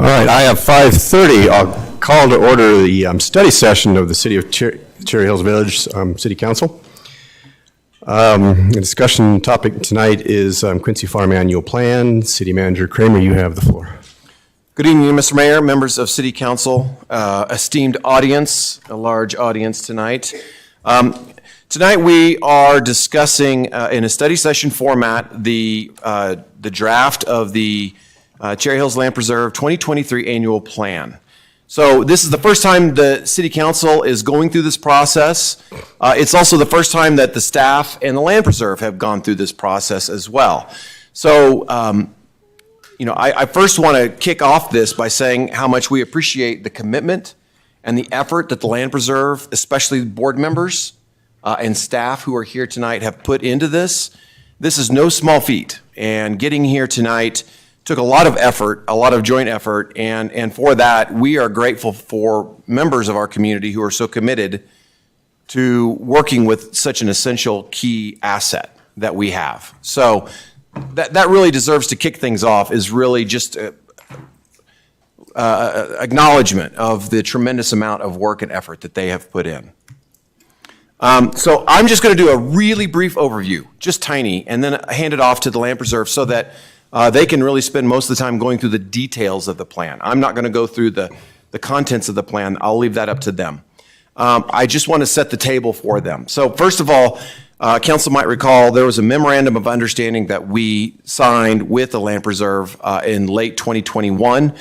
All right, I have 5:30. I'll call to order the study session of the City of Cherry Hills Village City Council. The discussion topic tonight is Quincy Farm Annual Plan. City Manager Kramer, you have the floor. Good evening, Mr. Mayor, members of City Council, esteemed audience, a large audience tonight. Tonight we are discussing in a study session format the draft of the Cherry Hills Land Preserve 2023 Annual Plan. So this is the first time the City Council is going through this process. It's also the first time that the staff and the Land Preserve have gone through this process as well. So, I first want to kick off this by saying how much we appreciate the commitment and the effort that the Land Preserve, especially board members and staff who are here tonight, have put into this. This is no small feat, and getting here tonight took a lot of effort, a lot of joint effort, and for that, we are grateful for members of our community who are so committed to working with such an essential key asset that we have. So that really deserves to kick things off, is really just acknowledgement of the tremendous amount of work and effort that they have put in. So I'm just going to do a really brief overview, just tiny, and then hand it off to the Land Preserve so that they can really spend most of the time going through the details of the plan. I'm not going to go through the contents of the plan. I'll leave that up to them. I just want to set the table for them. So first of all, Council might recall there was a memorandum of understanding that we signed with the Land Preserve in late 2021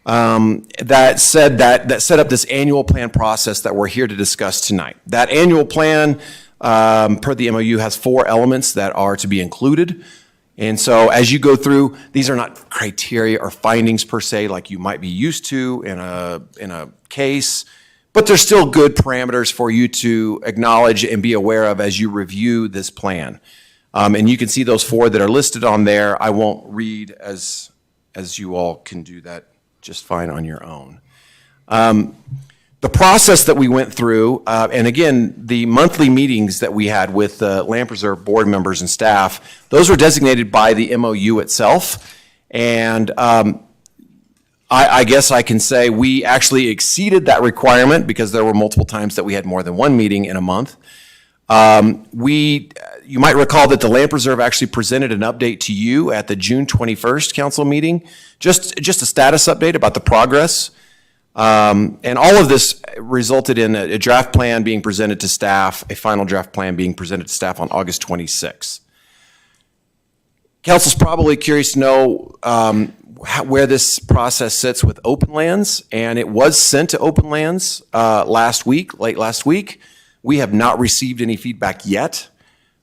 that set up this annual plan process that we're here to discuss tonight. That annual plan, per the MOU, has 4 elements that are to be included. And so as you go through, these are not criteria or findings per se like you might be used to in a case, but they're still good parameters for you to acknowledge and be aware of as you review this plan. And you can see those 4 that are listed on there. I won't read as you all can do that just fine on your own. The process that we went through, and again, the monthly meetings that we had with the Land Preserve board members and staff, those were designated by the MOU itself. And I guess I can say we actually exceeded that requirement because there were multiple times that we had more than one meeting in a month. You might recall that the Land Preserve actually presented an update to you at the June 21st council meeting, just a status update about the progress. And all of this resulted in a draft plan being presented to staff, a final draft plan being presented to staff on August 26th. Council's probably curious to know where this process sits with Open Lands, and it was sent to Open Lands late last week. We have not received any feedback yet.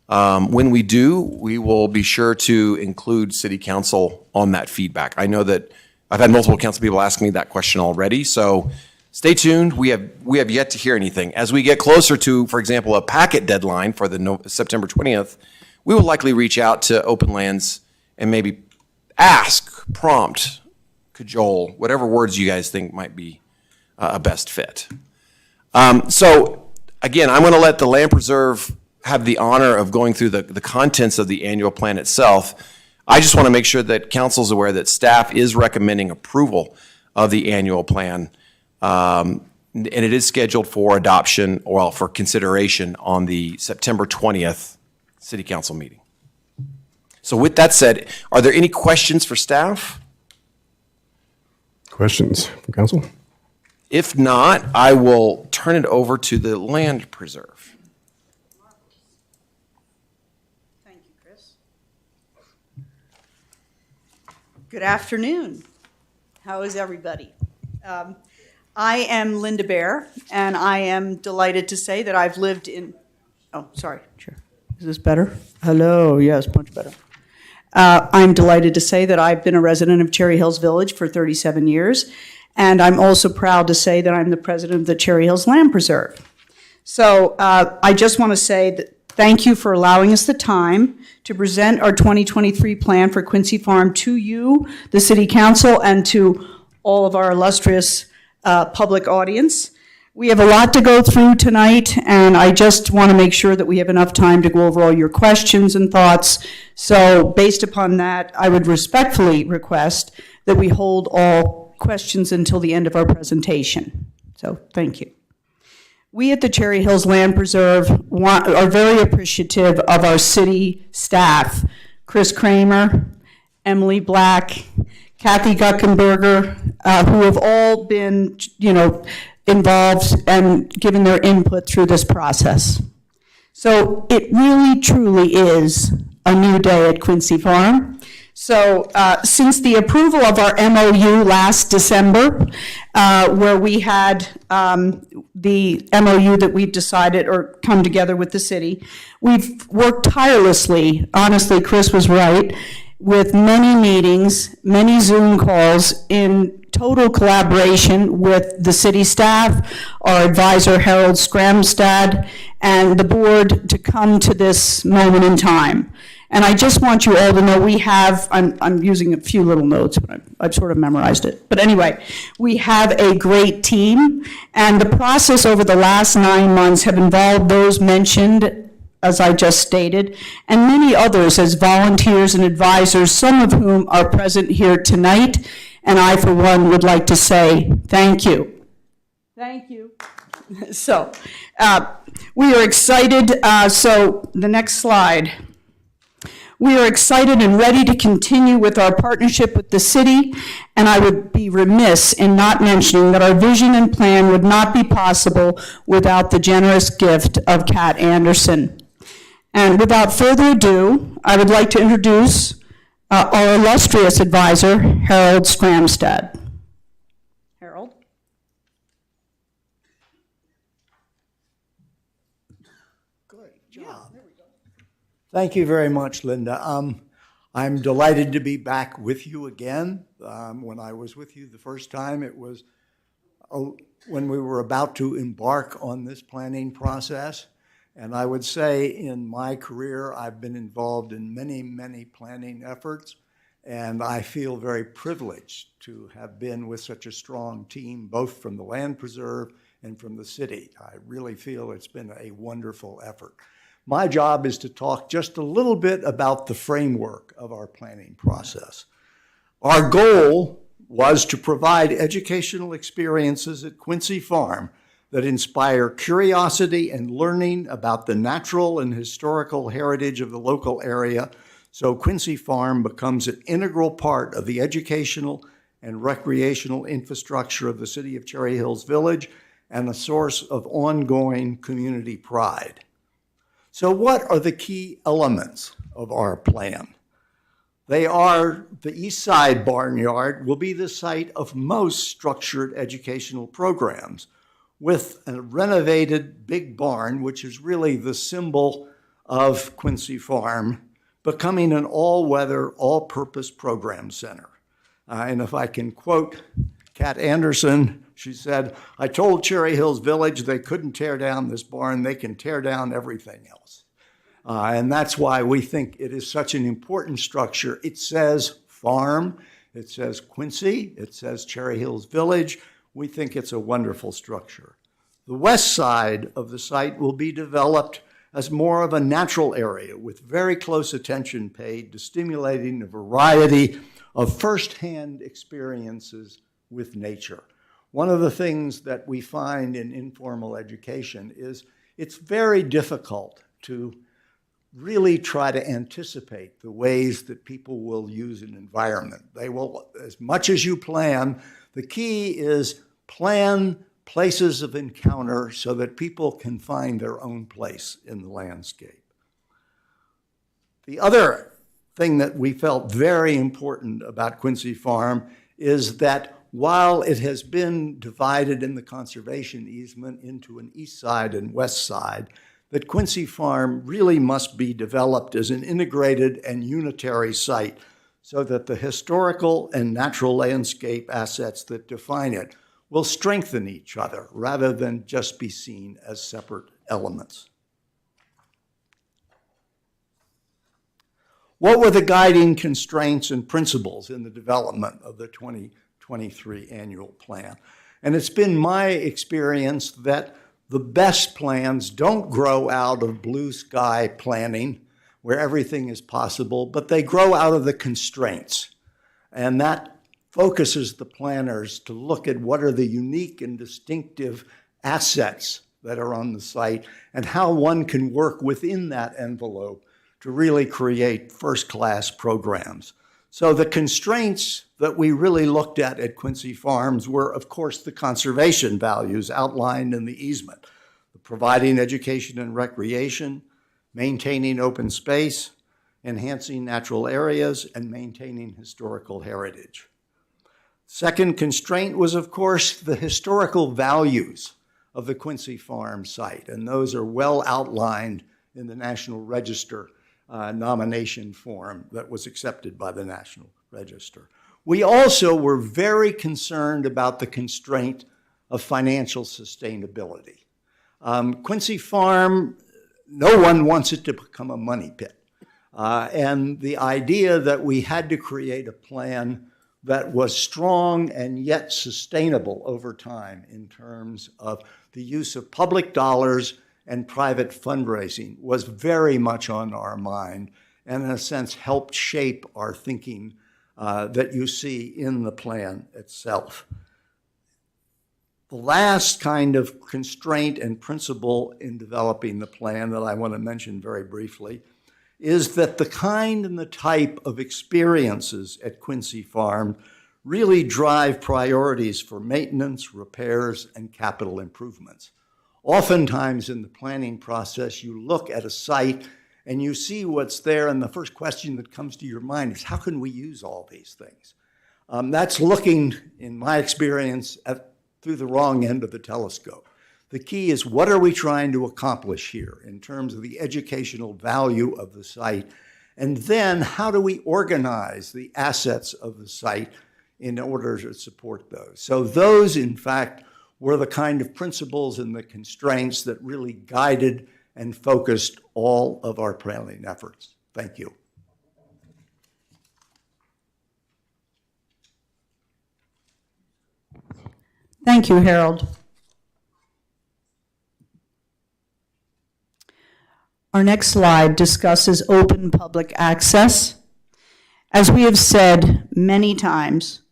When we do, we will be sure to include City Council on that feedback. I know that I've had multiple council people ask me that question already, so stay tuned. We have yet to hear anything. As we get closer to, for example, a packet deadline for the September 20th, we will likely reach out to Open Lands and maybe ask, prompt, cajole, whatever words you guys think might be a best fit. So again, I'm going to let the Land Preserve have the honor of going through the contents of the annual plan itself. I just want to make sure that council's aware that staff is recommending approval of the annual plan, and it is scheduled for adoption, or for consideration on the September 20th City Council meeting. So with that said, are there any questions for staff? Questions from council? If not, I will turn it over to the Land Preserve. Good afternoon. How is everybody? I am Linda Bear, and I am delighted to say that I've lived in, sure. Is this better? Hello, yes, much better. I'm delighted to say that I've been a resident of Cherry Hills Village for 37 years, and I'm also proud to say that I'm the president of the Cherry Hills Land Preserve. So I just want to say that thank you for allowing us the time to present our 2023 plan for Quincy Farm to you, the City Council, and to all of our illustrious public audience. We have a lot to go through tonight, and I just want to make sure that we have enough time to go over all your questions and thoughts. So based upon that, I would respectfully request that we hold all questions until the end of our presentation. So thank you. We at the Cherry Hills Land Preserve are very appreciative of our city staff, Chris Kramer, Emily Black, Kathy Guckenberger, who have all been, involved and given their input through this process. So it really, truly is a new day at Quincy Farm. So since the approval of our MOU last December, where we had the MOU that we've decided or come together with the city, we've worked tirelessly. Honestly, Chris was right, with many meetings, many Zoom calls in total collaboration with the city staff, our advisor Harold Skramstad, and the board to come to this moment in time. And I just want you all to know we have, I'm using a few little notes, but I've sort of memorized it. But anyway, we have a great team, and the process over the last 9 months have involved those mentioned, as I just stated, and many others as volunteers and advisors, some of whom are present here tonight, and I, for one, would like to say thank you. Thank you. So, we are excited. So, the next slide. We are excited and ready to continue with our partnership with the city, and I would be remiss in not mentioning that our vision and plan would not be possible without the generous gift of Kat Anderson. And without further ado, I would like to introduce our illustrious advisor, Harold Skramstad. Harold? Great job. Thank you very much, Linda. I'm delighted to be back with you again. When I was with you the first time, it was when we were about to embark on this planning process. And I would say in my career, I've been involved in many, many planning efforts, and I feel very privileged to have been with such a strong team, both from the Land Preserve and from the city. I really feel it's been a wonderful effort. My job is to talk just a little bit about the framework of our planning process. Our goal was to provide educational experiences at Quincy Farm that inspire curiosity and learning about the natural and historical heritage of the local area, so Quincy Farm becomes an integral part of the educational and recreational infrastructure of the city of Cherry Hills Village and a source of ongoing community pride. So what are the key elements of our plan? They are the East Side Barnyard will be the site of most structured educational programs, with a renovated big barn, which is really the symbol of Quincy Farm, becoming an all-weather, all-purpose program center. And if I can quote Kat Anderson, she said, "I told Cherry Hills Village they couldn't tear down this barn, they can tear down everything else." And that's why we think it is such an important structure. It says farm, it says Quincy, it says Cherry Hills Village. We think it's a wonderful structure. The west side of the site will be developed as more of a natural area with very close attention paid to stimulating a variety of firsthand experiences with nature. One of the things that we find in informal education is it's very difficult to really try to anticipate the ways that people will use an environment. They will, as much as you plan, the key is plan places of encounter so that people can find their own place in the landscape. The other thing that we felt very important about Quincy Farm is that while it has been divided in the conservation easement into an east side and west side, that Quincy Farm really must be developed as an integrated and unitary site so that the historical and natural landscape assets that define it will strengthen each other rather than just be seen as separate elements. What were the guiding constraints and principles in the development of the 2023 annual plan? And it's been my experience that the best plans don't grow out of blue sky planning where everything is possible, but they grow out of the constraints. And that focuses the planners to look at what are the unique and distinctive assets that are on the site and how one can work within that envelope to really create first-class programs. So the constraints that we really looked at Quincy Farms were, of course, the conservation values outlined in the easement, providing education and recreation, maintaining open space, enhancing natural areas, and maintaining historical heritage. Second constraint was, of course, the historical values of the Quincy Farm site, and those are well outlined in the National Register nomination form that was accepted by the National Register. We also were very concerned about the constraint of financial sustainability. Quincy Farm, no one wants it to become a money pit. And the idea that we had to create a plan that was strong and yet sustainable over time in terms of the use of public dollars and private fundraising was very much on our mind and in a sense helped shape our thinking that you see in the plan itself. The last kind of constraint and principle in developing the plan that I want to mention very briefly is that the kind and the type of experiences at Quincy Farm really drive priorities for maintenance, repairs, and capital improvements. Oftentimes in the planning process, you look at a site and you see what's there, and the first question that comes to your mind is, how can we use all these things? That's looking, in my experience, through the wrong end of the telescope. The key is, what are we trying to accomplish here in terms of the educational value of the site? And then how do we organize the assets of the site in order to support those? So those, in fact, were the kind of principles and the constraints that really guided and focused all of our planning efforts. Thank you. Thank you, Harold. Our next slide discusses open public access. As we have said many times,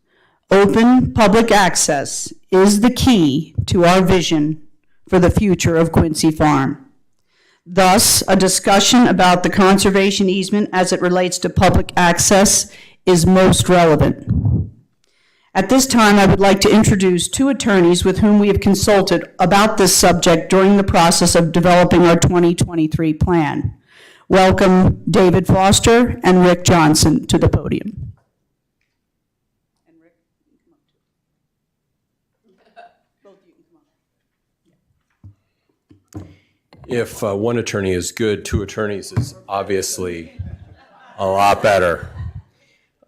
open public access is the key to our vision for the future of Quincy Farm. Thus, a discussion about the conservation easement as it relates to public access is most relevant. At this time, I would like to introduce two attorneys with whom we have consulted about this subject during the process of developing our 2023 plan. Welcome David Foster and Rick Johnson to the podium. And Rick, you can come up too. Both of you can come up. If one attorney is good, two attorneys is obviously a lot better.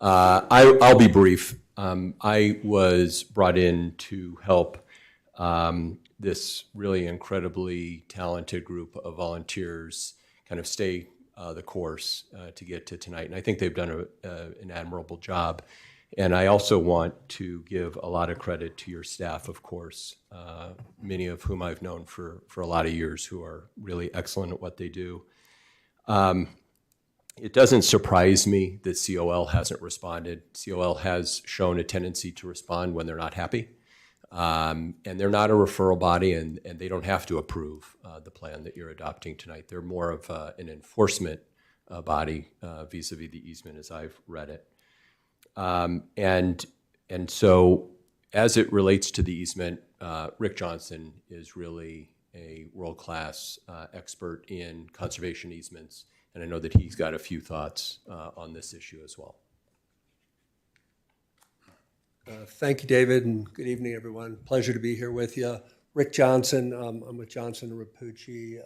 I'll be brief. I was brought in to help this really incredibly talented group of volunteers kind of stay the course to get to tonight. And I think they've done an admirable job. And I also want to give a lot of credit to your staff, of course, many of whom I've known for a lot of years, who are really excellent at what they do. It doesn't surprise me that COL hasn't responded. COL has shown a tendency to respond when they're not happy. And they're not a referral body, and they don't have to approve the plan that you're adopting tonight. They're more of an enforcement body vis-a-vis the easement as I've read it. And so as it relates to the easement, Rick Johnson is really a world-class expert in conservation easements, and I know that he's got a few thoughts on this issue as well. Thank you, David, and good evening, everyone. Pleasure to be here with you. Rick Johnson, I'm with Johnson & Rapucci.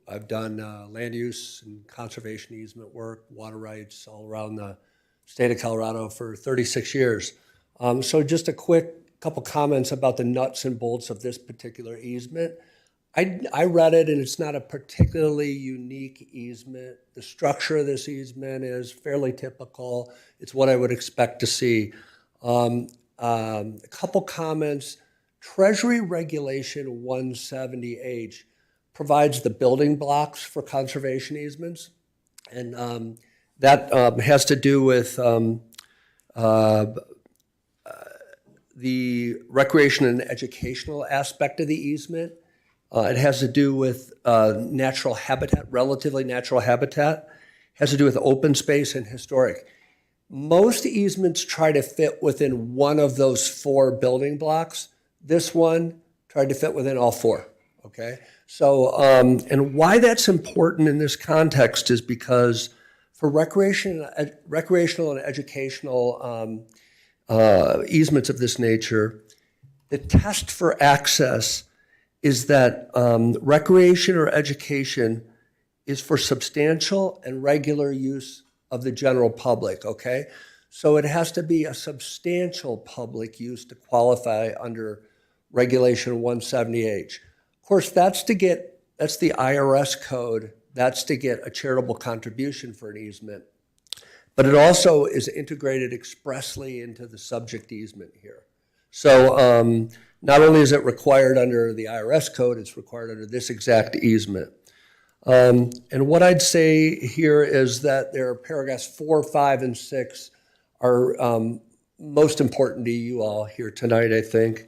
I've done land use and conservation easement work, water rights all around the state of Colorado for 36 years. So just a quick couple comments about the nuts and bolts of this particular easement. I read it, and it's not a particularly unique easement. The structure of this easement is fairly typical. It's what I would expect to see. A couple comments. Treasury Regulation 170H provides the building blocks for conservation easements, and that has to do with the recreation and educational aspect of the easement. It has to do with natural habitat, relatively natural habitat. It has to do with open space and historic. Most easements try to fit within one of those 4 building blocks. This one tried to fit within all 4, okay? So, and why that's important in this context is because for recreational and educational easements of this nature, the test for access is that recreation or education is for substantial and regular use of the general public, okay? So it has to be a substantial public use to qualify under Regulation 170H. Of course, that's the IRS code, that's to get a charitable contribution for an easement. But it also is integrated expressly into the subject easement here. So not only is it required under the IRS code, it's required under this exact easement. And what I'd say here is that there are paragraphs 4, 5, and 6 are most important to you all here tonight, I think.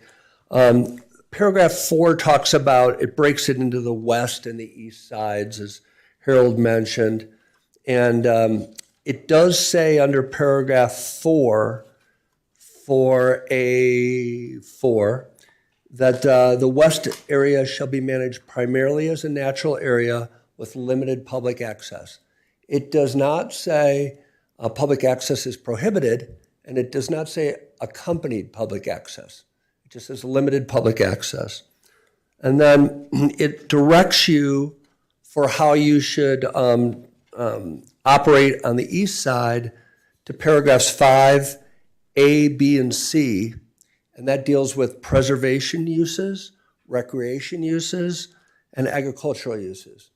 Paragraph 4 talks about, it breaks it into the west and the east sides, as Harold mentioned. And it does say under paragraph 4, for A4, that the west area shall be managed primarily as a natural area with limited public access. It does not say public access is prohibited, and it does not say accompanied public access. It just says limited public access. And then it directs you for how you should operate on the east side to paragraphs 5, A, B, and C, and that deals with preservation uses, recreation uses, and agricultural uses.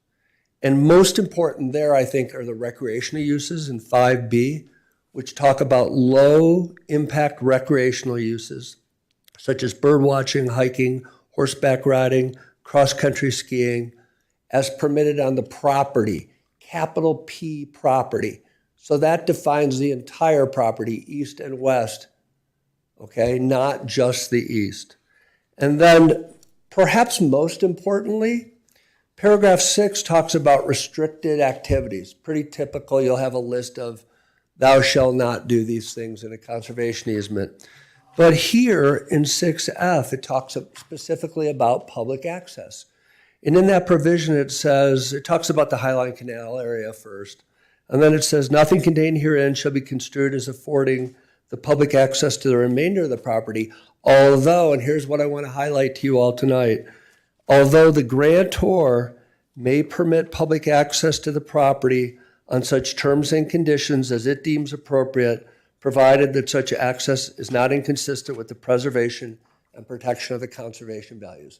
And most important there, I think, are the recreational uses in 5B, which talk about low-impact recreational uses, such as bird watching, hiking, horseback riding, cross-country skiing, as permitted on the property, capital P property. So that defines the entire property, east and west, okay, not just the east. And then, perhaps most importantly, paragraph 6 talks about restricted activities. Pretty typical, you'll have a list of thou shalt not do these things in a conservation easement. But here in 6F, it talks specifically about public access. And in that provision, it talks about the Highline Canal area first. And then it says, nothing contained herein shall be construed as affording the public access to the remainder of the property, although, and here's what I want to highlight to you all tonight, although the grantor may permit public access to the property on such terms and conditions as it deems appropriate, provided that such access is not inconsistent with the preservation and protection of the conservation values.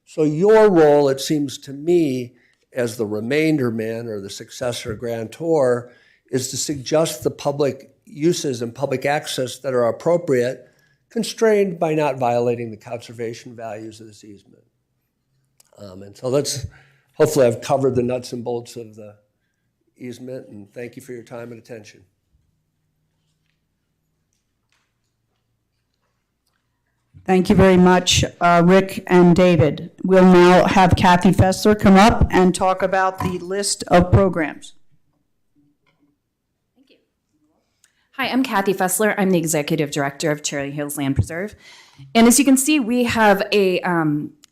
So your role, it seems to me, as the remainder man or the successor grantor, is to suggest the public uses and public access that are appropriate, constrained by not violating the conservation values of this easement. And so hopefully I've covered the nuts and bolts of the easement, and thank you for your time and attention. Thank you very much, Rick and David. We'll now have Kathy Fessler come up and talk about the list of programs. Thank you. Hi, I'm Kathy Fessler. I'm the Executive Director of Cherry Hills Land Preserve. And as you can see, we have a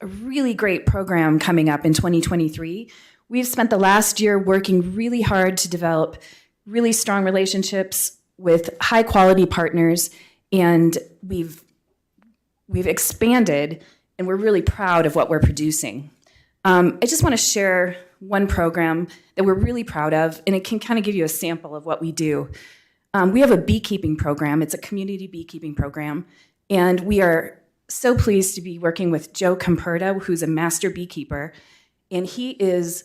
really great program coming up in 2023. We've spent the last year working really hard to develop really strong relationships with high-quality partners, and we've expanded, and we're really proud of what we're producing. I just want to share one program that we're really proud of, and it can kind of give you a sample of what we do. We have a beekeeping program. It's a community beekeeping program, and we are so pleased to be working with Joe Comperta, who's a master beekeeper, and he is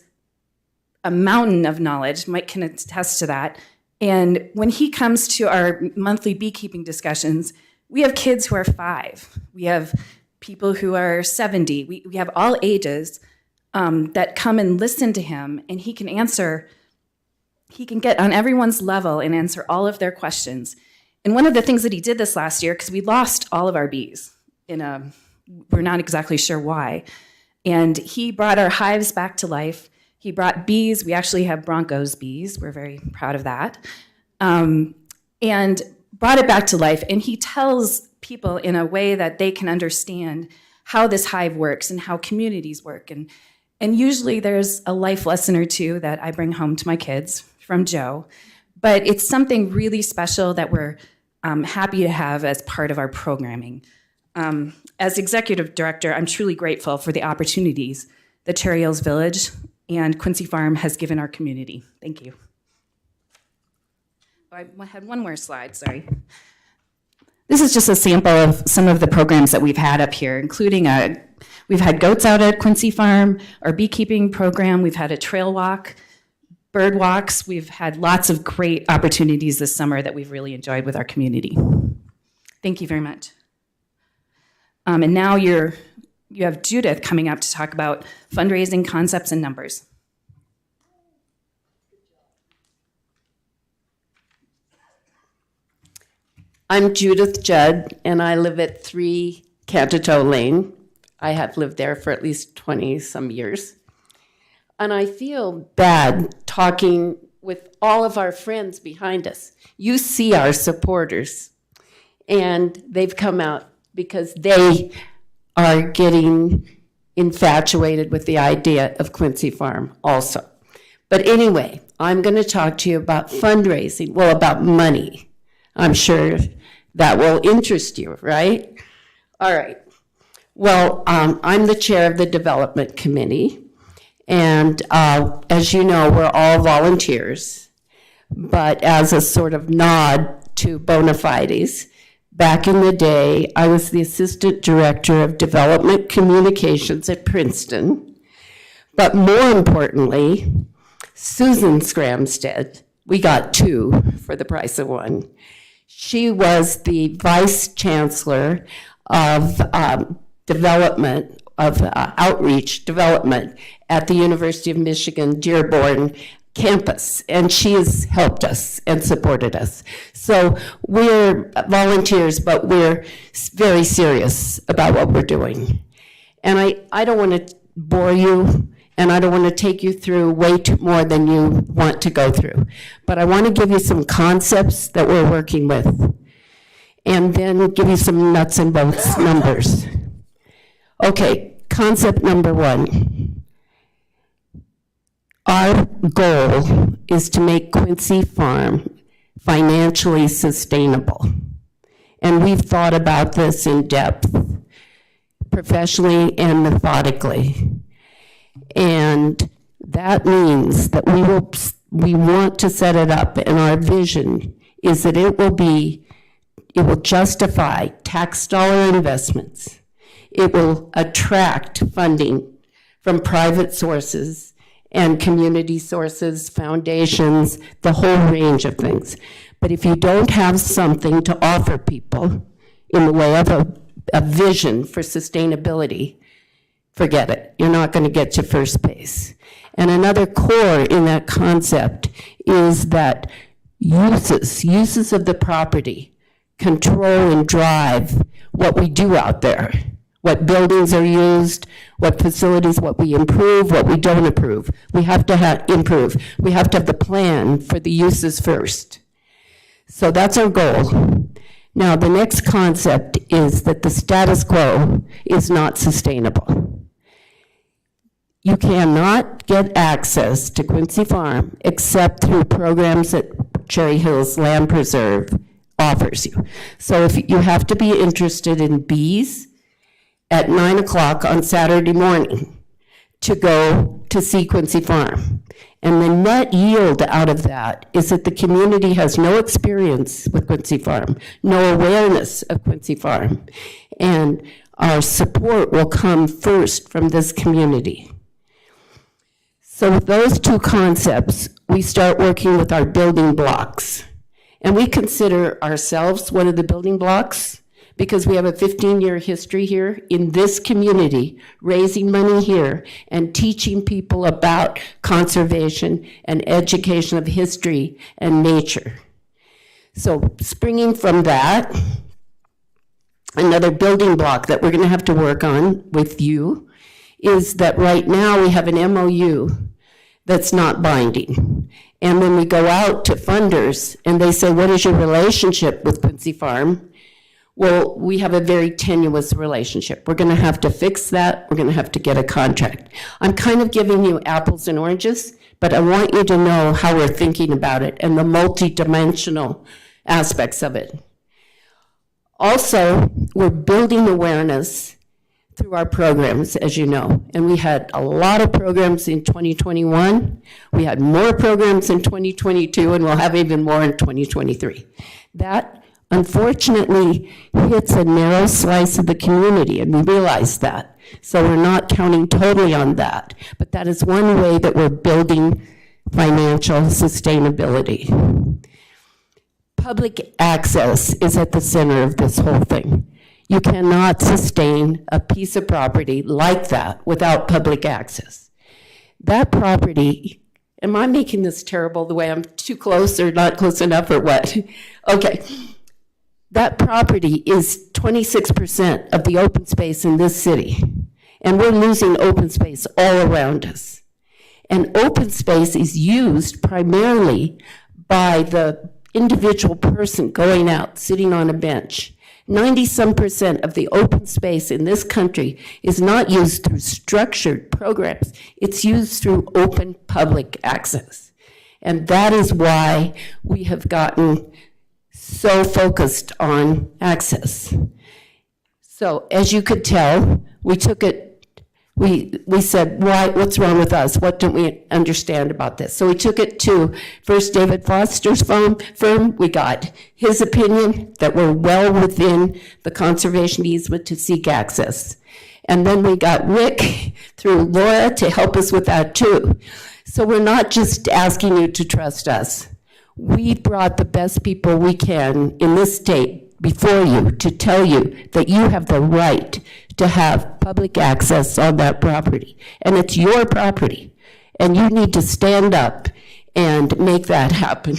a mountain of knowledge. Mike can attest to that. And when he comes to our monthly beekeeping discussions, we have kids who are 5. We have people who are 70. We have all ages that come and listen to him, and he can get on everyone's level and answer all of their questions. And one of the things that he did this last year, because we lost all of our bees we're not exactly sure why. And he brought our hives back to life. He brought bees. We actually have Broncos bees. We're very proud of that. And brought it back to life. And he tells people in a way that they can understand how this hive works and how communities work. And usually there's a life lesson or two that I bring home to my kids from Joe. But it's something really special that we're happy to have as part of our programming. As executive director, I'm truly grateful for the opportunities that Cherry Hills Village and Quincy Farm has given our community. Thank you. I had one more slide, sorry. This is just a sample of some of the programs that we've had up here, including we've had goats out at Quincy Farm, our beekeeping program, we've had a trail walk, bird walks, we've had lots of great opportunities this summer that we've really enjoyed with our community. Thank you very much. And now you have Judith coming up to talk about fundraising concepts and numbers. I'm Judith Judd, and I live at 3 Cantito Lane. I have lived there for at least 20-some years. And I feel bad talking with all of our friends behind us. You see our supporters, and they've come out because they are getting infatuated with the idea of Quincy Farm also. But anyway, I'm going to talk to you about fundraising, well, about money. I'm sure that will interest you, right? All right. Well, I'm the chair of the development committee, and as you know, we're all volunteers. But as a sort of nod to bona fides, back in the day, I was the assistant director of development communications at Princeton. But more importantly, Susan Scramstead, we got 2 for the price of 1. She was the vice chancellor of development, of outreach development at the University of Michigan Dearborn campus, and she has helped us and supported us. So we're volunteers, but we're very serious about what we're doing. And I don't want to bore you, and I don't want to take you through way more than you want to go through. But I want to give you some concepts that we're working with, and then give you some nuts and bolts numbers. Okay, concept number 1. Our goal is to make Quincy Farm financially sustainable. And we've thought about this in depth, professionally and methodically. And that means that we want to set it up, and our vision is that it will justify tax dollar investments. It will attract funding from private sources and community sources, foundations, the whole range of things. But if you don't have something to offer people in the way of a vision for sustainability, forget it. You're not going to get to first base. And another core in that concept is that uses of the property control and drive what we do out there. What buildings are used, what facilities, what we improve, what we don't improve. We have to improve. We have to have the plan for the uses first. So that's our goal. Now, the next concept is that the status quo is not sustainable. You cannot get access to Quincy Farm except through programs that Cherry Hills Land Preserve offers you. So if you have to be interested in bees, at 9 o'clock on Saturday morning to go to see Quincy Farm. And the net yield out of that is that the community has no experience with Quincy Farm, no awareness of Quincy Farm. And our support will come first from this community. So with those 2 concepts, we start working with our building blocks. And we consider ourselves one of the building blocks, because we have a 15-year history here in this community, raising money here and teaching people about conservation and education of history and nature. So springing from that, another building block that we're going to have to work on with you is that right now we have an MOU that's not binding. And when we go out to funders and they say, what is your relationship with Quincy Farm? Well, we have a very tenuous relationship. We're going to have to fix that. We're going to have to get a contract. I'm kind of giving you apples and oranges, but I want you to know how we're thinking about it and the multidimensional aspects of it. Also, we're building awareness through our programs, as you know. And we had a lot of programs in 2021. We had more programs in 2022, and we'll have even more in 2023. That, unfortunately, hits a narrow slice of the community, and we realize that. So we're not counting totally on that. But that is one way that we're building financial sustainability. Public access is at the center of this whole thing. You cannot sustain a piece of property like that without public access. That property, am I making this terrible the way I'm too close or not close enough or what? Okay. That property is 26% of the open space in this city. And we're losing open space all around us. And open space is used primarily by the individual person going out, sitting on a bench. 90-some% of the open space in this country is not used through structured programs. It's used through open public access. And that is why we have gotten so focused on access. So as you could tell, we took it, we said, what's wrong with us? What don't we understand about this? So we took it to first David Foster's firm. We got his opinion that we're well within the conservation easement to seek access. And then we got Rick through Laura to help us with that too. So we're not just asking you to trust us. We brought the best people we can in this state before you to tell you that you have the right to have public access on that property. And it's your property. And you need to stand up and make that happen.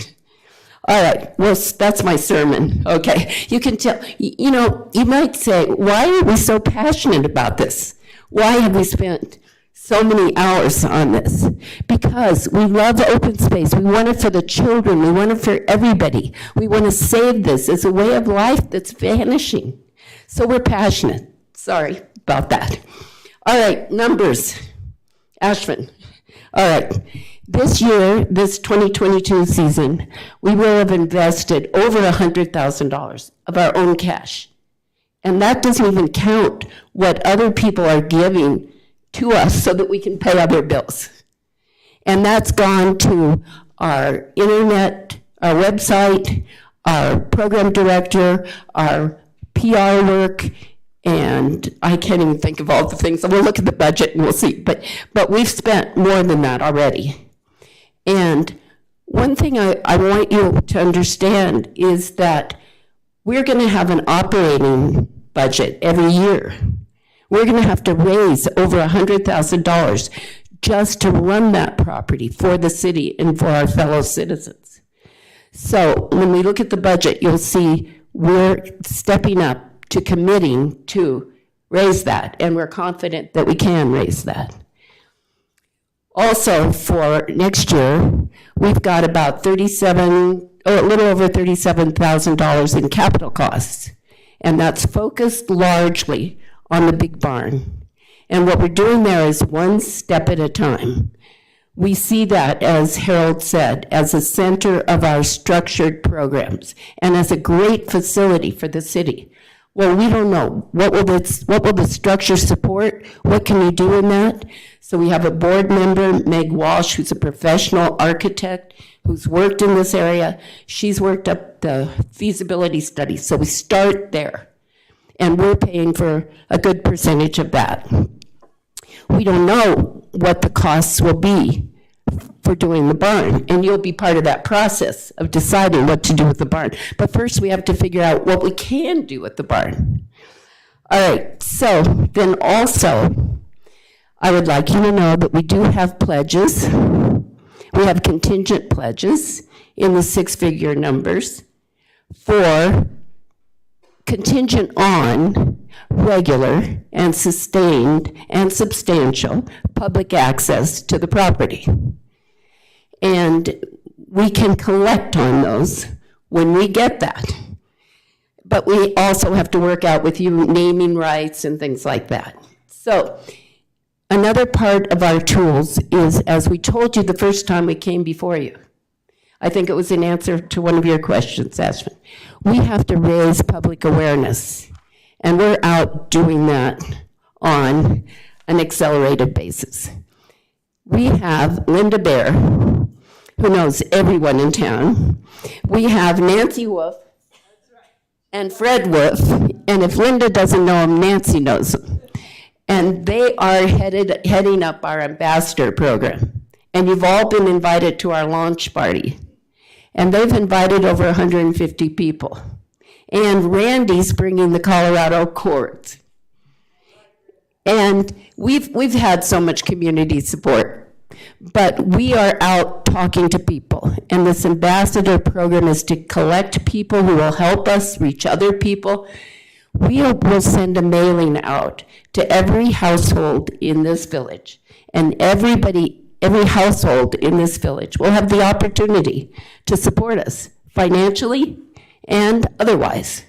All right, well, that's my sermon, okay? You can tell, you know, you might say, why are we so passionate about this? Why have we spent so many hours on this? Because we love open space. We want it for the children. We want it for everybody. We want to save this as a way of life that's vanishing. So we're passionate. Sorry about that. All right, numbers. Ashvin. All right. This year, this 2022 season, we will have invested over $100,000 of our own cash. And that doesn't even count what other people are giving to us so that we can pay other bills. And that's gone to our internet, our website, our program director, our PR work, and I can't even think of all the things. So we'll look at the budget and we'll see. But we've spent more than that already. And one thing I want you to understand is that we're going to have an operating budget every year. We're going to have to raise over $100,000 just to run that property for the city and for our fellow citizens. So when we look at the budget, you'll see we're stepping up to committing to raise that, and we're confident that we can raise that. Also, for next year, we've got about a little over $37,000 in capital costs, and that's focused largely on the big barn. And what we're doing there is one step at a time. We see that, as Harold said, as a center of our structured programs and as a great facility for the city. Well, we don't know. What will the structure support? What can you do in that? So we have a board member, Meg Walsh, who's a professional architect who's worked in this area. She's worked up the feasibility study. So we start there. And we're paying for a good percentage of that. We don't know what the costs will be for doing the barn, and you'll be part of that process of deciding what to do with the barn. But first we have to figure out what we can do with the barn. All right, so then also, I would like you to know that we do have pledges. We have contingent pledges in the six-figure numbers. for contingent on regular and sustained and substantial public access to the property. And we can collect on those when we get that. But we also have to work out with you naming rights and things like that. So another part of our tools is, as we told you the first time we came before you, I think it was in answer to one of your questions, Ashwin, we have to raise public awareness. And we're out doing that on an accelerated basis. We have Linda Bear, who knows everyone in town. We have Nancy Wolf and Fred Wolf, and if Linda doesn't know them, Nancy knows them. And they are heading up our ambassador program. And you've all been invited to our launch party. And they've invited over 150 people. And Randy's bringing the Colorado Court. And we've had so much community support. But we are out talking to people. And this ambassador program is to collect people who will help us reach other people. We will send a mailing out to every household in this village. And every household in this village will have the opportunity to support us financially and otherwise.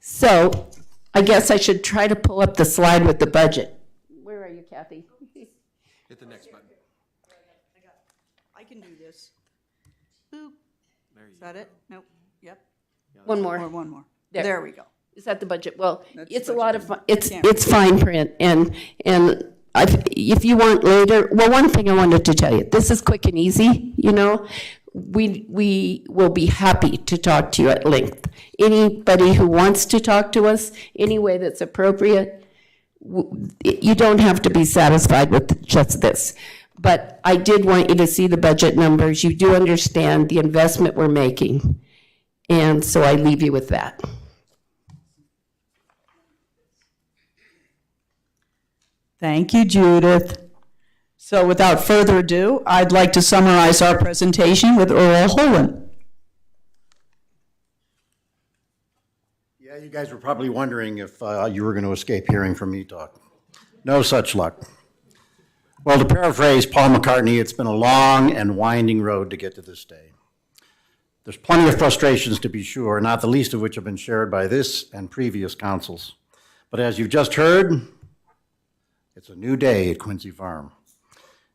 So I guess I should try to pull up the slide with the budget. Where are you, Kathy? Hit the next button. I can do this. Boop. Is that it? Nope. Yep. One more. Or one more. There. There we go. Is that the budget? Well, That's it's the a lot of budget. fun. It's Yeah. it's fine print, and if you want later, well, one thing I wanted to tell you, this is quick and easy. You know, we will be happy to talk to you at length. Anybody who wants to talk to us any way that's appropriate, you don't have to be satisfied with just this. But I did want you to see the budget numbers. You do understand the investment we're making, and so I leave you with that. Thank you, Judith. So without further ado, I'd like to summarize our presentation with Earl Holen. Yeah, you guys were probably wondering if you were going to escape hearing from me talk. No such luck. Well, to paraphrase Paul McCartney, it's been a long and winding road to get to this day. There's plenty of frustrations, to be sure, not the least of which have been shared by this and previous councils. But as you've just heard, it's a new day at Quincy Farm.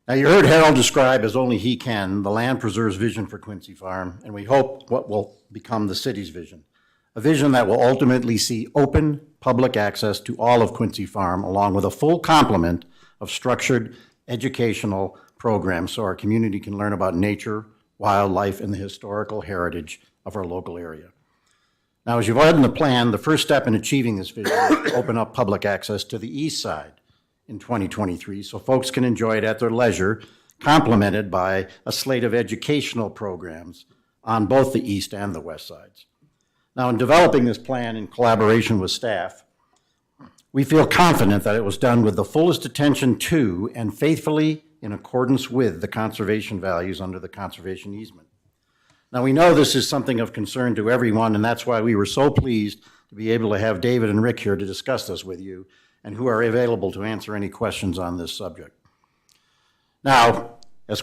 Now, you heard Harold describe as only he can the land preserve's vision for Quincy Farm, and we hope what will become the city's vision, a vision that will ultimately see open public access to all of Quincy Farm, along with a full complement of structured educational programs so our community can learn about nature, wildlife, and the historical heritage of our local area. Now, as you've read in the plan, the first step in achieving this vision is to open up public access to the east side in 2023 so folks can enjoy it at their leisure, complemented by a slate of educational programs on both the east and the west sides. Now, in developing this plan in collaboration with staff, we feel confident that it was done with the fullest attention to and faithfully in accordance with the conservation values under the conservation easement. Now, we know this is something of concern to everyone, and that's why we were so pleased to be able to have David and Rick here to discuss this with you, and who are available to answer any questions on this subject. Now, as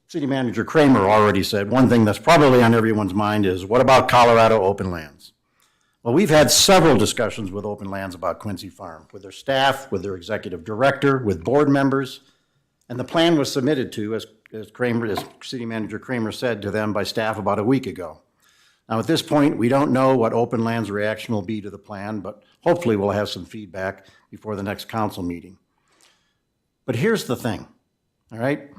City Manager Kramer already said, one thing that's probably on everyone's mind is, what about Colorado Open Lands? Well, we've had several discussions with Open Lands about Quincy Farm, with their staff, with their executive director, with board members, and the plan was submitted to, as City Manager Kramer said, to them by staff about a week ago. Now, at this point, we don't know what Open Lands' reaction will be to the plan, but hopefully we'll have some feedback before the next council meeting. But here's the thing, all right?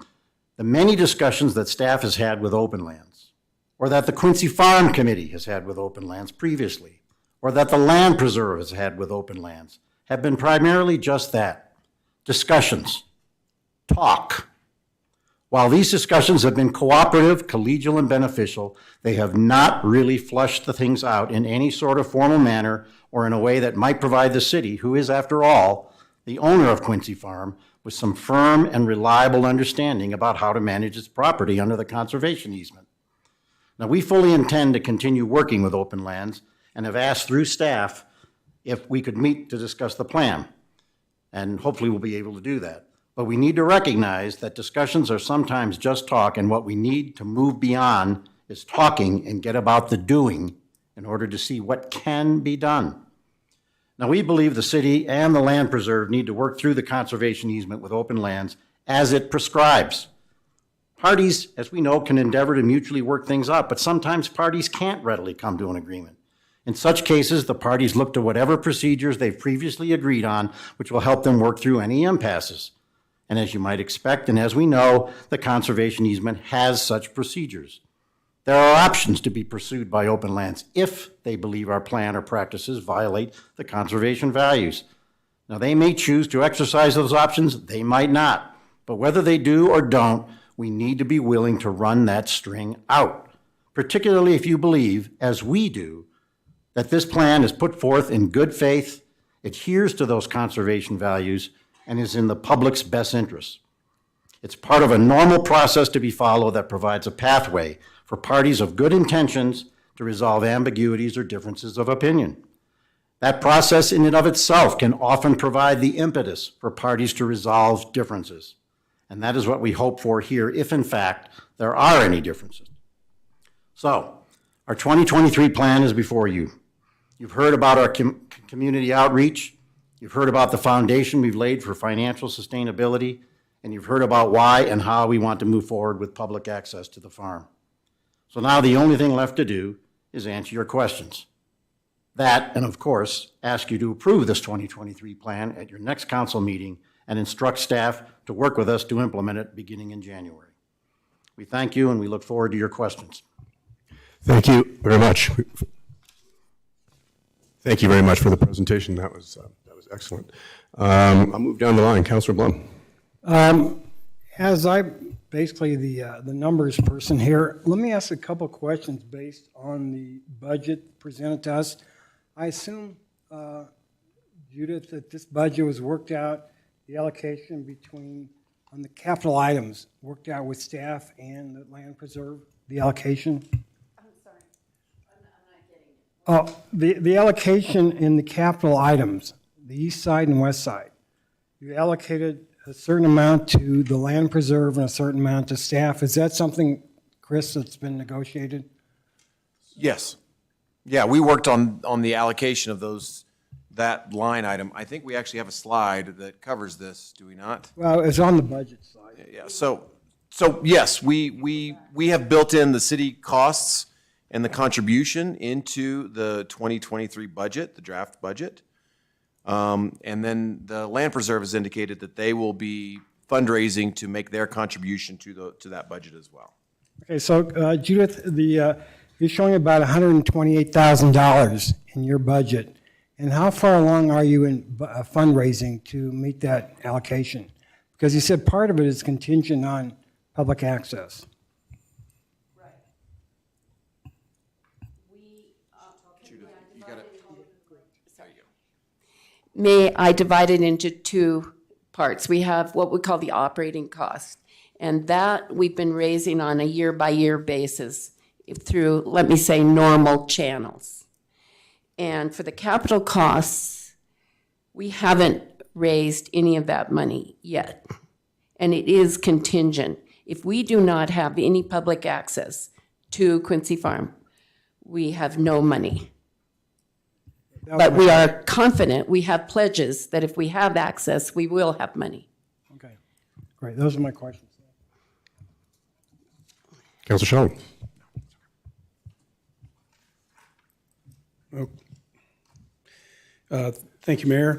The many discussions that staff has had with Open Lands, or that the Quincy Farm Committee has had with Open Lands previously, or that the Land Preserve has had with Open Lands, have been primarily just that, discussions, talk. While these discussions have been cooperative, collegial, and beneficial, they have not really flushed the things out in any sort of formal manner or in a way that might provide the city, who is, after all, the owner of Quincy Farm, with some firm and reliable understanding about how to manage its property under the conservation easement. Now, we fully intend to continue working with Open Lands and have asked through staff if we could meet to discuss the plan. And hopefully we'll be able to do that. But we need to recognize that discussions are sometimes just talk, and what we need to move beyond is talking and get about the doing in order to see what can be done. Now, we believe the city and the land preserve need to work through the conservation easement with Open Lands as it prescribes. Parties, as we know, can endeavor to mutually work things out, but sometimes parties can't readily come to an agreement. In such cases, the parties look to whatever procedures they've previously agreed on, which will help them work through any impasses. And as you might expect, and as we know, the conservation easement has such procedures. There are options to be pursued by Open Lands if they believe our plan or practices violate the conservation values. Now, they may choose to exercise those options, they might not. But whether they do or don't, we need to be willing to run that string out, particularly if you believe, as we do, that this plan is put forth in good faith, adheres to those conservation values, and is in the public's best interest. It's part of a normal process to be followed that provides a pathway for parties of good intentions to resolve ambiguities or differences of opinion. That process in and of itself can often provide the impetus for parties to resolve differences. And that is what we hope for here, if in fact there are any differences. So, our 2023 plan is before you. You've heard about our community outreach. You've heard about the foundation we've laid for financial sustainability, and you've heard about why and how we want to move forward with public access to the farm. So now the only thing left to do is answer your questions. That, and of course, ask you to approve this 2023 plan at your next council meeting and instruct staff to work with us to implement it beginning in January. We thank you and we look forward to your questions. Thank you very much. Thank you very much for the presentation. That was excellent. I'll move down the line. Councilor Blum. As I'm basically the numbers person here, let me ask a couple questions based on the budget presented to us. I assume, Judith, that this budget was worked out, the allocation between, on the capital items, worked out with staff and the land preserve, the allocation? I'm sorry, I'm not getting it. The allocation in the capital items, the east side and west side, you allocated a certain amount to the land preserve and a certain amount to staff. Is that something, Chris, that's been negotiated? Yes. Yeah, we worked on the allocation of that line item. I think we actually have a slide that covers this, do we not? Well, it's on the budget side. Yeah, so yes, we have built in the city costs and the contribution into the 2023 budget, the draft budget. And then the land preserve has indicated that they will be fundraising to make their contribution to that budget as well. Okay, so Judith, you're showing about $128,000 in your budget. And how far along are you in fundraising to meet that allocation? Because you said part of it is contingent on public access. Right. I divide it into two parts. We have what we call the operating cost, and that we've been raising on a year-by-year basis through, let me say, normal channels. And for the capital costs, we haven't raised any of that money yet, and it is contingent. If we do not have any public access to Quincy Farm, we have no money. But we are confident, we have pledges that if we have access, we will have money. Okay, great. Those are my questions. Councilor Shelton. Thank you, Mayor.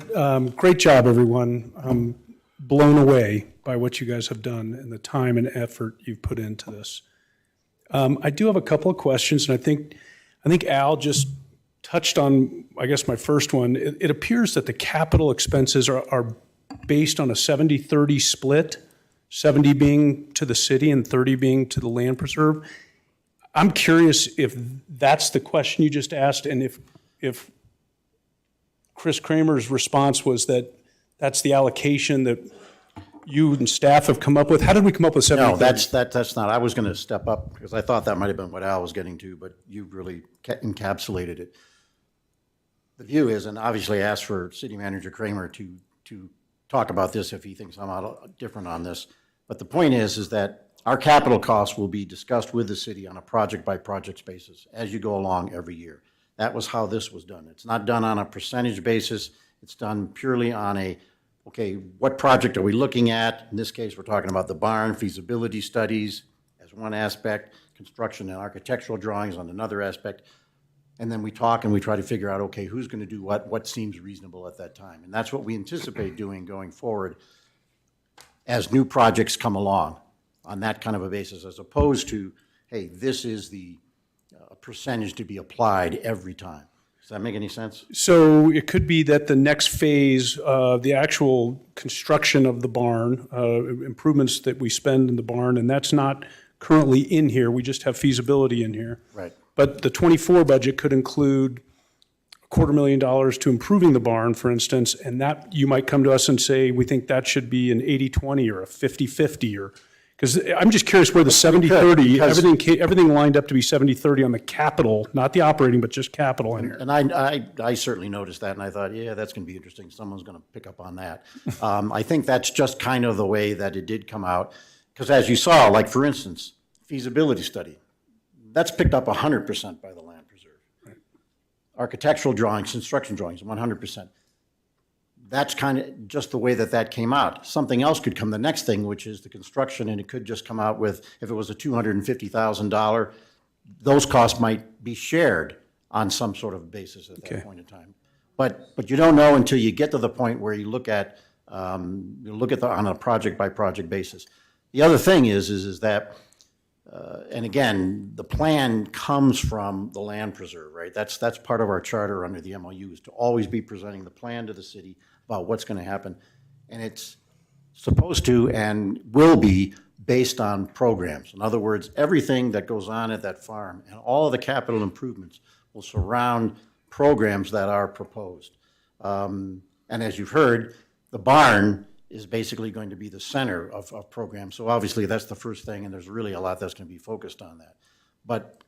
Great job, everyone. I'm blown away by what you guys have done and the time and effort you've put into this. I do have a couple of questions, and I think Al just touched on, I guess, my first one. It appears that the capital expenses are based on a 70-30 split, 70 being to the city and 30 being to the land preserve. I'm curious if that's the question you just asked, and if Chris Kramer's response was that that's the allocation that you and staff have come up with? How did we come up with 70? No, that's not, I was going to step up because I thought that might have been what Al was getting to, but you really encapsulated it. The view is, and obviously I asked for City Manager Kramer to talk about this if he thinks I'm out different on this, but the point is that our capital costs will be discussed with the city on a project-by-project basis as you go along every year. That was how this was done. It's not done on a percentage basis. It's done purely on a, okay, what project are we looking at? In this case, we're talking about the barn, feasibility studies as one aspect, construction and architectural drawings on another aspect. And then we talk and we try to figure out, okay, who's going to do what seems reasonable at that time. And that's what we anticipate doing going forward as new projects come along on that kind of a basis, as opposed to, hey, this is the percentage to be applied every time. Does that make any sense? So it could be that the next phase, the actual construction of the barn, improvements that we spend in the barn, and that's not currently in here, we just have feasibility in here. Right. But the '24 budget could include $250,000 to improving the barn, for instance, and that, you might come to us and say, we think that should be an 80-20 or a 50-50, or, because I'm just curious where the 70-30, because- everything lined up to be 70-30 on the capital, not the operating, but just capital in here. And I certainly noticed that, and I thought, yeah, that's going to be interesting. Someone's going to pick up on that. I think that's just kind of the way that it did come out. Because as you saw, like for instance, feasibility study, that's picked up 100% by the land preserve. Right. Architectural drawings, construction drawings, 100%. That's kind of just the way that came out. Something else could come the next thing, which is the construction, and it could just come out with, if it was a $250,000, those costs might be shared on some sort of basis at that point in time. But you don't know until you get to the point where you look at on a project by project basis. The other thing is that, and again, the plan comes from the land preserve, right? That's part of our charter under the MOU, is to always be presenting the plan to the city about what's going to happen. And it's supposed to and will be based on programs. In other words, everything that goes on at that farm and all of the capital improvements will surround programs that are proposed. And as you've heard, the barn is basically going to be the center of programs. So obviously that's the first thing, and there's really a lot that's going to be focused on that. But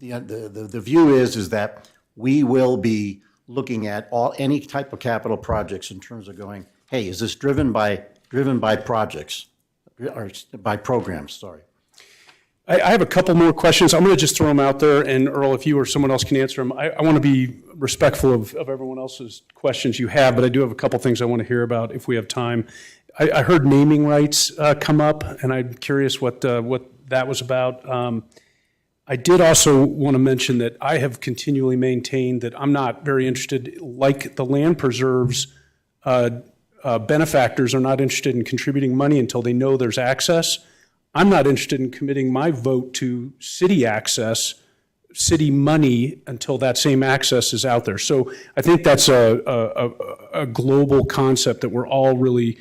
the view is that we will be looking at any type of capital projects in terms of going, hey, is this driven by projects, or by programs, sorry. I have a couple more questions. I'm going to just throw them out there, and Earl, if you or someone else can answer them. I want to be respectful of everyone else's questions you have, but I do have a couple things I want to hear about if we have time. I heard naming rights come up, and I'm curious what that was about. I did also want to mention that I have continually maintained that I'm not very interested, like the land preserves, benefactors are not interested in contributing money until they know there's access. I'm not interested in committing my vote to city access, city money, until that same access is out there. So I think that's a global concept that we're all really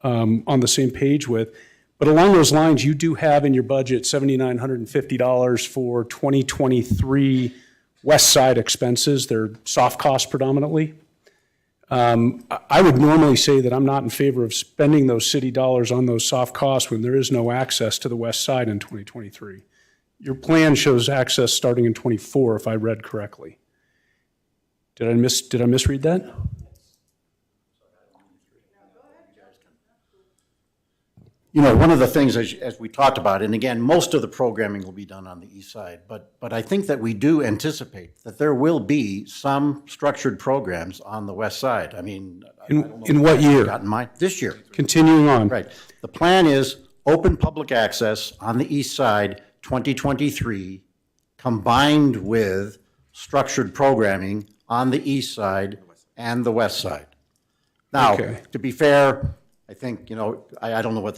on the same page with. But along those lines, you do have in your budget $7,950 for 2023 West Side expenses. They're soft costs predominantly. I would normally say that I'm not in favor of spending those city dollars on those soft costs when there is no access to the West Side in 2023. Your plan shows access starting in '24, if I read correctly. Did I misread that? You know, one of the things, as we talked about, and again, most of the programming will be done on the east side, but I think that we do anticipate that there will be some structured programs on the west side. I mean, In what year? got in mind, this year. Continuing on. Right. The plan is open public access on the east side, 2023, combined with structured programming on the east side and the west side. Now, Okay. to be fair, I think, you know, I don't know what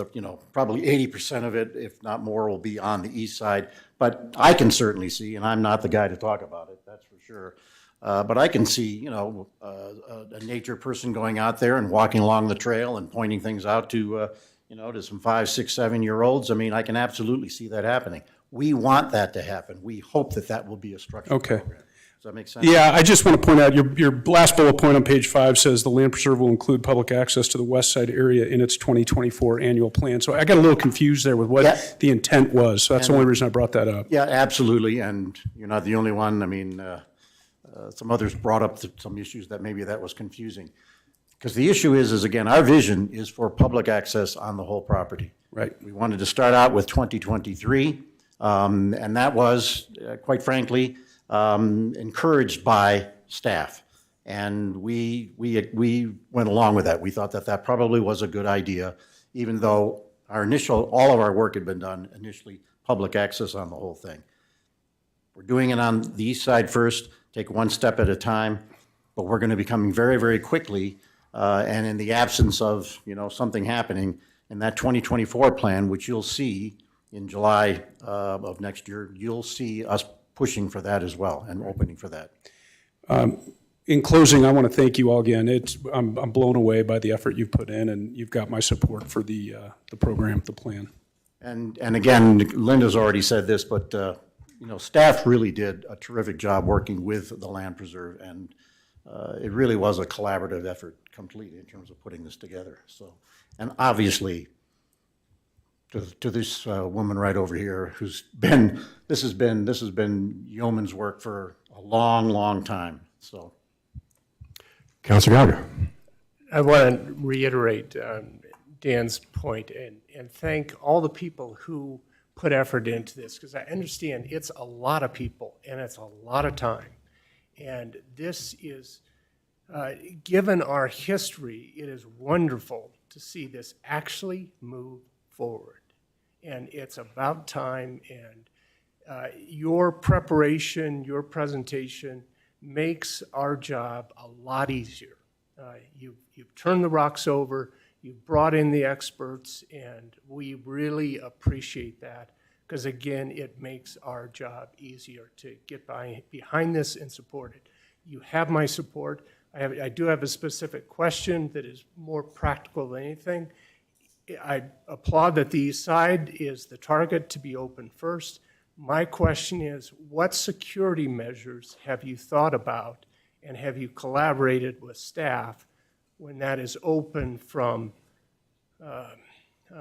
probably 80% of it, if not more, will be on the east side. But I can certainly see, and I'm not the guy to talk about it, that's for sure. But I can see, a nature person going out there and walking along the trail and pointing things out to, to some 5, 6, 7-year-olds. I mean, I can absolutely see that happening. We want that to happen. We hope that will be a structured Okay. program. Does that make sense? Yeah, I just want to point out, your last bullet point on page 5 says the land preserve will include public access to the west side area in its 2024 annual plan. So I got a little confused there with what Yeah. the intent was. So that's the only reason I brought that up. Yeah, absolutely, and you're not the only one. I mean, some others brought up some issues that maybe that was confusing. Because the issue is again, our vision is for public access on the whole property. Right. We wanted to start out with 2023, and that was, quite frankly, encouraged by staff. And we went along with that. We thought that that probably was a good idea, even though all of our work had been done initially, public access on the whole thing. We're doing it on the east side first, take one step at a time, but we're going to be coming very, very quickly, and in the absence of, something happening, in that 2024 plan, which you'll see in July of next year, you'll see us pushing for that as well and opening for that. In closing, I want to thank you all again. I'm blown away by the effort you've put in, and you've got my support for the program, the plan. And again, Linda's already said this, but staff really did a terrific job working with the land preserve, and it really was a collaborative effort completely in terms of putting this together. So, and obviously, to this woman right over here, this has been yeoman's work for a long, long time. So, Councilor Gallagher. I want to reiterate Dan's point and thank all the people who put effort into this, because I understand it's a lot of people and it's a lot of time. And this is, given our history, it is wonderful to see this actually move forward. And it's about time, and your preparation, your presentation makes our job a lot easier. You've turned the rocks over, you've brought in the experts, and we really appreciate that, because again, it makes our job easier to get behind this and support it. You have my support. I do have a specific question that is more practical than anything. I applaud that the east side is the target to be open first. My question is, what security measures have you thought about, and have you collaborated with staff when that is open from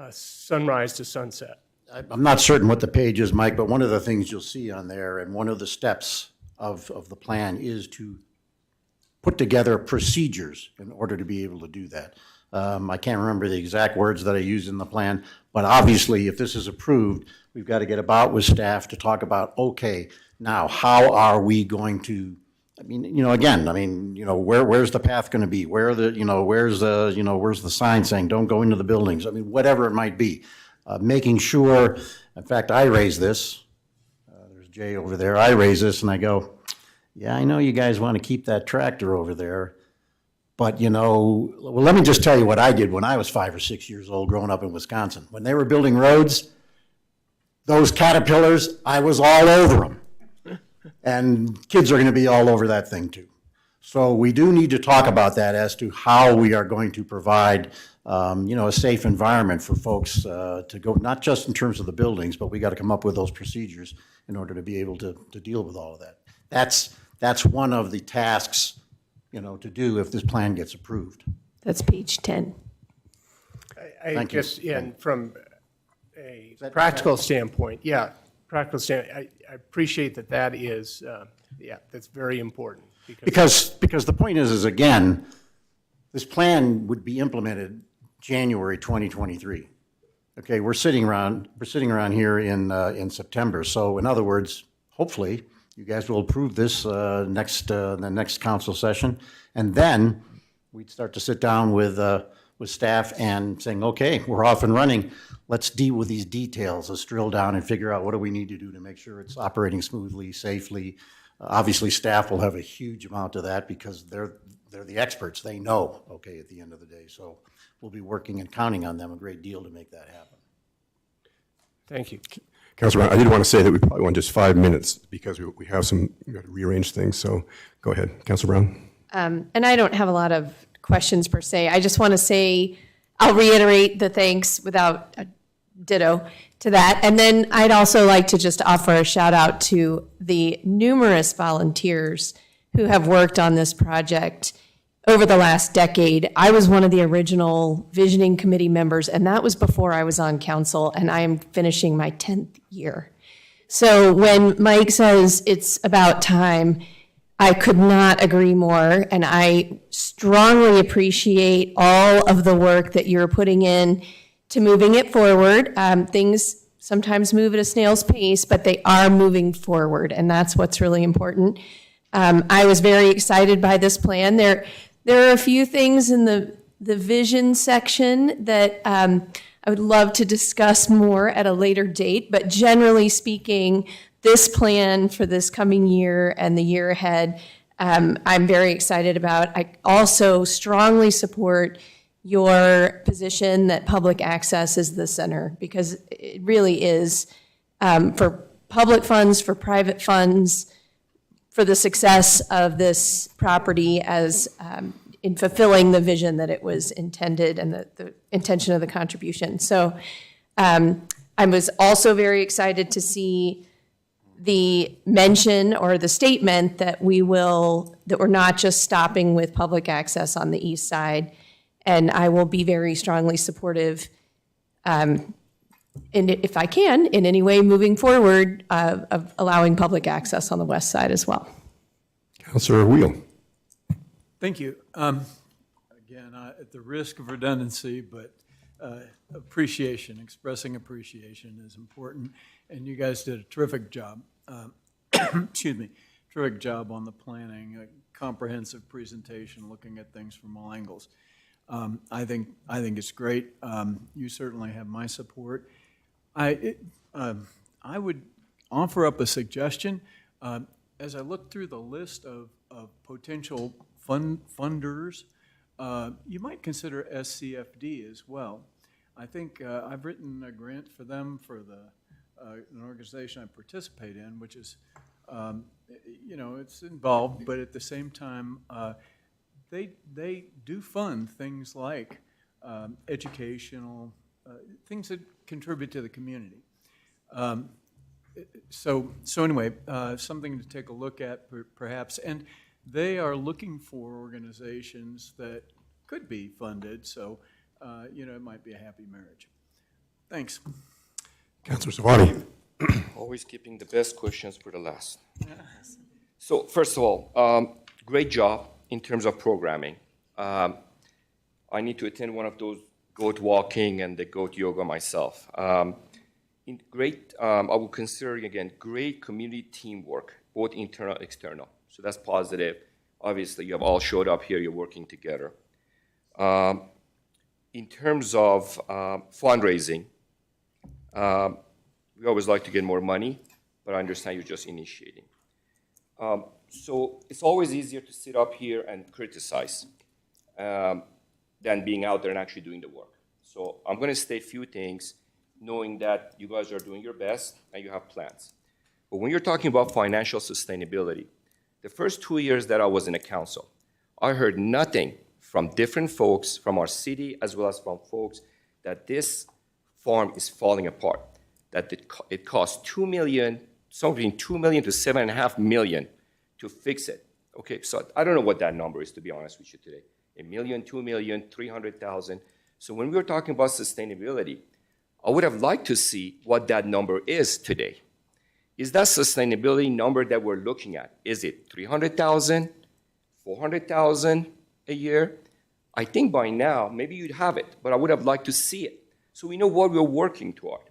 sunrise to sunset? I'm not certain what the page is, Mike, but one of the things you'll see on there, and one of the steps of the plan, is to put together procedures in order to be able to do that. I can't remember the exact words that I used in the plan, but obviously, if this is approved, we've got to get about with staff to talk about, okay, now how are we going to, where's the path going to be? Where's the sign saying, don't go into the buildings? I mean, whatever it might be. Making sure, in fact, I raise this, there's Jay over there, I raise this and I go, yeah, I know you guys want to keep that tractor over there, but let me just tell you what I did when I was 5 or 6 years old growing up in Wisconsin. When they were building roads, those Caterpillars, I was all over them. And kids are going to be all over that thing too. So we do need to talk about that as to how we are going to provide, a safe environment for folks to go, not just in terms of the buildings, but we got to come up with those procedures in order to be able to deal with all of that. That's one of the tasks, to do if this plan gets approved. That's page 10. I guess, and from a practical standpoint, I appreciate that is, that's very important. Because the point is again, this plan would be implemented January 2023. Okay, we're sitting around here in September. So in other words, hopefully, you guys will approve this the next council session, and then we'd start to sit down with staff and saying, okay, we're off and running. Let's deal with these details. Let's drill down and figure out what do we need to do to make sure it's operating smoothly, safely. Obviously, staff will have a huge amount of that because they're the experts. They know, okay, at the end of the day. So we'll be working and counting on them a great deal to make that happen. Thank you. Councilor Brown, I did want to say that we probably want just 5 minutes because we have we got to rearrange things. So go ahead, Councilor Brown. And I don't have a lot of questions per se. I just want to say, I'll reiterate the thanks without ditto to that. And then I'd also like to just offer a shout out to the numerous volunteers who have worked on this project over the last decade. I was one of the original visioning committee members, and that was before I was on council, and I am finishing my 10th year. So when Mike says it's about time, I could not agree more, and I strongly appreciate all of the work that you're putting in to moving it forward. Things sometimes move at a snail's pace, but they are moving forward, and that's what's really important. I was very excited by this plan. There are a few things in the vision section that I would love to discuss more at a later date, but generally speaking, this plan for this coming year and the year ahead, I'm very excited about. I also strongly support your position that public access is the center, because it really is for public funds, for private funds, for the success of this property as in fulfilling the vision that it was intended and the intention of the contribution. So I was also very excited to see the mention or the statement that that we're not just stopping with public access on the east side. And I will be very strongly supportive, and if I can, in any way moving forward, of allowing public access on the west side as well. Councilor Wheel. Thank you. Again, at the risk of redundancy, but expressing appreciation is important, and you guys did a terrific job. Excuse me, terrific job on the planning, a comprehensive presentation, looking at things from all angles. I think it's great. You certainly have my support. I would offer up a suggestion. As I look through the list of potential funders, you might consider SCFD as well. I think I've written a grant for them for an organization I participate in, which is, it's involved, but at the same time, they do fund things like educational, things that contribute to the community. So anyway, something to take a look at perhaps. And they are looking for organizations that could be funded, so it might be a happy marriage. Thanks. Councilor Savani. Always keeping the best questions for the last. So first of all, great job in terms of programming. I need to attend one of those goat walking and the goat yoga myself. I would consider, again, great community teamwork, both internal and external. So that's positive. Obviously, you have all showed up here, you're working together. In terms of fundraising, we always like to get more money, but I understand you're just initiating. So it's always easier to sit up here and criticize than being out there and actually doing the work. So I'm going to state a few things, knowing that you guys are doing your best and you have plans. But when you're talking about financial sustainability, the first 2 years that I was in a council, I heard nothing from different folks from our city as well as from folks that this farm is falling apart, that it costs $2 million, somewhere between $2 million to $7.5 million to fix it. Okay, so I don't know what that number is, to be honest with you today. $1 million, $2 million, $300,000. So when we were talking about sustainability, I would have liked to see what that number is today. Is that sustainability number that we're looking at? Is it 300,000, 400,000 a year? I think by now, maybe you'd have it, but I would have liked to see it. So we know what we're working toward.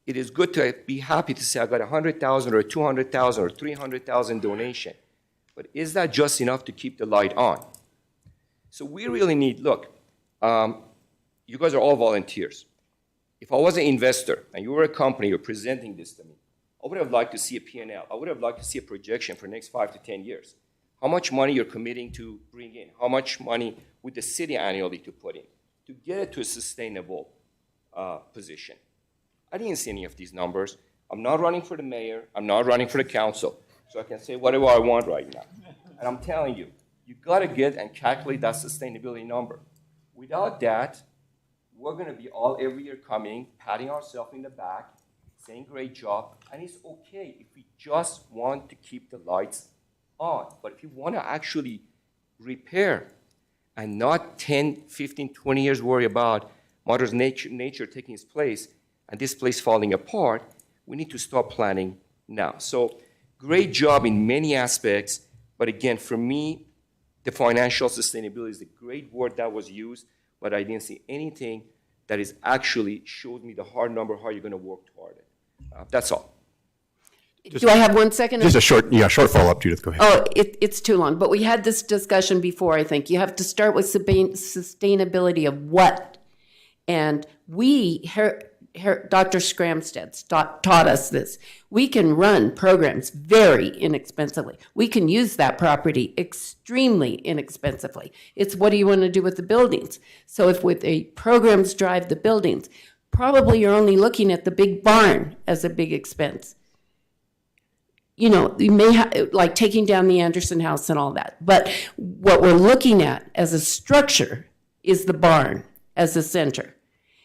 It is good to be happy to say I got 100,000 or 200,000 or 300,000 donation, but is that just enough to keep the light on? So we really need, look, you guys are all volunteers. If I was an investor and you were a company, you're presenting this to me, I would have liked to see a P&L. I would have liked to see a projection for the next 5 to 10 years. How much money you're committing to bring in? How much money would the city annually to put in to get it to a sustainable position? I didn't see any of these numbers. I'm not running for the mayor. I'm not running for the council. So I can say whatever I want right now. And I'm telling you, you got to get and calculate that sustainability number. Without that, we're gonna be all every year coming, patting ourselves in the back, saying great job, and it's okay if we just want to keep the lights on. But if you wanna actually repair and not 10, 15, 20 years worry about Mother nature taking its place and this place falling apart, we need to start planning now. So great job in many aspects, but again, for me, the financial sustainability is a great word that was used, but I didn't see anything that is actually showed me the hard number, how you're gonna work toward it. That's all. Do I have 1 second? Just a short follow-up, Judith, go ahead. Oh, it's too long, but we had this discussion before, I think. You have to start with sustainability of what? And Dr. Skramstad taught us this. We can run programs very inexpensively. We can use that property extremely inexpensively. It's what do you want to do with the buildings? So if with the programs drive the buildings, probably you're only looking at the big barn as a big expense. You know, you may like taking down the Anderson House and all that. But what we're looking at as a structure is the barn as a center.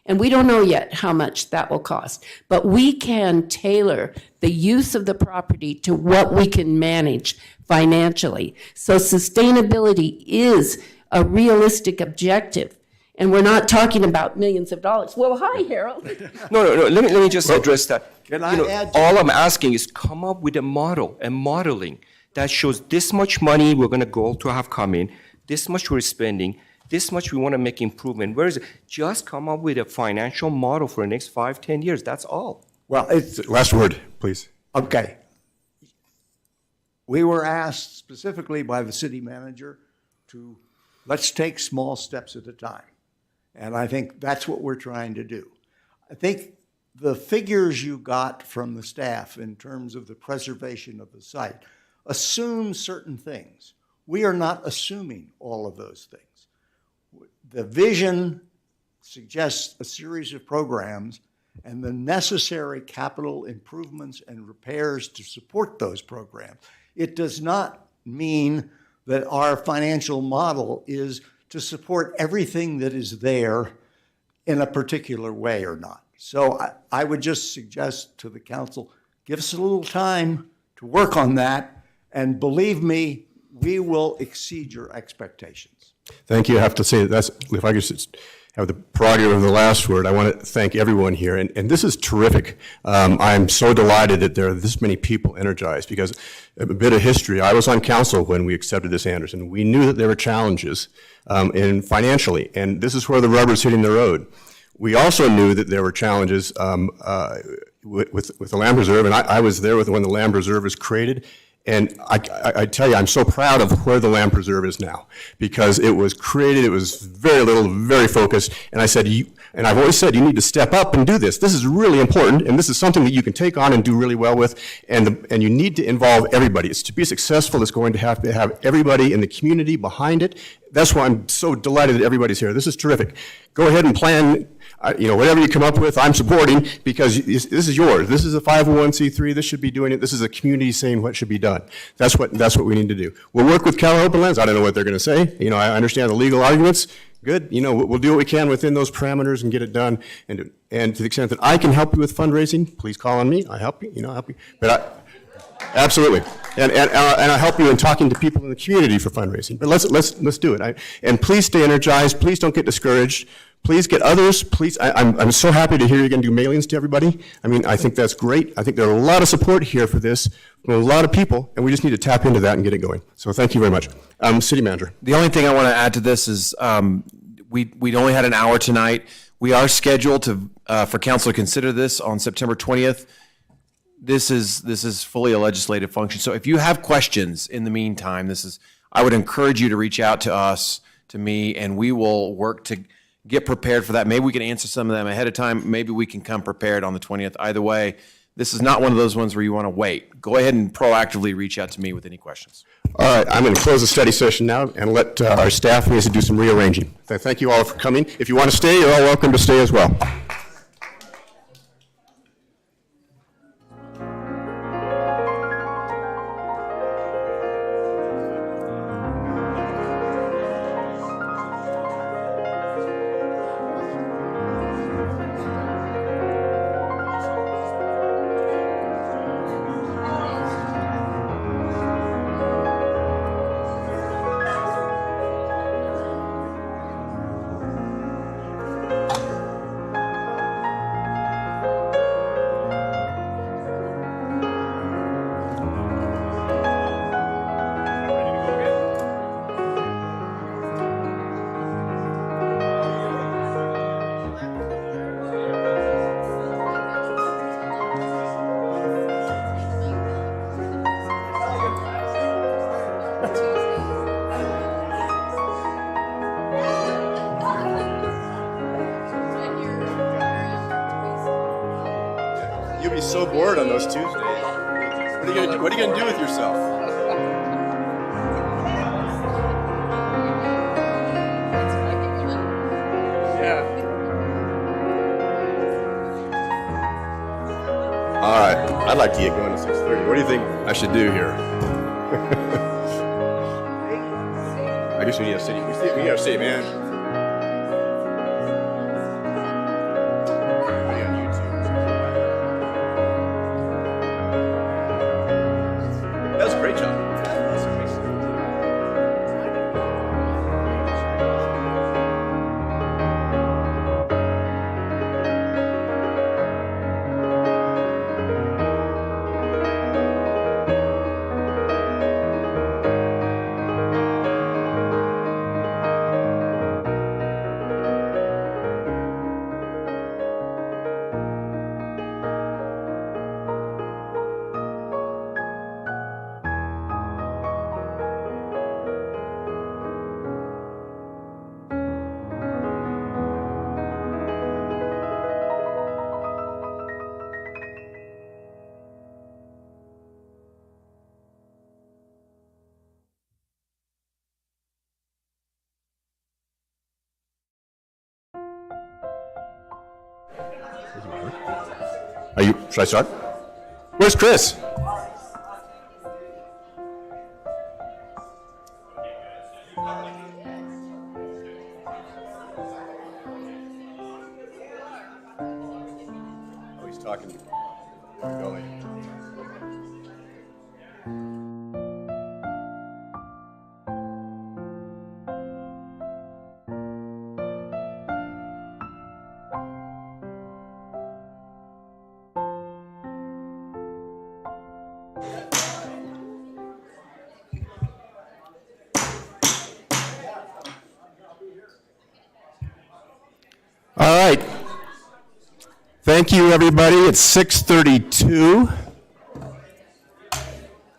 And we don't know yet how much that will cost. But we can tailor the use of the property to what we can manage financially. So sustainability is a realistic objective. And we're not talking about millions of dollars. Well, hi, Harold. No. Let me just address that. Can I add to all I'm asking is come up with a model, a modeling that shows this much money we're going to go to have come in, this much we're spending, this much we want to make improvement. Where is it? Just come up with a financial model for the next 5, 10 years. That's all. Well, it's, Last word, please. okay. We were asked specifically by the city manager to, let's take small steps at a time. And I think that's what we're trying to do. I think the figures you got from the staff in terms of the preservation of the site assume certain things. We are not assuming all of those things. The vision suggests a series of programs and the necessary capital improvements and repairs to support those programs. It does not mean that our financial model is to support everything that is there in a particular way or not. So I would just suggest to the council, give us a little time to work on that, and believe me, we will exceed your expectations. Thank you. I have to say, if I could just have the prerogative of the last word, I want to thank everyone here. And this is terrific. I'm so delighted that there are this many people energized, because a bit of history, I was on council when we accepted this Anderson. We knew that there were challenges financially, and this is where the rubber's hitting the road. We also knew that there were challenges with the land reserve, and I was there when the land reserve was created. And I tell you, I'm so proud of where the land preserve is now, because it was created, it was very little, very focused, and I said, and I've always said, you need to step up and do this. This is really important, and this is something that you can take on and do really well with, and you need to involve everybody. It's to be successful, it's going to have everybody in the community behind it. That's why I'm so delighted that everybody's here. This is terrific. Go ahead and plan. Whatever you come up with, I'm supporting, because this is yours. This is a 501c3. This should be doing it. This is a community saying what should be done. That's what we need to do. We'll work with Keller Open Lands. I don't know what they're going to say. I understand the legal arguments. Good. We'll do what we can within those parameters and get it done. And to the extent that I can help you with fundraising, please call on me. I help you. Help you. But absolutely. And I help you in talking to people in the community for fundraising. But let's do it. And please stay energized. Please don't get discouraged. Please get others. Please, I'm so happy to hear you're going to do mailings to everybody. I think that's great. I think there are a lot of support here for this from a lot of people, and we just need to tap into that and get it going. So thank you very much. City Manager. The only thing I want to add to this is we only had an hour tonight. We are scheduled for council to consider this on September 20th. This is fully a legislative function. So if you have questions in the meantime, I would encourage you to reach out to us, to me, and we will work to get prepared for that. Maybe we can answer some of them ahead of time. Maybe we can come prepared on the 20th. Either way, this is not one of those ones where you want to wait. Go ahead and proactively reach out to me with any questions. All right, I'm going to close the study session now and let our staff do some rearranging. Thank you all for coming. If you want to stay, you're all welcome to stay as well. be so bored on those Tuesdays. What are you gonna do with yourself? All right, I'd like to get going at 6:30. What do you think I should do here? I guess we need a city. We need a city manager. That was a great job. Should I start? Where's Chris? Oh, he's talking. Going. All right. Thank you, everybody. It's 6:32.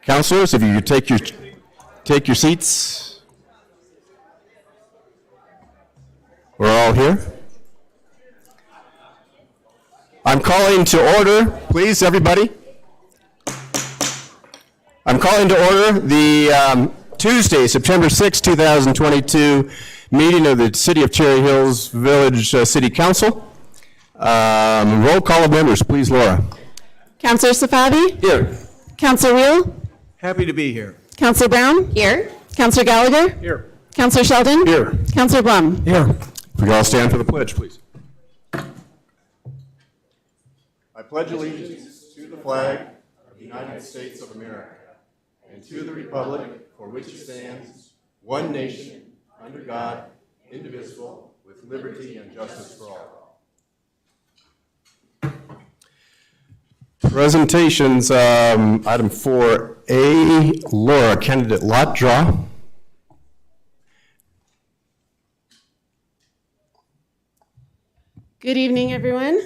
Councilors, if you could take your seats. We're all here. I'm calling to order, please, everybody. I'm calling to order the Tuesday, September 6, 2022 meeting of the City of Cherry Hills Village City Council. Roll call of members, please, Laura. Councilor Safavi? Here. Councilor Wheel? Happy to be here. Councilor Brown? Here. Councilor Gallagher? Here. Councilor Sheldon? Here. Councilor Blum? Here. If we could all stand for the pledge, please. I pledge allegiance to the flag of the United States of America and to the republic for which it stands, one nation, under God, indivisible, with liberty and justice for all. Presentations, item 4A, Laura, candidate lot draw. Good evening, everyone,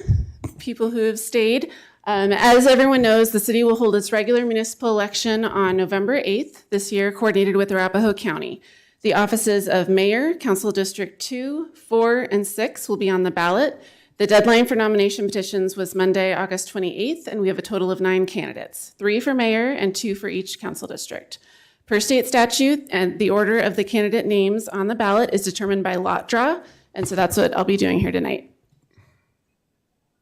people who have stayed. As everyone knows, the city will hold its regular municipal election on November 8th this year, coordinated with Arapahoe County. The offices of Mayor, Council District 2, 4, and 6 will be on the ballot. The deadline for nomination petitions was Monday, August 28th, and we have a total of 9 candidates, 3 for mayor and 2 for each council district. Per state statute, and the order of the candidate names on the ballot is determined by lot draw, and so that's what I'll be doing here tonight.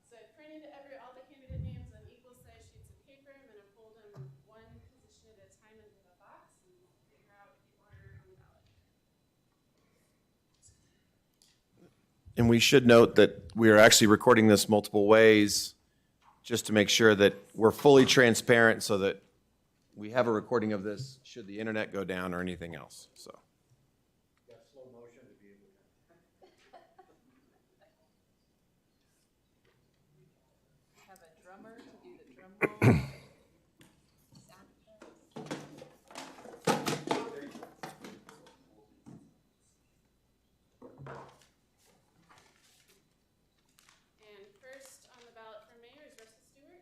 So I've printed all the candidate names on equal size sheets of paper. I'm going to fold them one position at a time into the box and figure out the order on the ballot. And we should note that we are actually recording this multiple ways just to make sure that we're fully transparent so that we have a recording of this should the internet go down or anything else. So. Have a drummer to do the drum roll. And first on the ballot for mayor is Russell Stewart.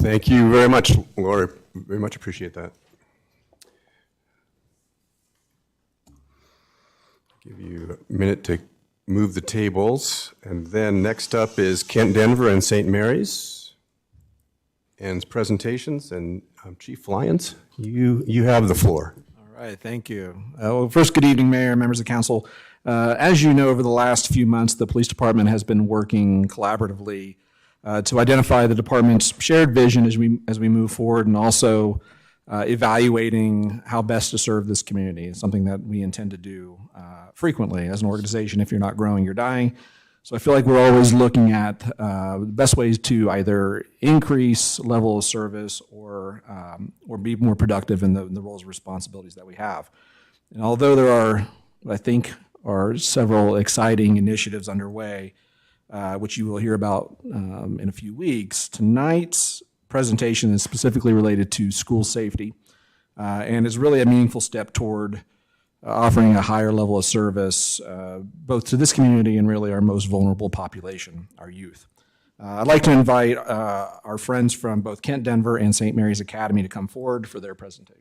Thank you very much, Laura. Very much appreciate that. Give you a minute to move the tables. And then next up is Kent Denver and St. Mary's. And presentations, and Chief Lyons, you have the floor. All right, thank you. Well, first, good evening, Mayor, members of council. As you know, over the last few months, the police department has been working collaboratively to identify the department's shared vision as we move forward, and also evaluating how best to serve this community. It's something that we intend to do frequently as an organization. If you're not growing, you're dying. So I feel like we're always looking at the best ways to either increase level of service or be more productive in the roles and responsibilities that we have. And although there are, I think, are several exciting initiatives underway, which you will hear about in a few weeks, tonight's presentation is specifically related to school safety and is really a meaningful step toward offering a higher level of service both to this community and really our most vulnerable population, our youth. I'd like to invite our friends from both Kent Denver and St. Mary's Academy to come forward for their presentation.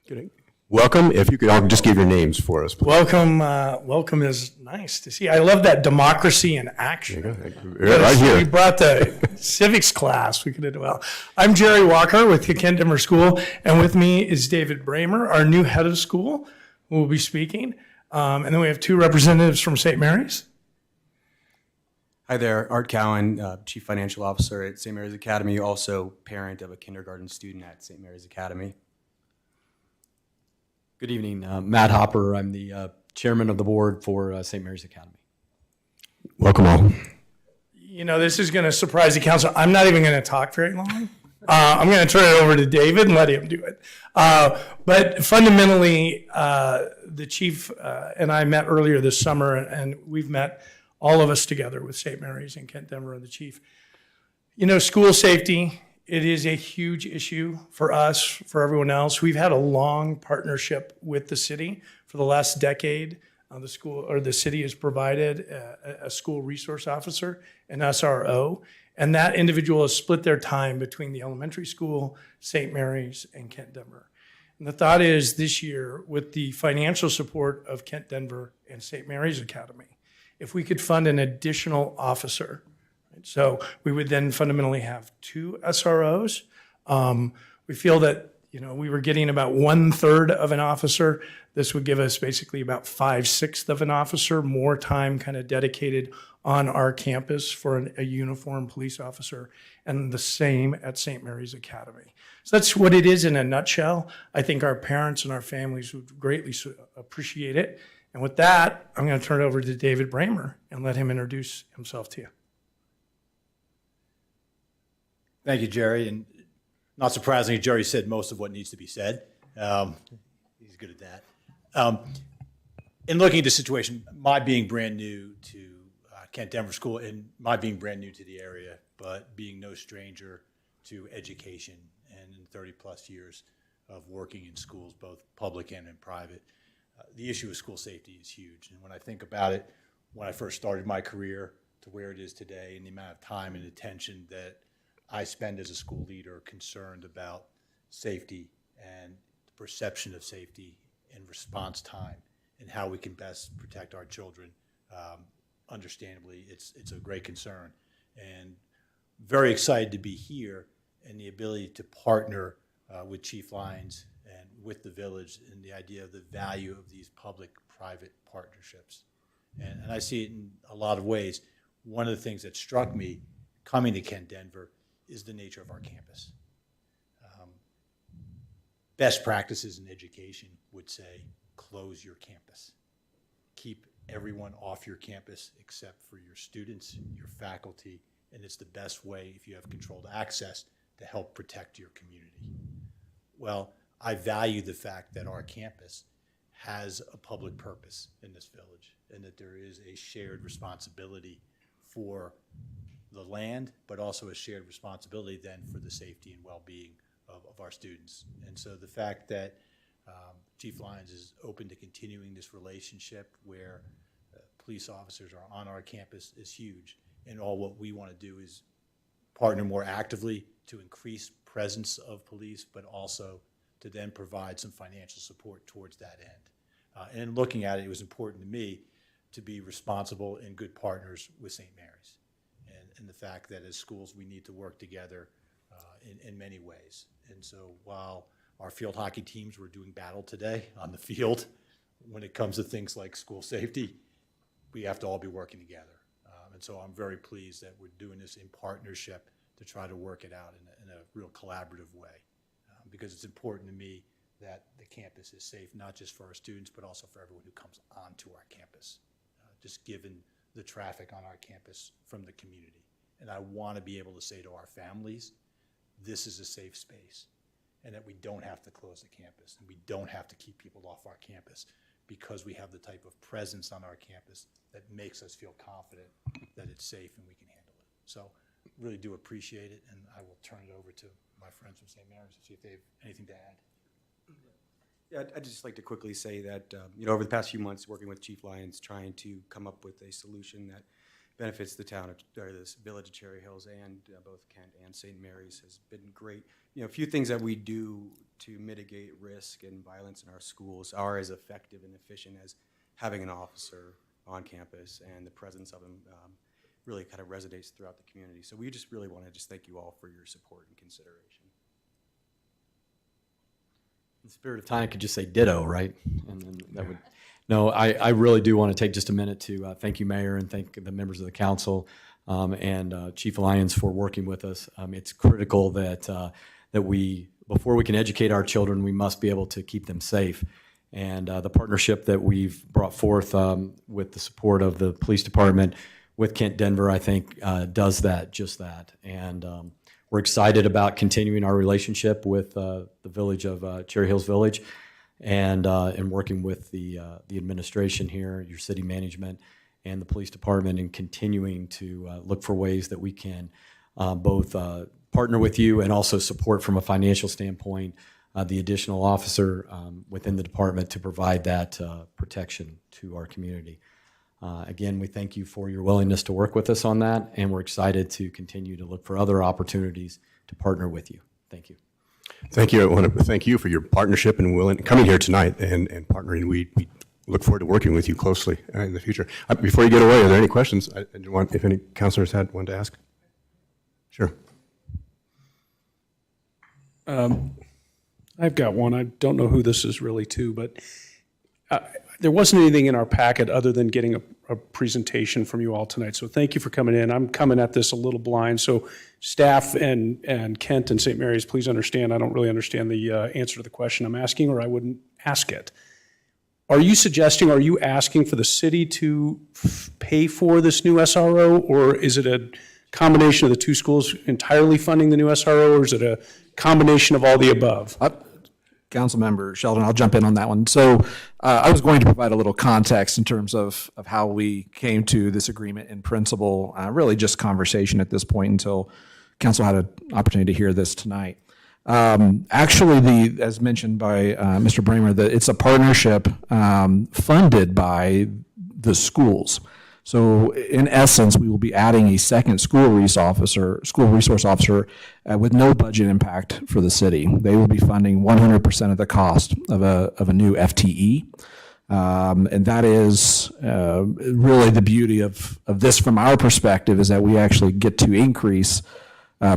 Good. Welcome. If you could all just give your names for us, please. Welcome. Welcome is nice to see. I love that democracy in action. Right here. We brought the civics class. We could have done well. I'm Jerry Walker with the Kent Denver School, and with me is David Bramer, our new head of school, who will be speaking. And then we have two representatives from St. Mary's. Hi there, Art Cowan, Chief Financial Officer at St. Mary's Academy, also parent of a kindergarten student at St. Mary's Academy. Good evening, Matt Hopper. I'm the chairman of the board for St. Mary's Academy. Welcome all. You know, this is going to surprise the council. I'm not even going to talk very long. I'm going to turn it over to David and let him do it. But fundamentally, the chief and I met earlier this summer, and we've met all of us together with St. Mary's and Kent Denver and the chief. You know, school safety, it is a huge issue for us, for everyone else. We've had a long partnership with the city for the last decade. The city has provided a school resource officer, an SRO, and that individual has split their time between the elementary school, St. Mary's, and Kent Denver. And the thought is this year, with the financial support of Kent Denver and St. Mary's Academy, if we could fund an additional officer. So we would then fundamentally have two SROs. We feel that, you know, we were getting about 1/3 of an officer. This would give us basically about 5/6 of an officer, more time kind of dedicated on our campus for a uniformed police officer, and the same at St. Mary's Academy. So that's what it is in a nutshell. I think our parents and our families would greatly appreciate it. And with that, I'm going to turn it over to David Bramer and let him introduce himself to you. Thank you, Jerry. And not surprisingly, Jerry said most of what needs to be said. He's good at that. In looking at the situation, my being brand new to Kent Denver School and my being brand new to the area, but being no stranger to education and in 30 plus years of working in schools, both public and in private, the issue of school safety is huge. And when I think about it, when I first started my career to where it is today and the amount of time and attention that I spend as a school leader concerned about safety and the perception of safety and response time and how we can best protect our children. Understandably, it's a great concern, and very excited to be here and the ability to partner with Chief Lyons and with the village and the idea of the value of these public-private partnerships. And I see it in a lot of ways. One of the things that struck me coming to Kent Denver is the nature of our campus. Best practices in education would say, close your campus. Keep everyone off your campus except for your students, your faculty, and it's the best way, if you have controlled access, to help protect your community. Well, I value the fact that our campus has a public purpose in this village and that there is a shared responsibility for the land, but also a shared responsibility then for the safety and well-being of our students. And so the fact that Chief Lyons is open to continuing this relationship where police officers are on our campus is huge. And all what we want to do is partner more actively to increase presence of police, but also to then provide some financial support towards that end. And in looking at it, it was important to me to be responsible and good partners with St. Mary's. And the fact that as schools, we need to work together in many ways. And so while our field hockey teams were doing battle today on the field, when it comes to things like school safety, we have to all be working together. And so I'm very pleased that we're doing this in partnership to try to work it out in a real collaborative way. Because it's important to me that the campus is safe, not just for our students, but also for everyone who comes onto our campus, just given the traffic on our campus from the community. And I want to be able to say to our families, this is a safe space, and that we don't have to close the campus, and we don't have to keep people off our campus, because we have the type of presence on our campus that makes us feel confident that it's safe and we can handle it. So really do appreciate it, and I will turn it over to my friends from St. Mary's to see if they have anything to add. Yeah, I'd just like to quickly say that, over the past few months, working with Chief Lyons, trying to come up with a solution that benefits the town of, or this village of Cherry Hills and both Kent and St. Mary's has been great. A few things that we do to mitigate risk and violence in our schools are as effective and efficient as having an officer on campus, and the presence of him really kind of resonates throughout the community. So we just really want to just thank you all for your support and consideration. In the spirit of time, I could just say ditto, right? And then that would. No, I really do want to take just a minute to thank you, Mayor, and thank the members of the council and Chief Lyons for working with us. It's critical that we, before we can educate our children, we must be able to keep them safe. And the partnership that we've brought forth with the support of the police department with Kent Denver, I think, does that, just that. And we're excited about continuing our relationship with the village of Cherry Hills Village, and working with the administration here, your city management, and the police department, and continuing to look for ways that we can both partner with you and also support from a financial standpoint the additional officer within the department to provide that protection to our community. Again, we thank you for your willingness to work with us on that, and we're excited to continue to look for other opportunities to partner with you. Thank you. Thank you. I want to thank you for your partnership and coming here tonight and partnering. We look forward to working with you closely in the future. Before you get away, are there any questions? I want, if any councilors had one to ask. Sure. I've got one. I don't know who this is really to, but there wasn't anything in our packet other than getting a presentation from you all tonight. So thank you for coming in. I'm coming at this a little blind. So staff and Kent and St. Mary's, please understand, I don't really understand the answer to the question I'm asking, or I wouldn't ask it. Are you asking for the city to pay for this new SRO, or is it a combination of the two schools entirely funding the new SRO, or is it a combination of all the above? Councilmember Sheldon, I'll jump in on that one. So I was going to provide a little context in terms of how we came to this agreement in principle, really just conversation at this point until council had an opportunity to hear this tonight. Actually, as mentioned by Mr. Bramer, it's a partnership funded by the schools. So in essence, we will be adding a second school resource officer with no budget impact for the city. They will be funding 100% of the cost of a new FTE. And that is really the beauty of this from our perspective, is that we actually get to increase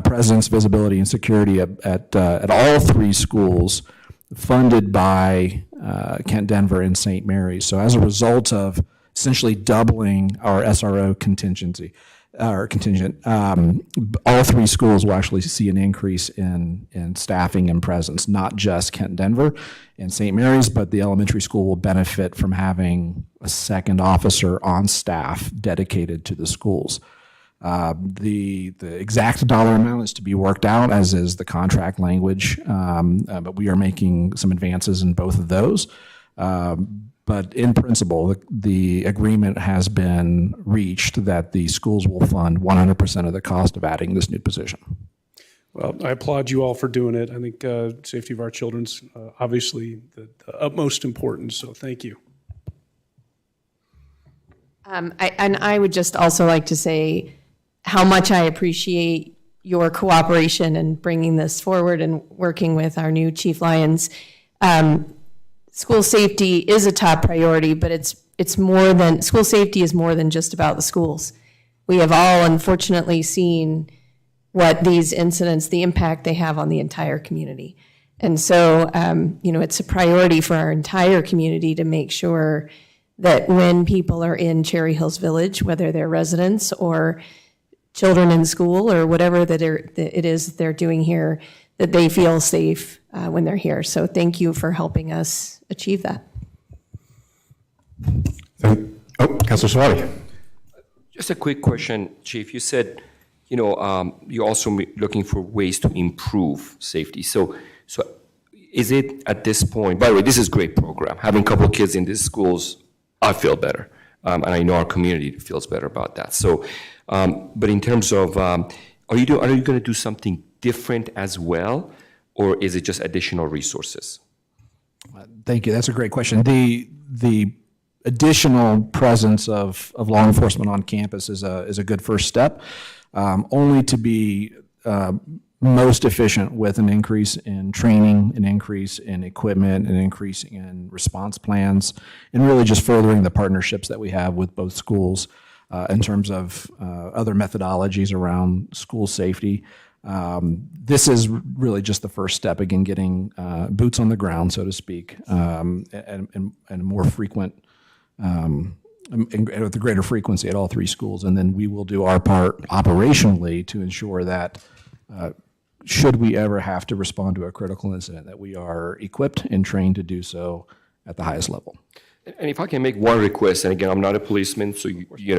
presence, visibility, and security at all three schools funded by Kent Denver and St. Mary's. So as a result of essentially doubling our SRO contingent, all three schools will actually see an increase in staffing and presence, not just Kent Denver and St. Mary's, but the elementary school will benefit from having a second officer on staff dedicated to the schools. The exact dollar amount is to be worked out, as is the contract language, but we are making some advances in both of those. But in principle, the agreement has been reached that the schools will fund 100% of the cost of adding this new position. Well, I applaud you all for doing it. I think safety of our children's obviously the utmost importance, so thank you. I would just also like to say how much I appreciate your cooperation in bringing this forward and working with our new Chief Lyons. School safety is a top priority, but it's more than, school safety is more than just about the schools. We have all unfortunately seen what these incidents, the impact they have on the entire community. And so, it's a priority for our entire community to make sure that when people are in Cherry Hills Village, whether they're residents or children in school or whatever that it is they're doing here, that they feel safe when they're here. So thank you for helping us achieve that. Councilor Suave. Just a quick question, Chief. You said, you're also looking for ways to improve safety. So is it at this point, by the way, this is a great program. Having a couple of kids in these schools, I feel better. And I know our community feels better about that. So, but in terms of, are you going to do something different as well? Or is it just additional resources? Thank you. That's a great question. The additional presence of law enforcement on campus is a good first step, only to be most efficient with an increase in training, an increase in equipment, an increase in response plans, and really just furthering the partnerships that we have with both schools in terms of other methodologies around school safety. This is really just the first step, again, getting boots on the ground, so to speak, and more frequent, and with a greater frequency at all three schools. And then we will do our part operationally to ensure that should we ever have to respond to a critical incident, that we are equipped and trained to do so at the highest level. And if I can make one request, and again, I'm not a policeman, so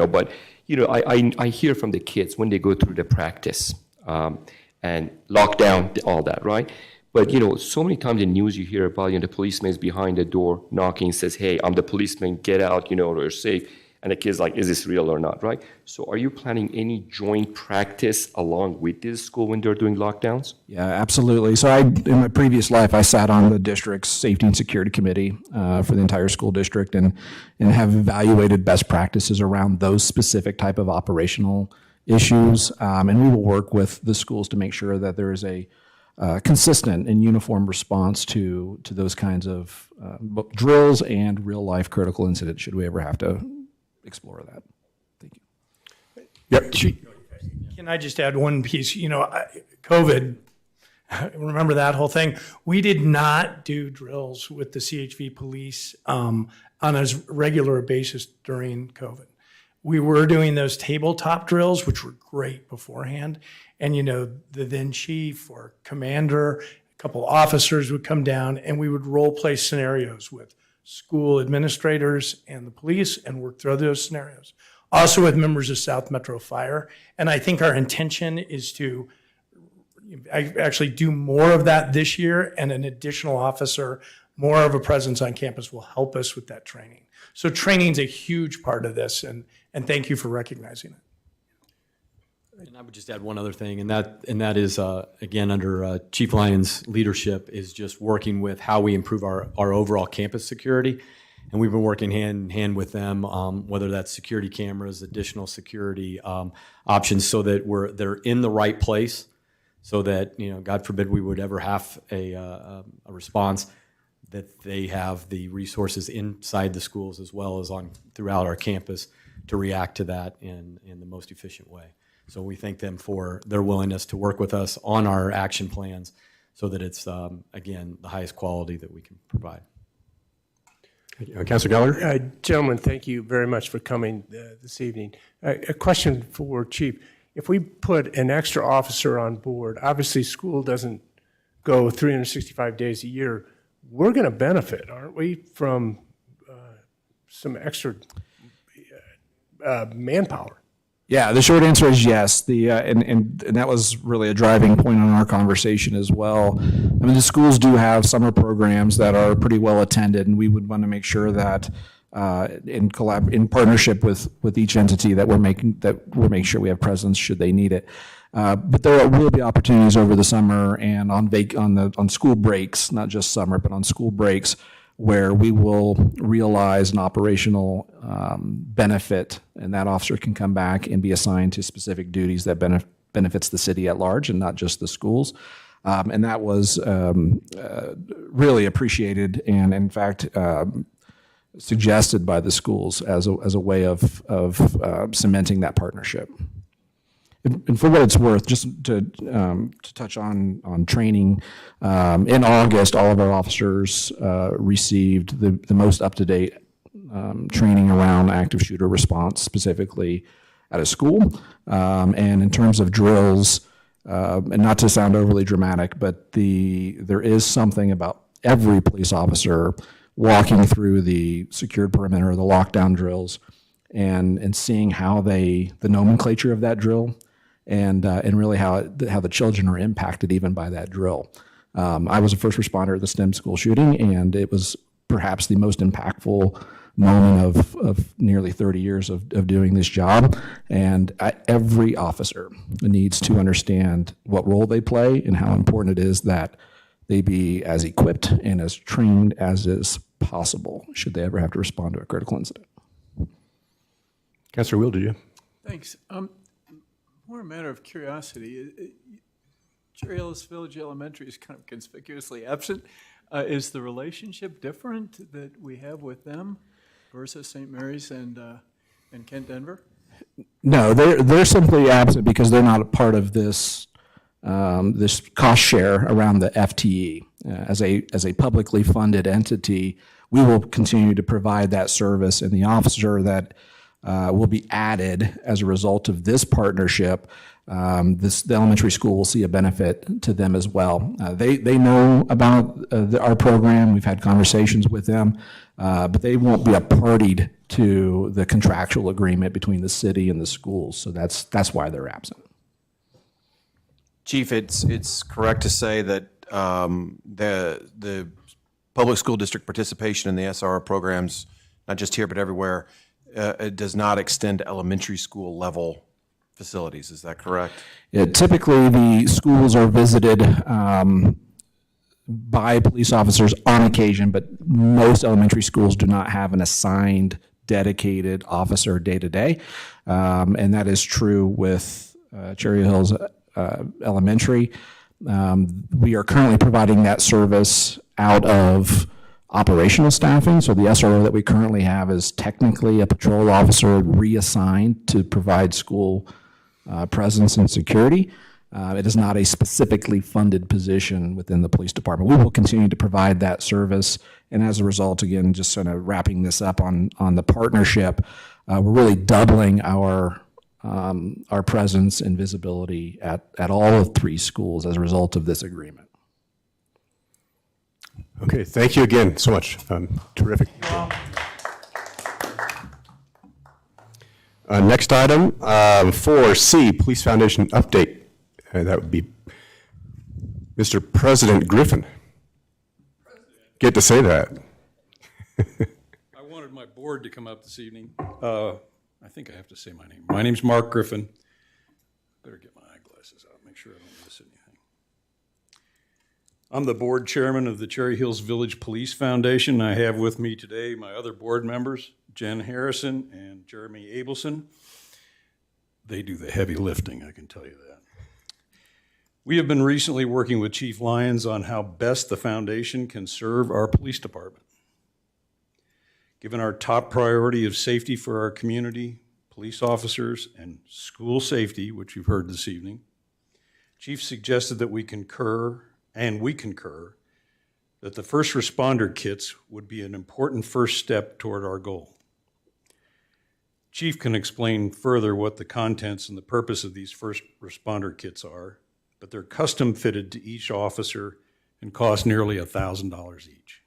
but I hear from the kids when they go through the practice and lockdown, all that, right? But so many times in news you hear about the policeman is behind the door knocking, says, "Hey, I'm the policeman, get out, or safe." And the kid's like, "Is this real or not?" Right? So are you planning any joint practice along with this school when they're doing lockdowns? Yeah, absolutely. So in my previous life, I sat on the district's safety and security committee for the entire school district and have evaluated best practices around those specific type of operational issues. And we will work with the schools to make sure that there is a consistent and uniform response to those kinds of drills and real life critical incidents should we ever have to explore that. Thank you. Yep. Can I just add one piece? COVID, remember that whole thing? We did not do drills with the CHV police on a regular basis during COVID. We were doing those tabletop drills, which were great beforehand. And, the then chief or commander, a couple officers would come down and we would role play scenarios with school administrators and the police and work through those scenarios. Also with members of South Metro Fire. And I think our intention is to actually do more of that this year, and an additional officer, more of a presence on campus will help us with that training. So training's a huge part of this, and thank you for recognizing it. And I would just add one other thing, and that is, again, under Chief Lyons' leadership, is just working with how we improve our overall campus security. And we've been working hand in hand with them, whether that's security cameras, additional security options, so that they're in the right place, so that, God forbid we would ever have a response, that they have the resources inside the schools as well as throughout our campus to react to that in the most efficient way. So we thank them for their willingness to work with us on our action plans so that it's, again, the highest quality that we can provide. Councilor Gallagher? Gentlemen, thank you very much for coming this evening. A question for Chief. If we put an extra officer on board, obviously school doesn't go 365 days a year. We're going to benefit, aren't we, from some extra manpower? Yeah, the short answer is yes. And that was really a driving point on our conversation as well. I mean, the schools do have summer programs that are pretty well attended, and we would want to make sure that in partnership with each entity that we're making sure we have presence should they need it. But there will be opportunities over the summer and on school breaks, not just summer, but on school breaks, where we will realize an operational benefit, and that officer can come back and be assigned to specific duties that benefits the city at large and not just the schools. And that was really appreciated, and in fact, suggested by the schools as a way of cementing that partnership. And for what it's worth, just to touch on training, in August, all of our officers received the most up-to-date training around active shooter response, specifically at a school. And in terms of drills, and not to sound overly dramatic, but there is something about every police officer walking through the secured perimeter, the lockdown drills, and seeing how the nomenclature of that drill, and really how the children are impacted even by that drill. I was a first responder at the STEM school shooting, and it was perhaps the most impactful moment of nearly 30 years of doing this job. And every officer needs to understand what role they play and how important it is that they be as equipped and as trained as is possible should they ever have to respond to a critical incident. Councilor Will, did you? Thanks. More a matter of curiosity. Cherry Hills Village Elementary is kind of conspicuously absent. Is the relationship different that we have with them versus St. Mary's and Kent Denver? No, they're simply absent because they're not a part of this this cost share around the FTE. As a publicly funded entity, we will continue to provide that service, and the officer that will be added as a result of this partnership, the elementary school will see a benefit to them as well. They know about our program. We've had conversations with them, but they won't be a party to the contractual agreement between the city and the schools. So that's why they're absent. Chief, it's correct to say that the public school district participation in the SRO programs, not just here but everywhere, it does not extend to elementary school level facilities. Is that correct? Yeah, typically, the schools are visited by police officers on occasion, but most elementary schools do not have an assigned, dedicated officer day-to-day. And that is true with Cherry Hills Elementary. We are currently providing that service out of operational staffing. So the SRO that we currently have is technically a patrol officer reassigned to provide school presence and security. It is not a specifically funded position within the police department. We will continue to provide that service. And as a result, again, just sort of wrapping this up on the partnership, we're really doubling our presence and visibility at all of 3 schools as a result of this agreement. Okay, thank you again so much. Terrific. Next item, 4C, Police Foundation update. That would be Mr. President Griffin. Get to say that. I wanted my board to come up this evening. I think I have to say my name. My name's Mark Griffin. Better get my eyeglasses out, make sure I don't miss anything. I'm the board chairman of the Cherry Hills Village Police Foundation. I have with me today my other board members, Jen Harrison and Jeremy Abelson. They do the heavy lifting, I can tell you that. We have been recently working with Chief Lyons on how best the foundation can serve our police department. Given our top priority of safety for our community, police officers, and school safety, which you've heard this evening, Chief suggested that we concur that the first responder kits would be an important first step toward our goal. Chief can explain further what the contents and the purpose of these first responder kits are, but they're custom fitted to each officer and cost nearly $1,000 each.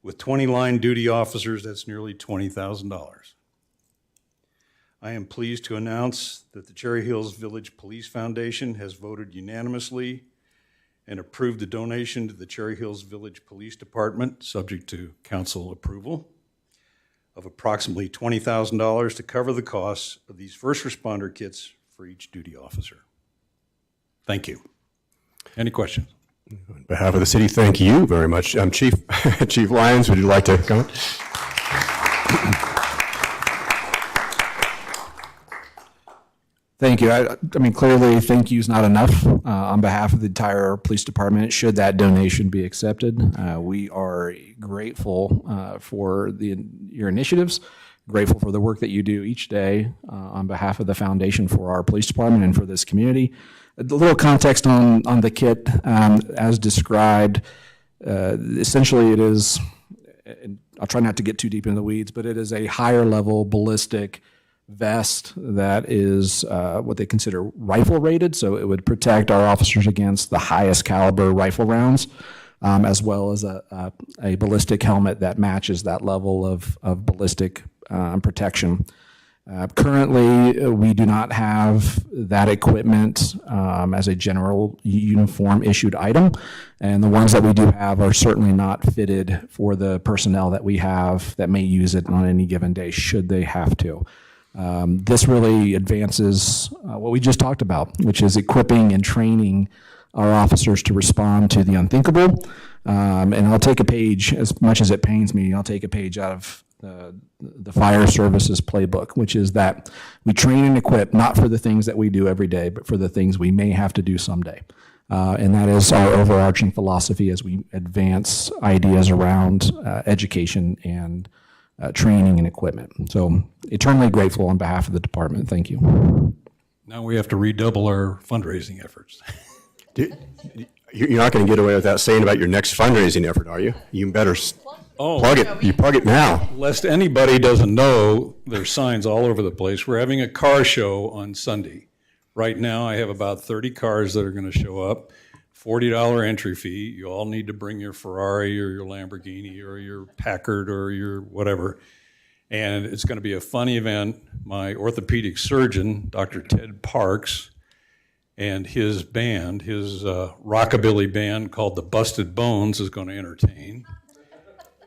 With 20 line duty officers, that's nearly $20,000. I am pleased to announce that the Cherry Hills Village Police Foundation has voted unanimously and approved the donation to the Cherry Hills Village Police Department, subject to council approval, of approximately $20,000 to cover the costs of these first responder kits for each duty officer. Thank you. Any questions? On behalf of the city, thank you very much. Chief Chief Lyons, would you like to comment? Thank you. I mean, clearly, thank you is not enough on behalf of the entire police department, should that donation be accepted. We are grateful for your initiatives, grateful for the work that you do each day on behalf of the foundation for our police department and for this community. A little context on the kit, as described, essentially it is, I'll try not to get too deep into the weeds, but it is a higher level ballistic vest that is what they consider rifle rated, so it would protect our officers against the highest caliber rifle rounds, as well as a ballistic helmet that matches that level of ballistic protection. Currently, we do not have that equipment as a general uniform issued item, and the ones that we do have are certainly not fitted for the personnel that we have that may use it on any given day should they have to. This really advances what we just talked about, which is equipping and training our officers to respond to the unthinkable. And I'll take a page, as much as it pains me, I'll take a page out of the fire services playbook, which is that we train and equip not for the things that we do every day, but for the things we may have to do someday. And that is our overarching philosophy as we advance ideas around education and training and equipment. So eternally grateful on behalf of the department. Thank you. Now we have to redouble our fundraising efforts. You're not going to get away with that saying about your next fundraising effort, are you? You better plug it. You plug it now. Lest anybody doesn't know, there's signs all over the place. We're having a car show on Sunday. Right now, I have about 30 cars that are going to show up. $40 entry fee. You all need to bring your Ferrari or your Lamborghini or your Packard or your whatever. And it's going to be a fun event. My orthopedic surgeon, Dr. Ted Parks, and his band, his rockabilly band called the Busted Bones, is going to entertain.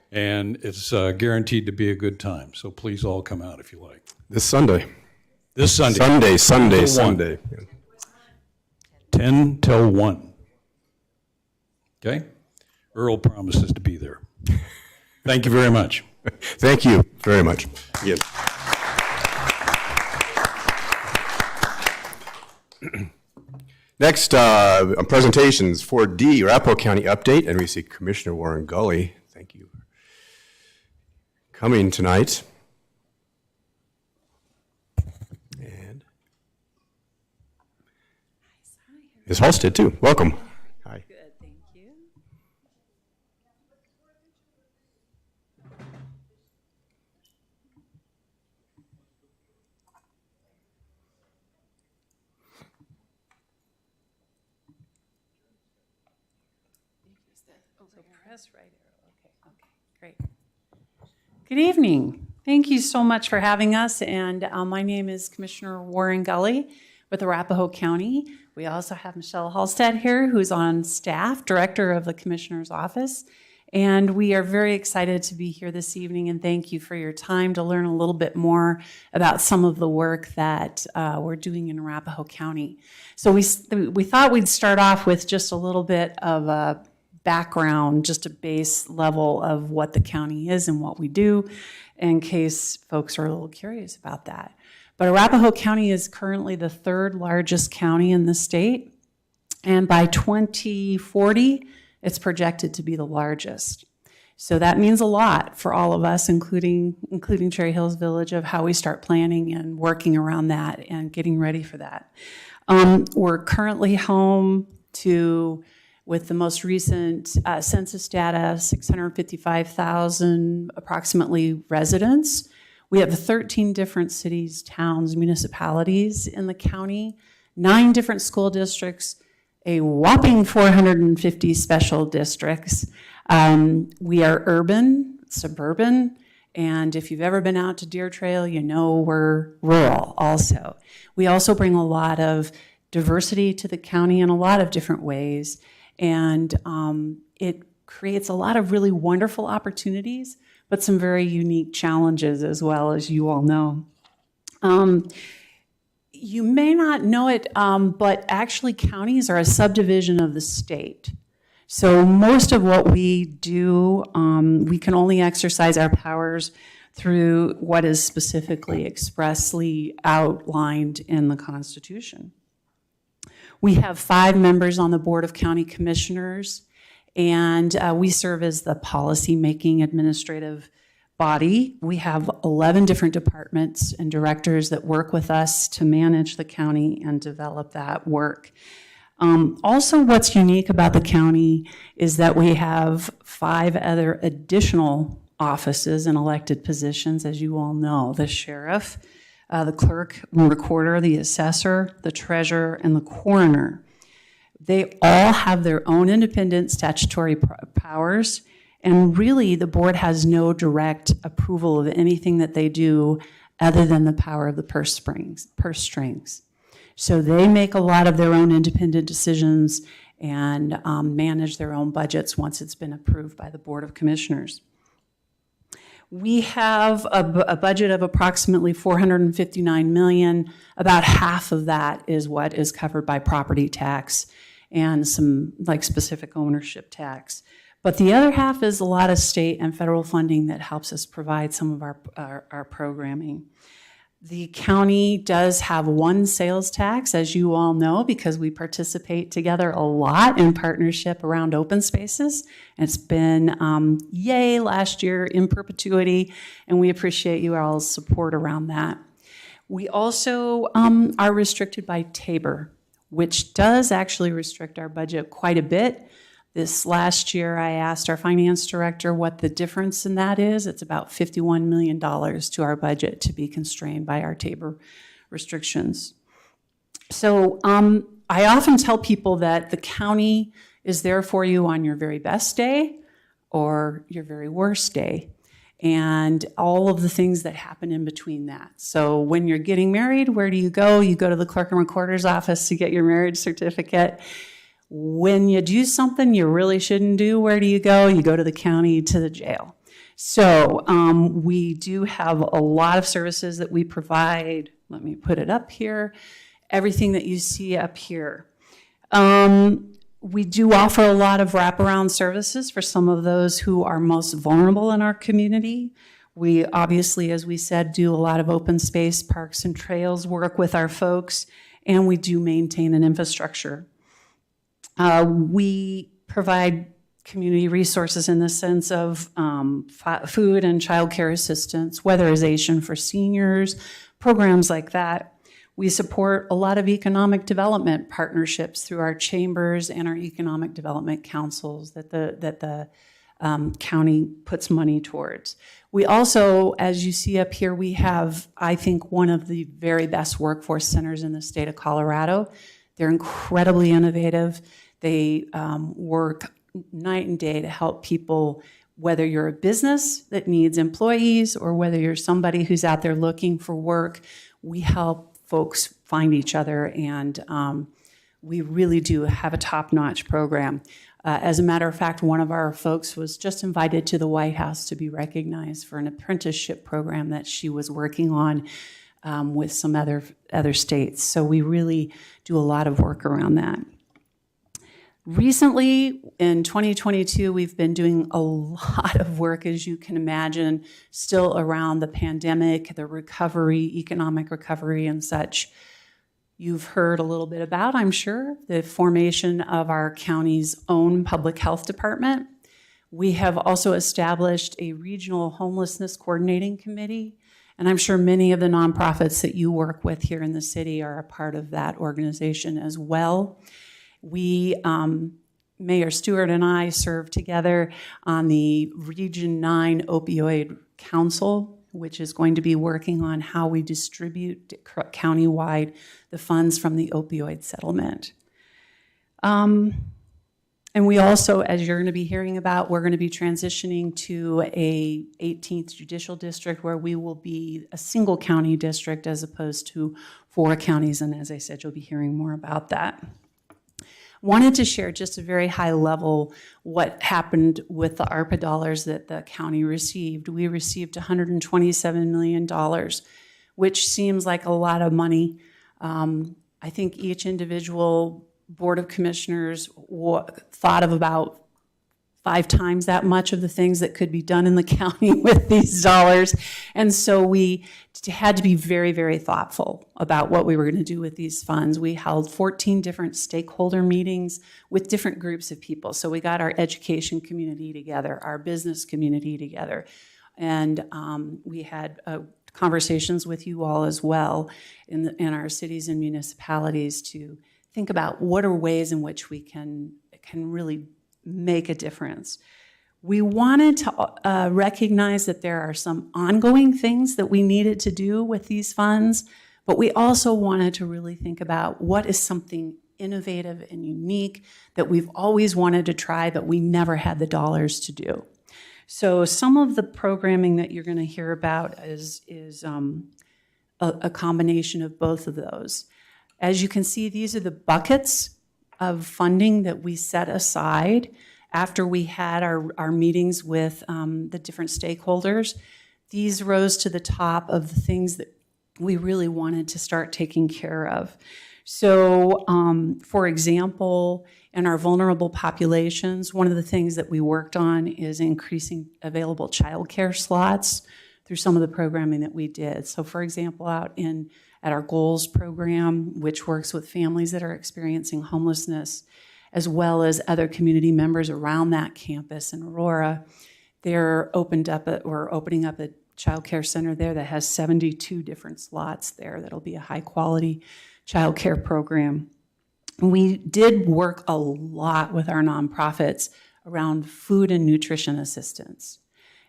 And it's guaranteed to be a good time. So please all come out if you like. This Sunday. This Sunday. Sunday. 10 till 1. Okay? Earl promises to be there. Thank you very much. Thank you very much. Again. Next, presentations 4D, Arapahoe County update, and we see Commissioner Warren Gully. Thank you for coming tonight. And Ms. Halstead, too. Welcome. Hi. Good, thank you. Press right arrow. Okay, great. Good evening. Thank you so much for having us. And my name is Commissioner Warren Gully with Arapahoe County. We also have Michelle Halstead here, who's on staff, Director of the Commissioner's Office. And we are very excited to be here this evening, and thank you for your time to learn a little bit more about some of the work that we're doing in Arapahoe County. So we thought we'd start off with just a little bit of a background, just a base level of what the county is and what we do, in case folks are a little curious about that. But Arapahoe County is currently the third largest county in the state, and by 2040, it's projected to be the largest. So that means a lot for all of us, including Cherry Hills Village, of how we start planning and working around that and getting ready for that. We're currently home to, with the most recent census data, 655,000 approximately residents. We have 13 different cities, towns, municipalities in the county, 9 different school districts, a whopping 450 special districts. We are urban, suburban, and if you've ever been out to Deer Trail, you know we're rural also. We also bring a lot of diversity to the county in a lot of different ways, and it creates a lot of really wonderful opportunities, but some very unique challenges as well, as you all know. You may not know it, but actually counties are a subdivision of the state. So most of what we do, we can only exercise our powers through what is specifically expressly outlined in the Constitution. We have 5 members on the Board of County Commissioners, and we serve as the policy-making administrative body. We have 11 different departments and directors that work with us to manage the county and develop that work. Also, what's unique about the county is that we have 5 other additional offices and elected positions, as you all know: the sheriff, the clerk and recorder, the assessor, the treasurer, and the coroner. They all have their own independent statutory powers, and really the board has no direct approval of anything that they do other than the power of the purse strings. So they make a lot of their own independent decisions and manage their own budgets once it's been approved by the Board of Commissioners. We have a budget of approximately $459 million. About half of that is what is covered by property tax and some specific ownership tax. But the other half is a lot of state and federal funding that helps us provide some of our programming. The county does have one sales tax, as you all know, because we participate together a lot in partnership around open spaces. It's been yay last year in perpetuity, and we appreciate you all's support around that. We also are restricted by Tabor, which does actually restrict our budget quite a bit. This last year, I asked our finance director what the difference in that is. It's about $51 million to our budget to be constrained by our Tabor restrictions. So I often tell people that the county is there for you on your very best day or your very worst day, and all of the things that happen in between that. So when you're getting married, where do you go? You go to the clerk and recorder's office to get your marriage certificate. When you do something you really shouldn't do, where do you go? You go to the county, to the jail. So we do have a lot of services that we provide. Let me put it up here. Everything that you see up here. We do offer a lot of wraparound services for some of those who are most vulnerable in our community. We obviously, as we said, do a lot of open space, parks and trails work with our folks, and we do maintain an infrastructure. We provide community resources in the sense of food and childcare assistance, weatherization for seniors, programs like that. We support a lot of economic development partnerships through our chambers and our economic development councils that the county puts money towards. We also, as you see up here, we have, I think, one of the very best workforce centers in the state of Colorado. They're incredibly innovative. They work night and day to help people, whether you're a business that needs employees or whether you're somebody who's out there looking for work. We help folks find each other, and we really do have a top-notch program. As a matter of fact, one of our folks was just invited to the White House to be recognized for an apprenticeship program that she was working on with some other states. So we really do a lot of work around that. Recently, in 2022, we've been doing a lot of work, as you can imagine, still around the pandemic, the recovery, economic recovery and such. You've heard a little bit about, I'm sure, the formation of our county's own public health department. We have also established a regional homelessness coordinating committee, and I'm sure many of the nonprofits that you work with here in the city are a part of that organization as well. We, Mayor Stewart and I serve together on the Region 9 Opioid Council, which is going to be working on how we distribute countywide the funds from the opioid settlement. And we also, as you're going to be hearing about, we're going to be transitioning to a 18th Judicial District where we will be a single county district as opposed to 4 counties, and as I said, you'll be hearing more about that. Wanted to share just a very high level what happened with the ARPA dollars that the county received. We received $127 million, which seems like a lot of money I think each individual Board of Commissioners thought of about 5 times that much of the things that could be done in the county with these dollars. And so we had to be very, very thoughtful about what we were going to do with these funds. We held 14 different stakeholder meetings with different groups of people. So we got our education community together, our business community together, and we had conversations with you all as well in our cities and municipalities to think about what are ways in which we can really make a difference. We wanted to recognize that there are some ongoing things that we needed to do with these funds, but we also wanted to really think about what is something innovative and unique that we've always wanted to try, but we never had the dollars to do. So some of the programming that you're going to hear about is a combination of both of those. As you can see, these are the buckets of funding that we set aside after we had our meetings with the different stakeholders. These rose to the top of the things that we really wanted to start taking care of. So, for example, in our vulnerable populations, one of the things that we worked on is increasing available childcare slots through some of the programming that we did. So, for example, at our Goals program, which works with families that are experiencing homelessness, as well as other community members around that campus in Aurora, we're opening up a child care center there that has 72 different slots there. That'll be a high quality child care program. We did work a lot with our nonprofits around food and nutrition assistance.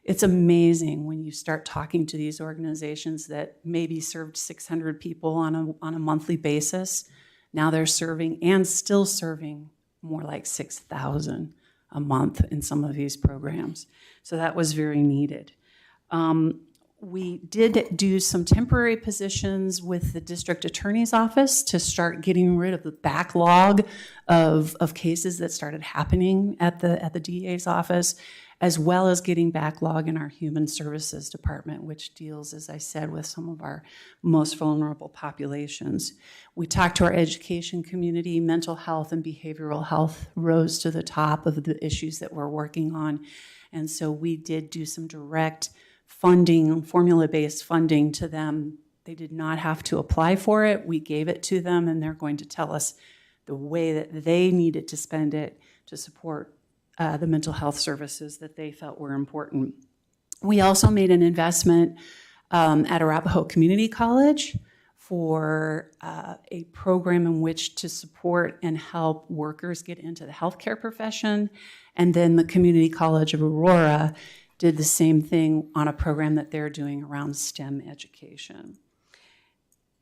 It's amazing when you start talking to these organizations that maybe served 600 people on a monthly basis. Now they're serving and still serving more like 6,000 a month in some of these programs. So that was very needed. We did do some temporary positions with the district attorney's office to start getting rid of the backlog of cases that started happening at the DA's office, as well as getting backlog in our human services department, which deals, as I said, with some of our most vulnerable populations. We talked to our education community. Mental health and behavioral health rose to the top of the issues that we're working on. And so we did do some direct funding, formula-based funding to them. They did not have to apply for it. We gave it to them, and they're going to tell us the way that they needed to spend it to support the mental health services that they felt were important. We also made an investment at Arapahoe Community College for a program in which to support and help workers get into the healthcare profession. And then the Community College of Aurora did the same thing on a program that they're doing around STEM education.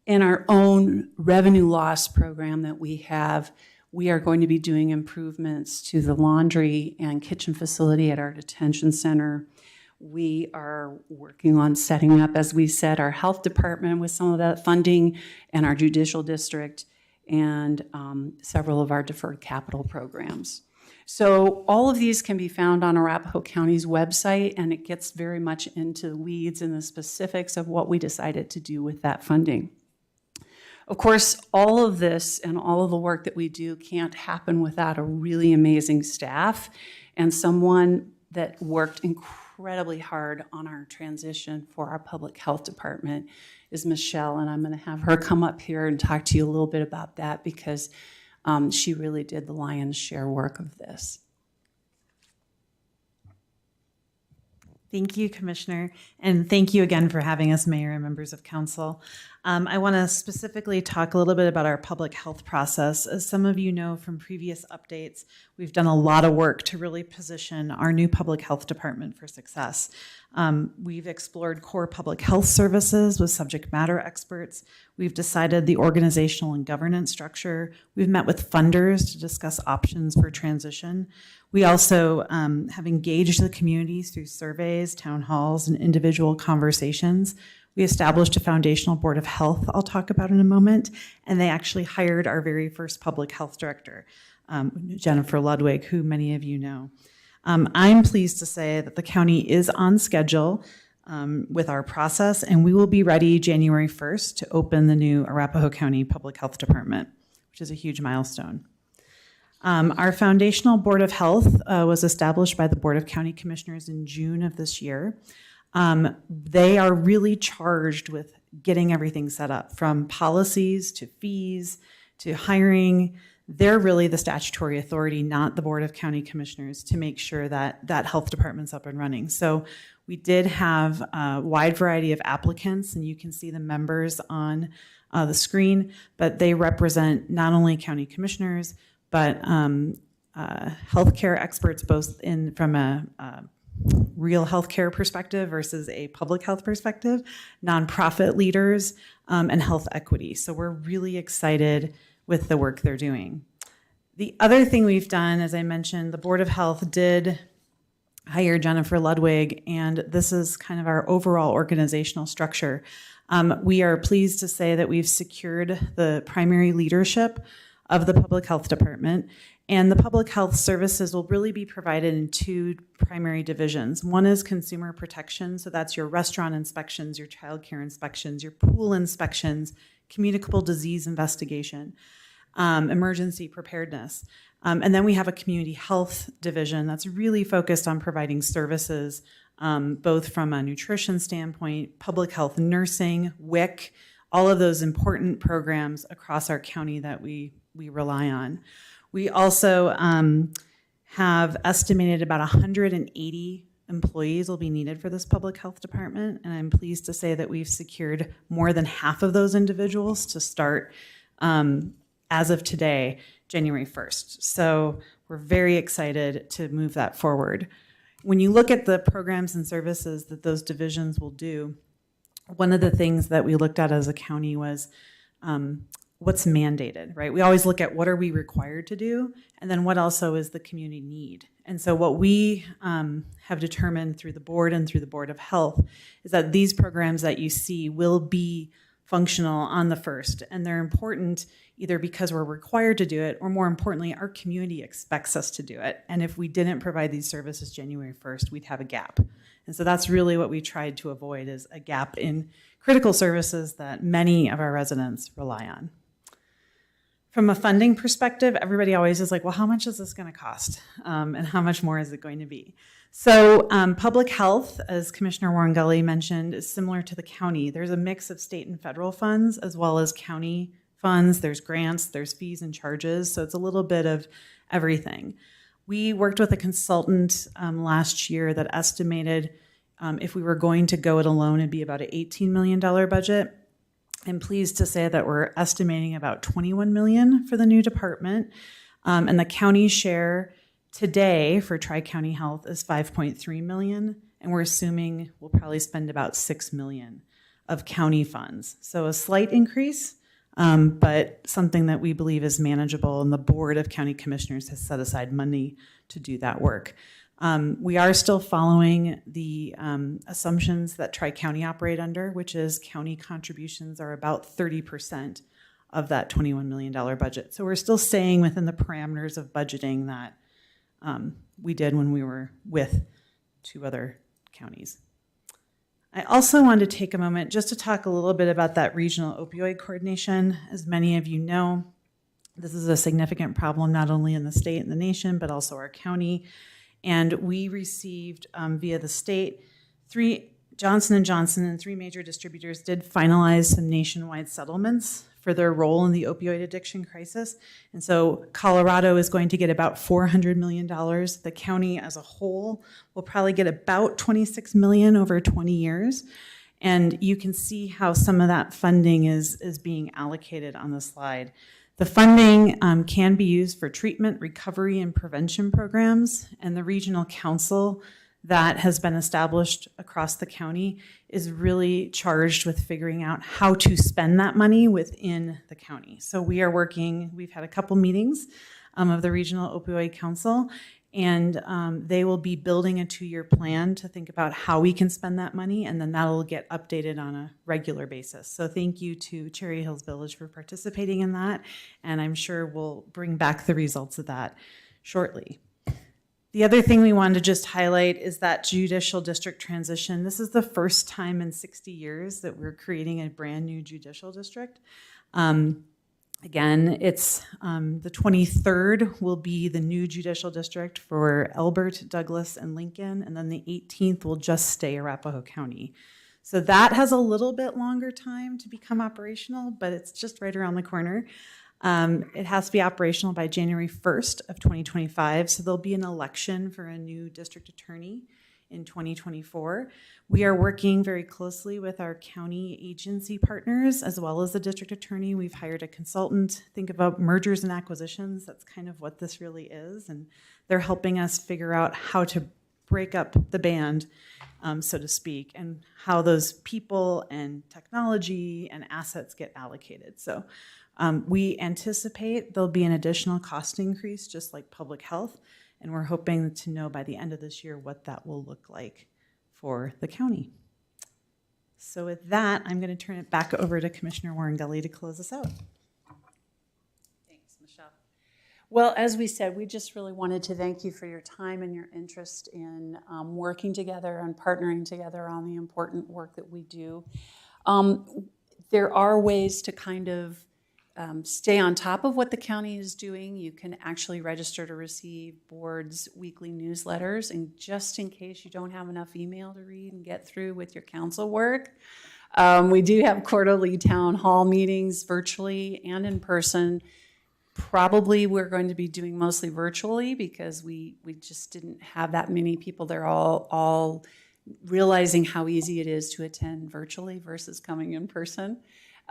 In our own revenue loss program that we have, we are going to be doing improvements to the laundry and kitchen facility at our detention center. We are working on setting up, as we said, our health department with some of that funding, and our judicial district, and several of our deferred capital programs. So all of these can be found on Arapahoe County's website, and it gets very much into the weeds and the specifics of what we decided to do with that funding. Of course, all of this and all of the work that we do can't happen without a really amazing staff and someone that worked incredibly hard on our transition for our public health department is Michelle, and I'm going to have her come up here and talk to you a little bit about that because she really did the lion's share work of this. Thank you, Commissioner, and thank you again for having us, Mayor and members of Council. I want to specifically talk a little bit about our public health process. As some of you know from previous updates, we've done a lot of work to really position our new public health department for success. We've explored core public health services with subject matter experts. We've decided the organizational and governance structure. We've met with funders to discuss options for transition. We also have engaged the communities through surveys, town halls, and individual conversations. We established a foundational board of health I'll talk about in a moment, and they actually hired our very first public health director, Jennifer Ludwig, who many of you know. I'm pleased to say that the county is on schedule with our process, and we will be ready January 1st to open the new Arapahoe County Public Health Department, which is a huge milestone. Our foundational Board of Health was established by the Board of County Commissioners in June of this year. They are really charged with getting everything set up, from policies to fees to hiring. They're really the statutory authority, not the Board of County Commissioners, to make sure that that health department's up and running. So we did have a wide variety of applicants, and you can see the members on the screen, but they represent not only county commissioners, but healthcare experts, both from a real healthcare perspective versus a public health perspective, nonprofit leaders, and health equity. So we're really excited with the work they're doing. The other thing we've done, as I mentioned, the Board of Health did hire Jennifer Ludwig, and this is kind of our overall organizational structure. We are pleased to say that we've secured the primary leadership of the Public Health Department, and the public health services will really be provided in two primary divisions. One is consumer protection, so that's your restaurant inspections, your childcare inspections, your pool inspections, communicable disease investigation, emergency preparedness. And then we have a community health division that's really focused on providing services, both from a nutrition standpoint, public health nursing, WIC, all of those important programs across our county that we rely on. We also have estimated about 180 employees will be needed for this public health department, and I'm pleased to say that we've secured more than half of those individuals to start as of today, January 1st. So we're very excited to move that forward. When you look at the programs and services that those divisions will do, one of the things that we looked at as a county was what's mandated, right? We always look at what are we required to do, and then what also is the community need. And so what we have determined through the board and through the Board of Health is that these programs that you see will be functional on the 1st, and they're important either because we're required to do it, or more importantly, our community expects us to do it. And if we didn't provide these services January 1st, we'd have a gap. And so that's really what we tried to avoid, is a gap in critical services that many of our residents rely on. From a funding perspective, everybody always is like, well, how much is this going to cost? And how much more is it going to be? So public health, as Commissioner Warren Gully mentioned, is similar to the county. There's a mix of state and federal funds as well as county funds. There's grants, there's fees and charges. So it's a little bit of everything. We worked with a consultant last year that estimated if we were going to go it alone, it'd be about an $18 million budget. I'm pleased to say that we're estimating about $21 million for the new department. And the county share today for Tri-County Health is $5.3 million. And we're assuming we'll probably spend about $6 million of county funds. So a slight increase, but something that we believe is manageable. And the Board of County Commissioners has set aside money to do that work. We are still following the assumptions that Tri-County operate under, which is county contributions are about 30% of that $21 million budget. So we're still staying within the parameters of budgeting that we did when we were with two other counties. I also wanted to take a moment just to talk a little bit about that regional opioid coordination. As many of you know, this is a significant problem not only in the state and the nation, but also our county. And we received via the state, Johnson & Johnson and 3 major distributors did finalize some nationwide settlements for their role in the opioid addiction crisis. And so Colorado is going to get about $400 million. The county as a whole will probably get about $26 million over 20 years. And you can see how some of that funding is being allocated on the slide. The funding can be used for treatment, recovery, and prevention programs, and the regional council that has been established across the county is really charged with figuring out how to spend that money within the county. So we are working, we've had a couple meetings of the Regional Opioid Council, and they will be building a 2-year plan to think about how we can spend that money, and then that'll get updated on a regular basis. So thank you to Cherry Hills Village for participating in that, and I'm sure we'll bring back the results of that shortly. The other thing we wanted to just highlight is that judicial district transition. This is the first time in 60 years that we're creating a brand new judicial district. Again, it's the 23rd will be the new judicial district for Elbert, Douglas, and Lincoln, and then the 18th will just stay Arapahoe County. So that has a little bit longer time to become operational, but it's just right around the corner. It has to be operational by January 1st of 2025, so there'll be an election for a new district attorney in 2024. We are working very closely with our county agency partners as well as the district attorney. We've hired a consultant. Think about mergers and acquisitions. That's kind of what this really is. And they're helping us figure out how to break up the band, so to speak, and how those people and technology and assets get allocated. So we anticipate there'll be an additional cost increase, just like public health. And we're hoping to know by the end of this year what that will look like for the county. So with that, I'm going to turn it back over to Commissioner Warren Gully to close us out. Thanks, Michelle. Well, as we said, we just really wanted to thank you for your time and your interest in working together and partnering together on the important work that we do. There are ways to kind of stay on top of what the county is doing. You can actually register to receive board's weekly newsletters, and just in case you don't have enough email to read and get through with your council work, we do have quarterly town hall meetings virtually and in person. Probably we're going to be doing mostly virtually because we just didn't have that many people. They're all realizing how easy it is to attend virtually versus coming in person.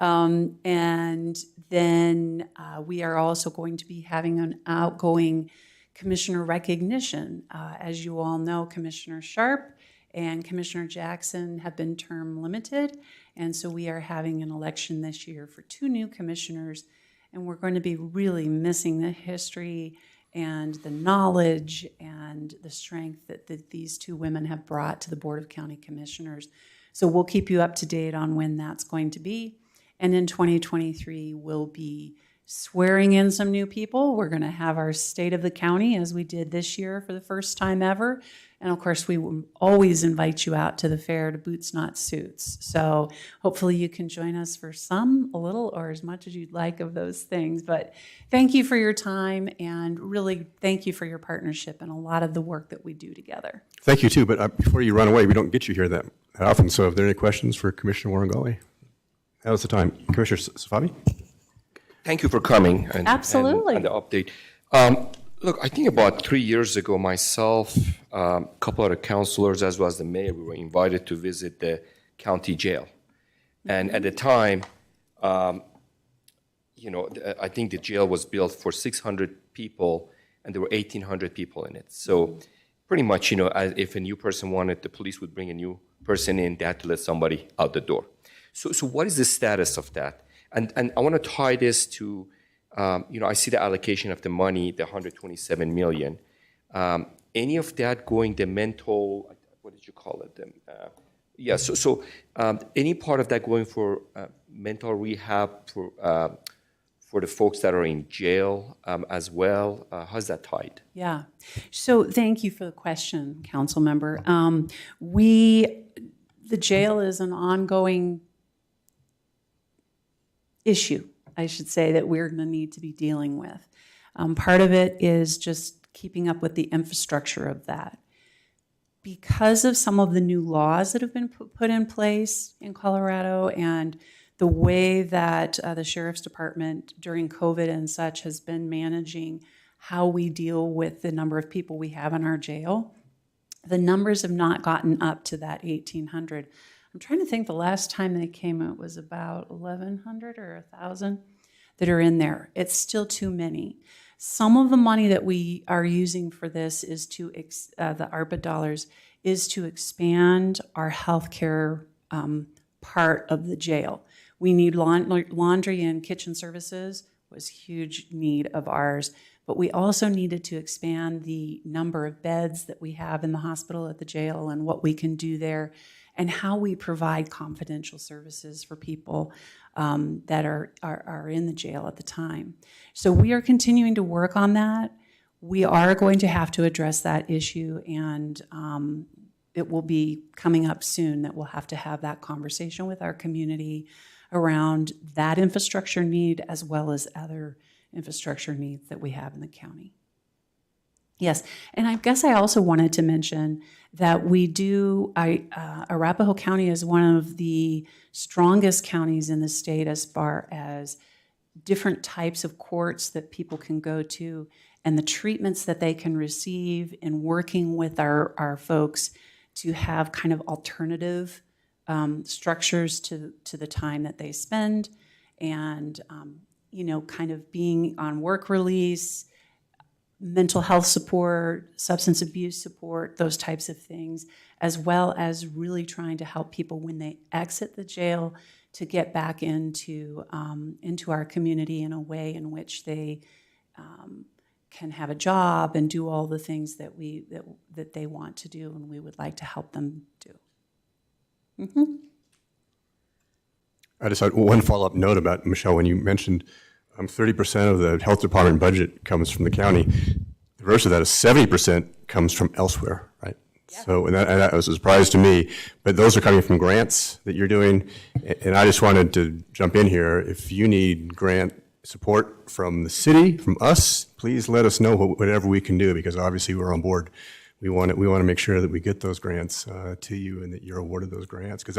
And then we are also going to be having an outgoing commissioner recognition. As you all know, Commissioner Sharp and Commissioner Jackson have been term limited, and so we are having an election this year for 2 new commissioners, and we're going to be really missing the history and the knowledge and the strength that these 2 women have brought to the Board of County Commissioners. So we'll keep you up to date on when that's going to be. And in 2023, we'll be swearing in some new people. We're going to have our State of the County, as we did this year for the first time ever. And of course, we will always invite you out to the fair to Boots Not Suits. So hopefully you can join us for some, a little, or as much as you'd like of those things. But thank you for your time, and really thank you for your partnership and a lot of the work that we do together. Thank you, too. But before you run away, we don't get you here that often. So if there are any questions for Commissioner Warren Gully? Now's the time. Commissioner Safavi? Thank you for coming and, Absolutely. and the update. Look, I think about 3 years ago, myself, a couple other councilors, as well as the mayor, we were invited to visit the county jail. And at the time, you know, I think the jail was built for 600 people, and there were 1,800 people in it. So pretty much, you know, if a new person wanted, the police would bring a new person in, they had to let somebody out the door. So what is the status of that? And I want to tie this to, you know, I see the allocation of the money, the $127 million. Any of that going the mental, what did you call it? Yeah, so any part of that going for mental rehab for the folks that are in jail as well? How's that tied? Yeah. So thank you for the question, council member. The jail is an ongoing issue, I should say, that we're going to need to be dealing with. Part of it is just keeping up with the infrastructure of that. Because of some of the new laws that have been put in place in Colorado and the way that the Sheriff's Department during COVID and such has been managing how we deal with the number of people we have in our jail, the numbers have not gotten up to that 1,800. I'm trying to think, the last time they came out was about 1,100 or 1,000 that are in there. It's still too many. Some of the money that we are using for this is to, the ARPA dollars, is to expand our healthcare part of the jail. We need laundry and kitchen services, was a huge need of ours, but we also needed to expand the number of beds that we have in the hospital at the jail and what we can do there, and how we provide confidential services for people that are in the jail at the time. So we are continuing to work on that. we are going to have to address that issue, and it will be coming up soon that we'll have to have that conversation with our community around that infrastructure need as well as other infrastructure needs that we have in the county. Yes, and I guess I also wanted to mention that we do, Arapahoe County is one of the strongest counties in the state as far as different types of courts that people can go to and the treatments that they can receive in working with our folks to have kind of alternative structures to the time that they spend, and you know, kind of being on work release, mental health support, substance abuse support, those types of things, as well as really trying to help people when they exit the jail to get back into our community in a way in which they can have a job and do all the things that that they want to do, and we would like to help them do. Mm-hmm. I just had one follow-up note about, Michelle, when you mentioned 30% of the health department budget comes from the county. The reverse of that is 70% comes from elsewhere, right? Yeah. So, and that was a surprise to me, but those are coming from grants that you're doing. And I just wanted to jump in here. If you need grant support from the city, from us, please let us know whatever we can do, because obviously we're on board. We want to make sure that we get those grants to you and that you're awarded those grants, because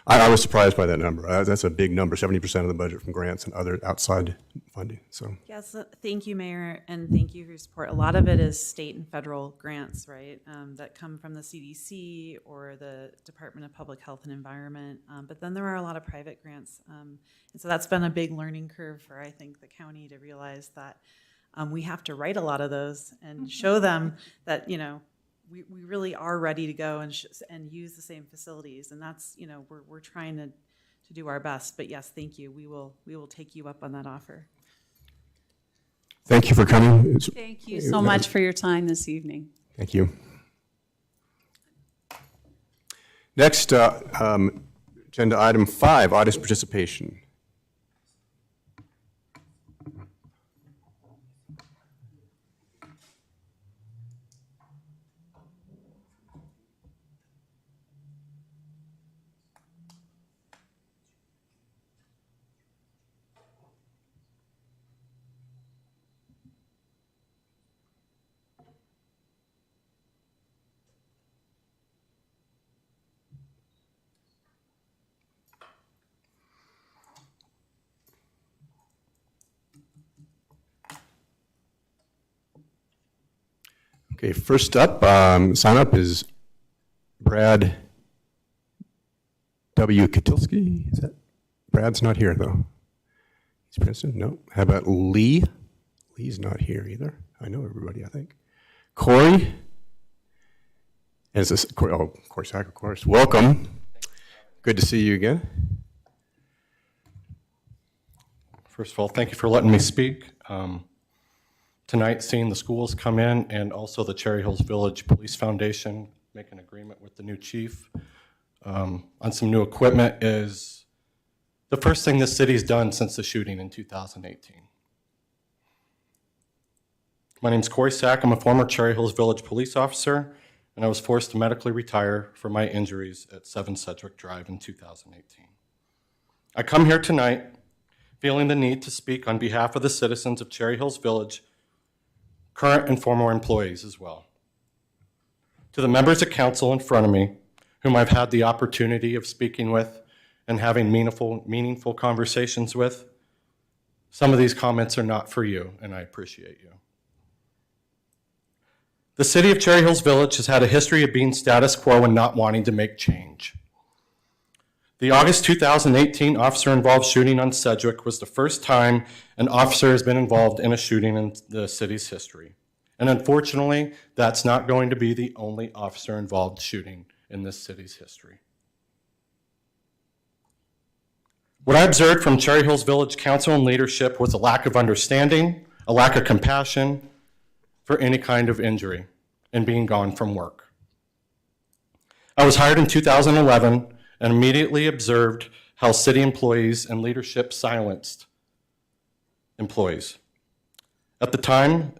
I was surprised by that number. That's a big number, 70% of the budget from grants and other outside funding. So Yes, thank you, Mayor, and thank you for your support. A lot of it is state and federal grants, right, that come from the CDC or the Department of Public Health and Environment, but then there are a lot of private grants, and so that's been a big learning curve for, I think, the county to realize that we have to write a lot of those and show them that, you know, we really are ready to go and use the same facilities. And that's, you know, we're trying to do our best. But yes, thank you. We will take you up on that offer. thank you for coming. Thank you so much for your time this evening. Thank you. Next, agenda item 5, audience participation. Okay, first up, sign up is Brad W. Katilsky. Is that Brad's not here though? He's Princeton. No. How about Lee? Lee's not here either. I know everybody, I think. Corey. Is this Corey? Oh, Corey Sack, of course. Welcome. Good to see you again. First of all, thank you for letting me speak. Tonight, seeing the schools come in and also the Cherry Hills Village Police Foundation make an agreement with the new chief on some new equipment is the first thing this city's done since the shooting in 2018. My name's Corey Sack. I'm a former Cherry Hills Village police officer, and I was forced to medically retire for my injuries at 7 Sedgwick Drive in 2018. I come here tonight feeling the need to speak on behalf of the citizens of Cherry Hills Village, current and former employees as well. To the members of council in front of me, whom I've had the opportunity of speaking with and having meaningful conversations with, some of these comments are not for you, and I appreciate you. The city of Cherry Hills Village has had a history of being status quo and not wanting to make change. The August 2018 officer-involved shooting on Sedgwick was the first time an officer has been involved in a shooting in the city's history. And unfortunately, that's not going to be the only officer-involved shooting in this city's history. What I observed from Cherry Hills Village Council and leadership was a lack of understanding, a lack of compassion for any kind of injury and being gone from work. I was hired in 2011 and immediately observed how city employees and leadership silenced employees. At the time,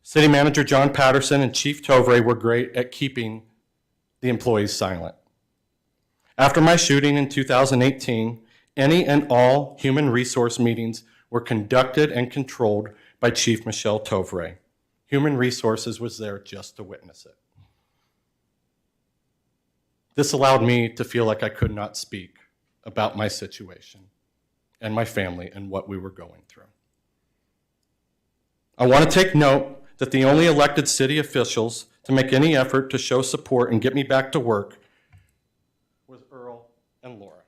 City Manager John Patterson and Chief Tovray were great at keeping the employees silent. After my shooting in 2018, any and all human resource meetings were conducted and controlled by Chief Michelle Tovray. Human Resources was there just to witness it. This allowed me to feel like I could not speak about my situation and my family and what we were going through. I want to take note that the only elected city officials to make any effort to show support and get me back to work was Earl and Laura.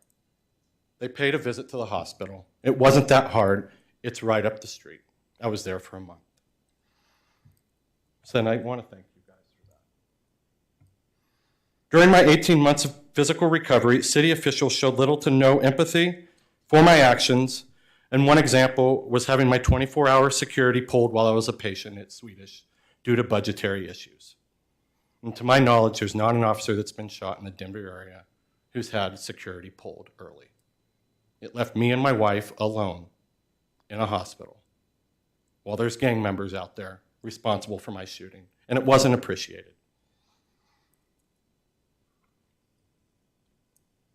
They paid a visit to the hospital. It wasn't that hard. It's right up the street. I was there for a month. So I want to thank you guys for that. During my 18 months of physical recovery, city officials showed little to no empathy for my actions, and one example was having my 24-hour security pulled while I was a patient at Swedish due to budgetary issues. And to my knowledge, there's not an officer that's been shot in the Denver area who's had security pulled early. It left me and my wife alone in a hospital while there's gang members out there responsible for my shooting, and it wasn't appreciated.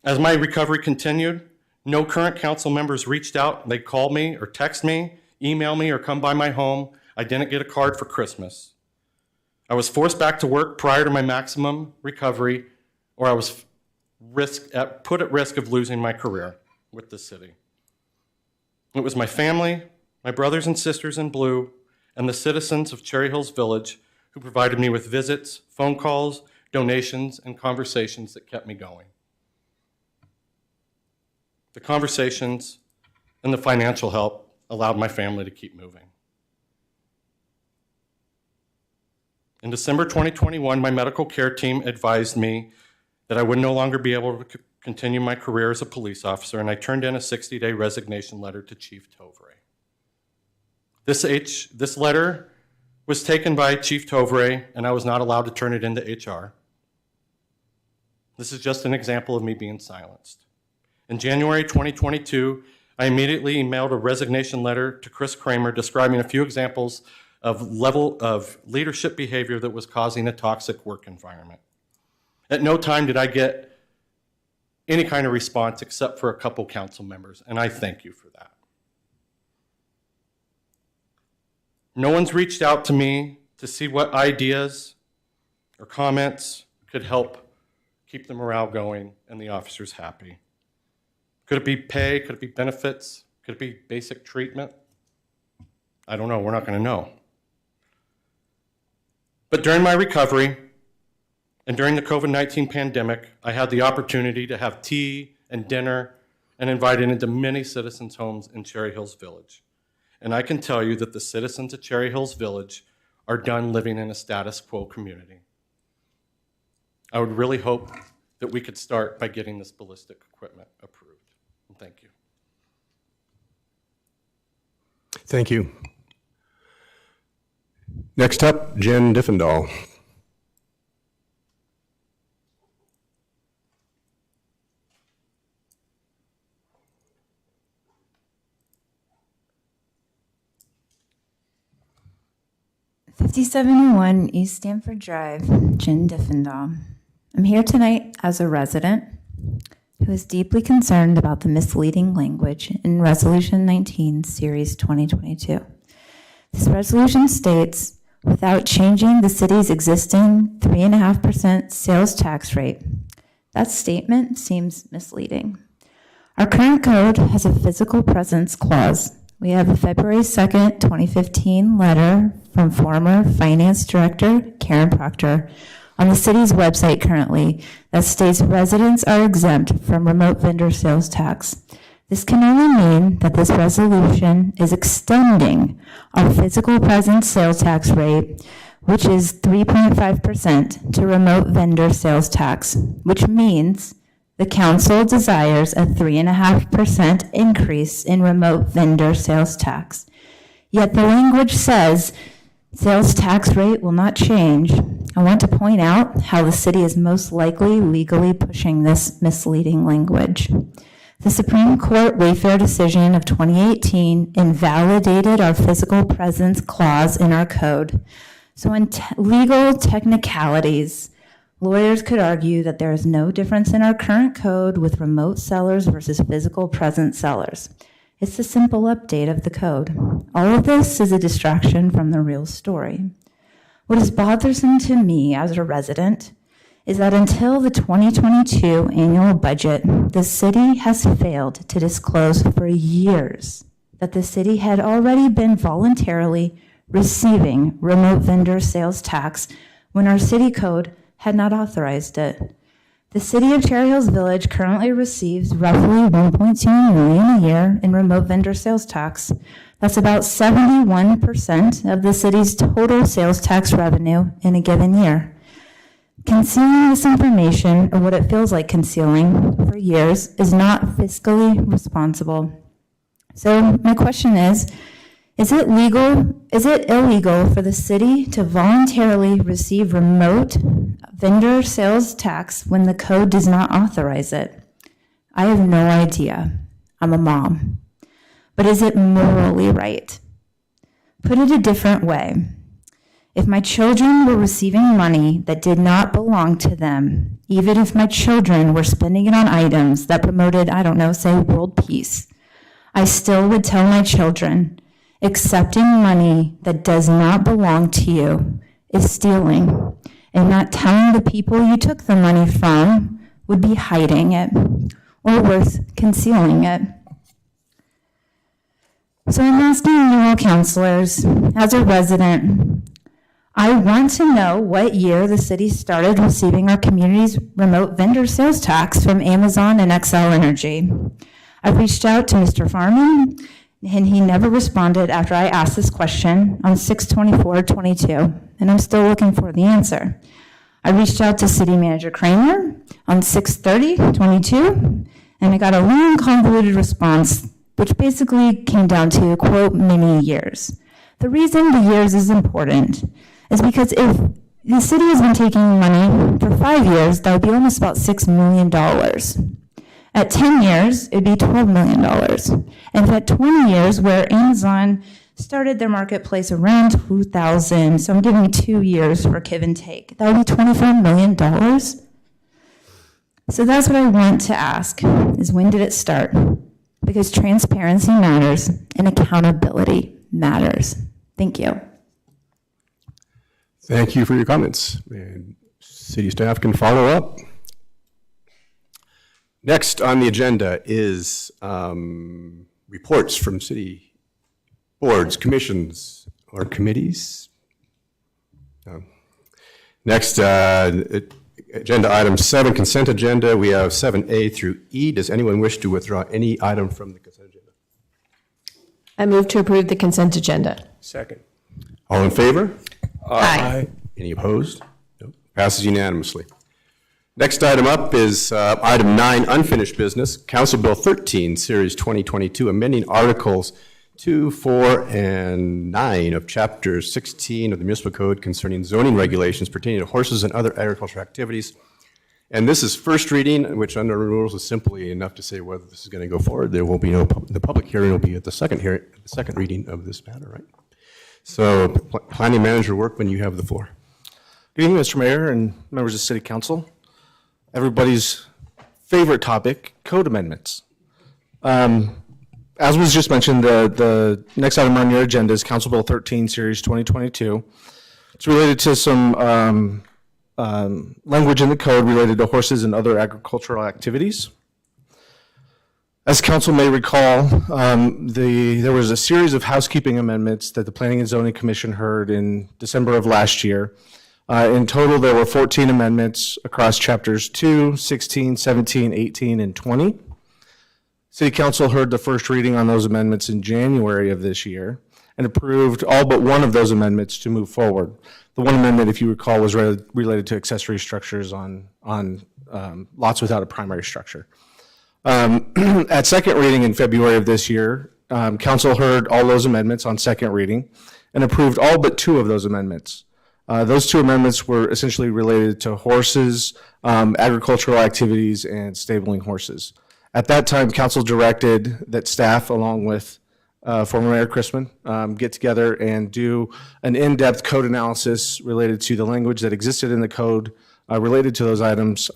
As my recovery continued, no current council members reached out. They called me or text me, email me, or come by my home. I didn't get a card for Christmas. I was forced back to work prior to my maximum recovery, or I was put at risk of losing my career with the city. It was my family, my brothers and sisters in blue, and the citizens of Cherry Hills Village who provided me with visits, phone calls, donations, and conversations that kept me going. The conversations and the financial help allowed my family to keep moving. In December 2021, my medical care team advised me that I would no longer be able to continue my career as a police officer, and I turned in a 60-day resignation letter to Chief Tovray. This letter was taken by Chief Tovray, and I was not allowed to turn it into HR. This is just an example of me being silenced. In January 2022, I immediately emailed a resignation letter to Chris Kramer describing a few examples of level of leadership behavior that was causing a toxic work environment. At no time did I get any kind of response except for a couple council members, and I thank you for that. No one's reached out to me to see what ideas or comments could help keep the morale going and the officers happy. Could it be pay? Could it be benefits? Could it be basic treatment? I don't know. We're not going to know. But during my recovery and during the COVID-19 pandemic, I had the opportunity to have tea and dinner and invited into many citizens' homes in Cherry Hills Village. And I can tell you that the citizens of Cherry Hills Village are done living in a status quo community. I would really hope that we could start by getting this ballistic equipment approved. Thank you. Thank you. Next up, Jen Diffendahl. '5071 East Stanford Drive, Jen Diffendahl. I'm here tonight as a resident who is deeply concerned about the misleading language in Resolution 19, Series 2022. This resolution states, without changing the city's existing 3.5% sales tax rate. That statement seems misleading. Our current code has a physical presence clause. We have a February 2nd, 2015 letter from former Finance Director Karen Proctor on the city's website currently that states residents are exempt from remote vendor sales tax. This can only mean that this resolution is extending our physical presence sales tax rate, which is 3.5%, to remote vendor sales tax, which means the council desires a 3.5% increase in remote vendor sales tax. Yet the language says sales tax rate will not change. I want to point out how the city is most likely legally pushing this misleading language. The Supreme Court Wayfair decision of 2018 invalidated our physical presence clause in our code. So in legal technicalities, lawyers could argue that there is no difference in our current code with remote sellers versus physical present sellers. It's a simple update of the code. All of this is a distraction from the real story. What is bothersome to me as a resident is that until the 2022 annual budget, the city has failed to disclose for years that the city had already been voluntarily receiving remote vendor sales tax when our city code had not authorized it. The city of Cherry Hills Village currently receives roughly $1.2 million a year in remote vendor sales tax. That's about 71% of the city's total sales tax revenue in a given year. Concealing this information, or what it feels like concealing for years, is not fiscally responsible. So my question is it illegal for the city to voluntarily receive remote vendor sales tax when the code does not authorize it? I have no idea. I'm a mom. But is it morally right? Put it a different way. If my children were receiving money that did not belong to them, even if my children were spending it on items that promoted, I don't know, say world peace, I still would tell my children, accepting money that does not belong to you is stealing, and not telling the people you took the money from would be hiding it, or worse, concealing it. So I'm asking you all counselors, as a resident, I want to know what year the city started receiving our community's remote vendor sales tax from Amazon and Xcel Energy. I reached out to Mr. Farman, and he never responded after I asked this question on 6/24/22, and I'm still looking for the answer. I reached out to City Manager Kramer on 6/30/22, and I got a long, convoluted response, which basically came down to, quote, many years. The reason the years is important is because if the city has been taking money for 5 years, that would be almost about $6 million. At 10 years, it'd be $12 million. And if at 20 years, where Amazon started their marketplace around 2000, so I'm giving 2 years for give and take, that would be $24 million. So that's what I want to ask, is when did it start? Because transparency matters and accountability matters. Thank you. Thank you for your comments. And city staff can follow up. Next on the agenda is reports from city boards, commissions, or committees. Next, agenda item 7, consent agenda. We have 7A through E. Does anyone wish to withdraw any item from the consent agenda? I move to approve the consent agenda. Second. All in favor? Aye. Any opposed? No. Passes unanimously. Next item up is item 9, unfinished business, Council Bill 13, Series 2022, amending Articles 2, 4, and 9 of Chapter 16 of the Municipal Code concerning zoning regulations pertaining to horses and other agricultural activities. And this is first reading, which under rules is simply enough to say whether this is going to go forward. There will be no, the public hearing will be at the second reading of this matter, right? So, Planning Manager Workman, you have the floor. Good evening, Mr. Mayor and members of City Council. Everybody's favorite topic, code amendments. As was just mentioned, the next item on your agenda is Council Bill 13, Series 2022. It's related to some language in the code related to horses and other agricultural activities. As council may recall, there was a series of housekeeping amendments that the Planning and Zoning Commission heard in December of last year. In total, there were 14 amendments across chapters 2, 16, 17, 18, and 20. City Council heard the first reading on those amendments in January of this year and approved all but one of those amendments to move forward. The one amendment, if you recall, was related to accessory structures on lots without a primary structure. At second reading in February of this year, Council heard all those amendments on second reading and approved all but two of those amendments. Those two amendments were essentially related to horses, agricultural activities, and stabling horses. At that time, Council directed that staff, along with former Mayor Chrisman, get together and do an in-depth code analysis related to the language that existed in the code related to those items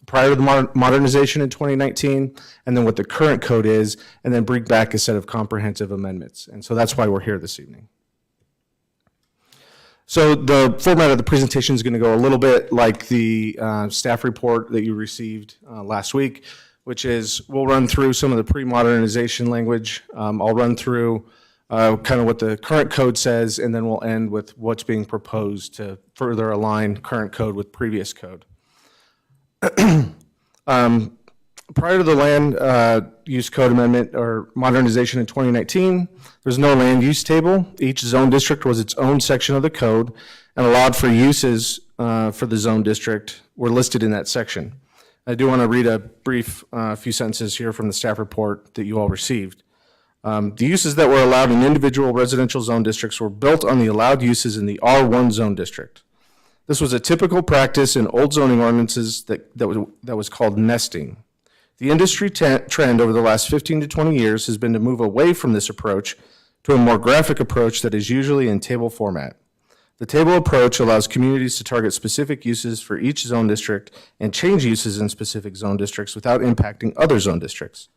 prior to the modernization in 2019, and then what the current code is, and then bring back a set of comprehensive amendments. And so that's why we're here this evening. So the format of the presentation is going to go a little bit like the staff report that you received last week, which is we'll run through some of the pre-modernization language. I'll run through kind of what the current code says, and then we'll end with what's being proposed to further align current code with previous code. Prior to the land use code amendment or modernization in 2019, there's no land use table. Each zone district was its own section of the code and allowed for uses for the zone district were listed in that section. I do want to read a brief few sentences here from the staff report that you all received. The uses that were allowed in individual residential zone districts were built on the allowed uses in the R1 zone district. This was a typical practice in old zoning ordinances that was called nesting. The industry trend over the last 15 to 20 years has been to move away from this approach to a more graphic approach that is usually in table format. The table approach allows communities to target specific uses for each zone district and change uses in specific zone districts without impacting other zone districts.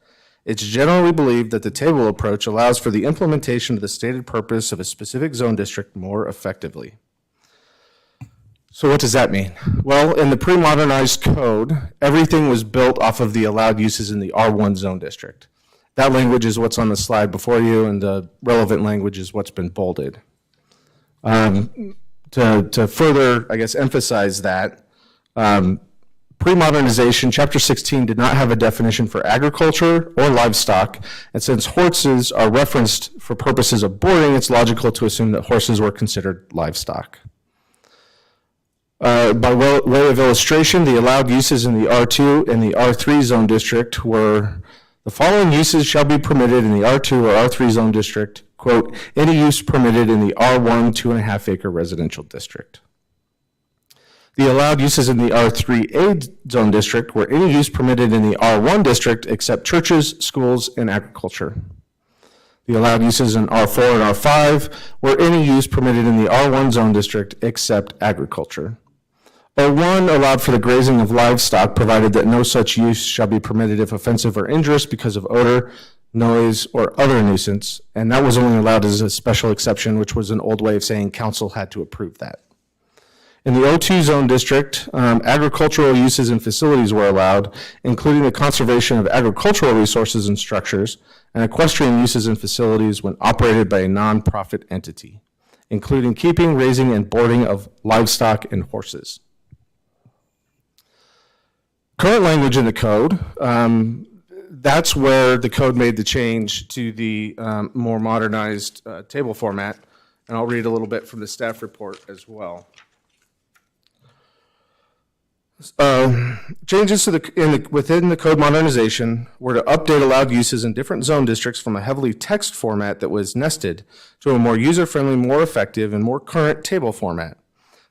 It's generally believed that the table approach allows for the implementation of the stated purpose of a specific zone district more effectively. So what does that mean? Well, in the pre-modernized code, everything was built off of the allowed uses in the R1 zone district. That language is what's on the slide before you, and the relevant language is what's been bolded. To further, I guess, emphasize that, pre-modernization, Chapter 16 did not have a definition for agriculture or livestock, and since horses are referenced for purposes of boarding, it's logical to assume that horses were considered livestock. By way of illustration, the allowed uses in the R2 and the R3 zone district were the following uses shall be permitted in the R2 or R3 zone district, quote, any use permitted in the R1 2.5 acre residential district. The allowed uses in the R3A zone district were any use permitted in the R1 district except churches, schools, and agriculture. The allowed uses in R4 and R5 were any use permitted in the R1 zone district except agriculture. R1 allowed for the grazing of livestock, provided that no such use shall be permitted if offensive or injurious because of odor, noise, or other nuisance, and that was only allowed as a special exception, which was an old way of saying council had to approve that. In the O2 zone district, agricultural uses and facilities were allowed, including the conservation of agricultural resources and structures, and equestrian uses and facilities when operated by a nonprofit entity, including keeping, raising, and boarding of livestock and horses. Current language in the code, that's where the code made the change to the more modernized table format, and I'll read a little bit from the staff report as well. Changes to within the code modernization were to update allowed uses in different zone districts from a heavily text format that was nested to a more user-friendly, more effective, and more current table format.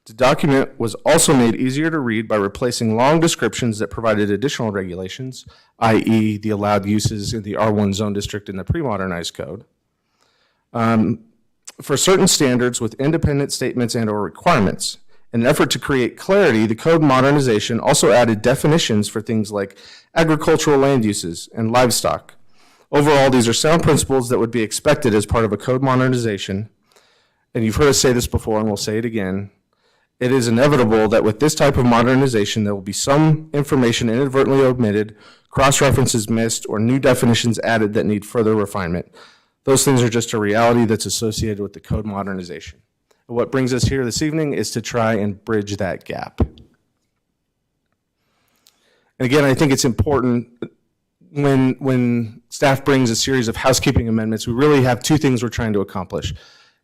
The document was also made easier to read by replacing long descriptions that provided additional regulations, i.e. the allowed uses in the R1 zone district in the pre-modernized code, for certain standards with independent statements and/or requirements. In an effort to create clarity, the code modernization also added definitions for things like agricultural land uses and livestock. Overall, these are sound principles that would be expected as part of a code modernization. And you've heard us say this before, and we'll say it again. It is inevitable that with this type of modernization, there will be some information inadvertently omitted, cross-references missed, or new definitions added that need further refinement. Those things are just a reality that's associated with the code modernization. What brings us here this evening is to try and bridge that gap. And again, I think it's important when staff brings a series of housekeeping amendments, we really have two things we're trying to accomplish.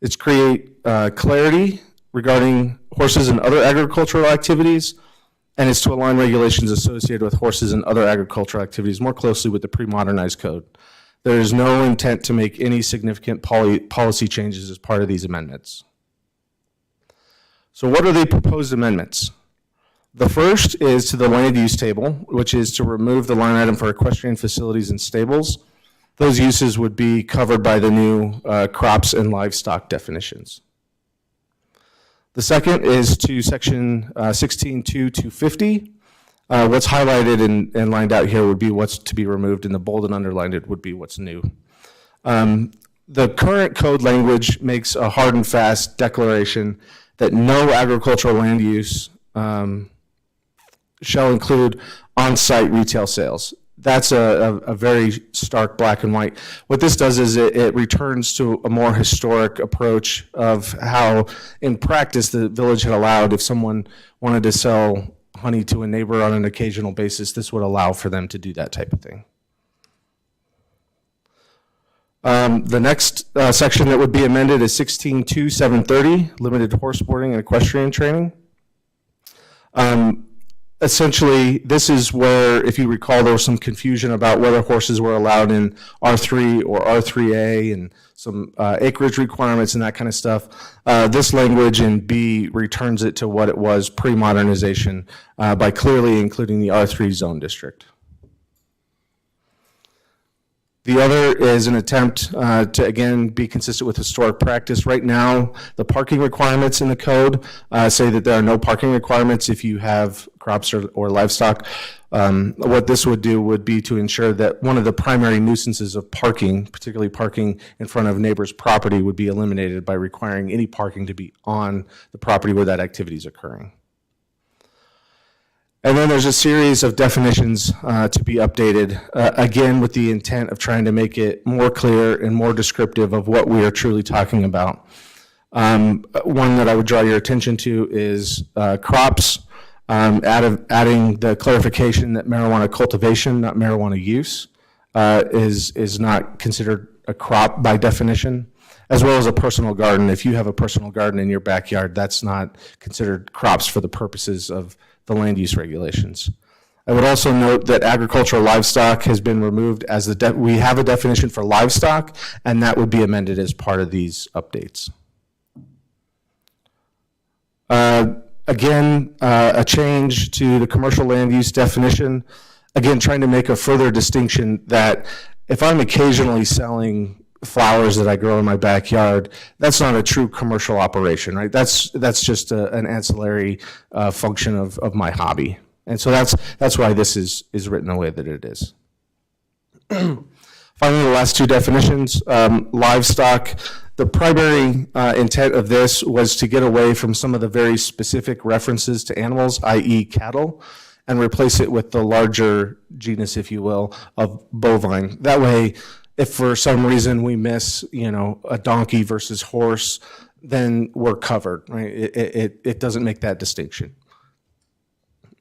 It's create clarity regarding horses and other agricultural activities, and it's to align regulations associated with horses and other agricultural activities more closely with the pre-modernized code. There is no intent to make any significant policy changes as part of these amendments. So what are the proposed amendments? The first is to the land use table, which is to remove the line item for equestrian facilities and stables. Those uses would be covered by the new crops and livestock definitions. The second is to section 16.2.250. What's highlighted and lined out here would be what's to be removed, and the bold and underlined it would be what's new. The current code language makes a hard and fast declaration that no agricultural land use shall include on-site retail sales. That's a very stark black and white. What this does is it returns to a more historic approach of how, in practice, the village had allowed, if someone wanted to sell honey to a neighbor on an occasional basis, this would allow for them to do that type of thing. The next section that would be amended is 16.2.730, limited horse boarding and equestrian training. Essentially, this is where, if you recall, there was some confusion about whether horses were allowed in R3 or R3A and some acreage requirements and that kind of stuff. This language in B returns it to what it was pre-modernization by clearly including the R3 zone district. The other is an attempt to, again, be consistent with historic practice. Right now, the parking requirements in the code say that there are no parking requirements if you have crops or livestock. What this would do would be to ensure that one of the primary nuisances of parking, particularly parking in front of neighbors' property, would be eliminated by requiring any parking to be on the property where that activity is occurring. And then there's a series of definitions to be updated, again, with the intent of trying to make it more clear and more descriptive of what we are truly talking about. One that I would draw your attention to is crops, adding the clarification that marijuana cultivation, not marijuana use, is not considered a crop by definition, as well as a personal garden. If you have a personal garden in your backyard, that's not considered crops for the purposes of the land use regulations. I would also note that agricultural livestock has been removed as we have a definition for livestock, and that would be amended as part of these updates. Again, a change to the commercial land use definition, again, trying to make a further distinction that if I'm occasionally selling flowers that I grow in my backyard, that's not a true commercial operation, right? That's just an ancillary function of my hobby. And so that's why this is written the way that it is. Finally, the last two definitions, livestock. The primary intent of this was to get away from some of the very specific references to animals, i.e. cattle, and replace it with the larger genus, if you will, of bovine. That way, if for some reason we miss, a donkey versus horse, then we're covered, right? It doesn't make that distinction.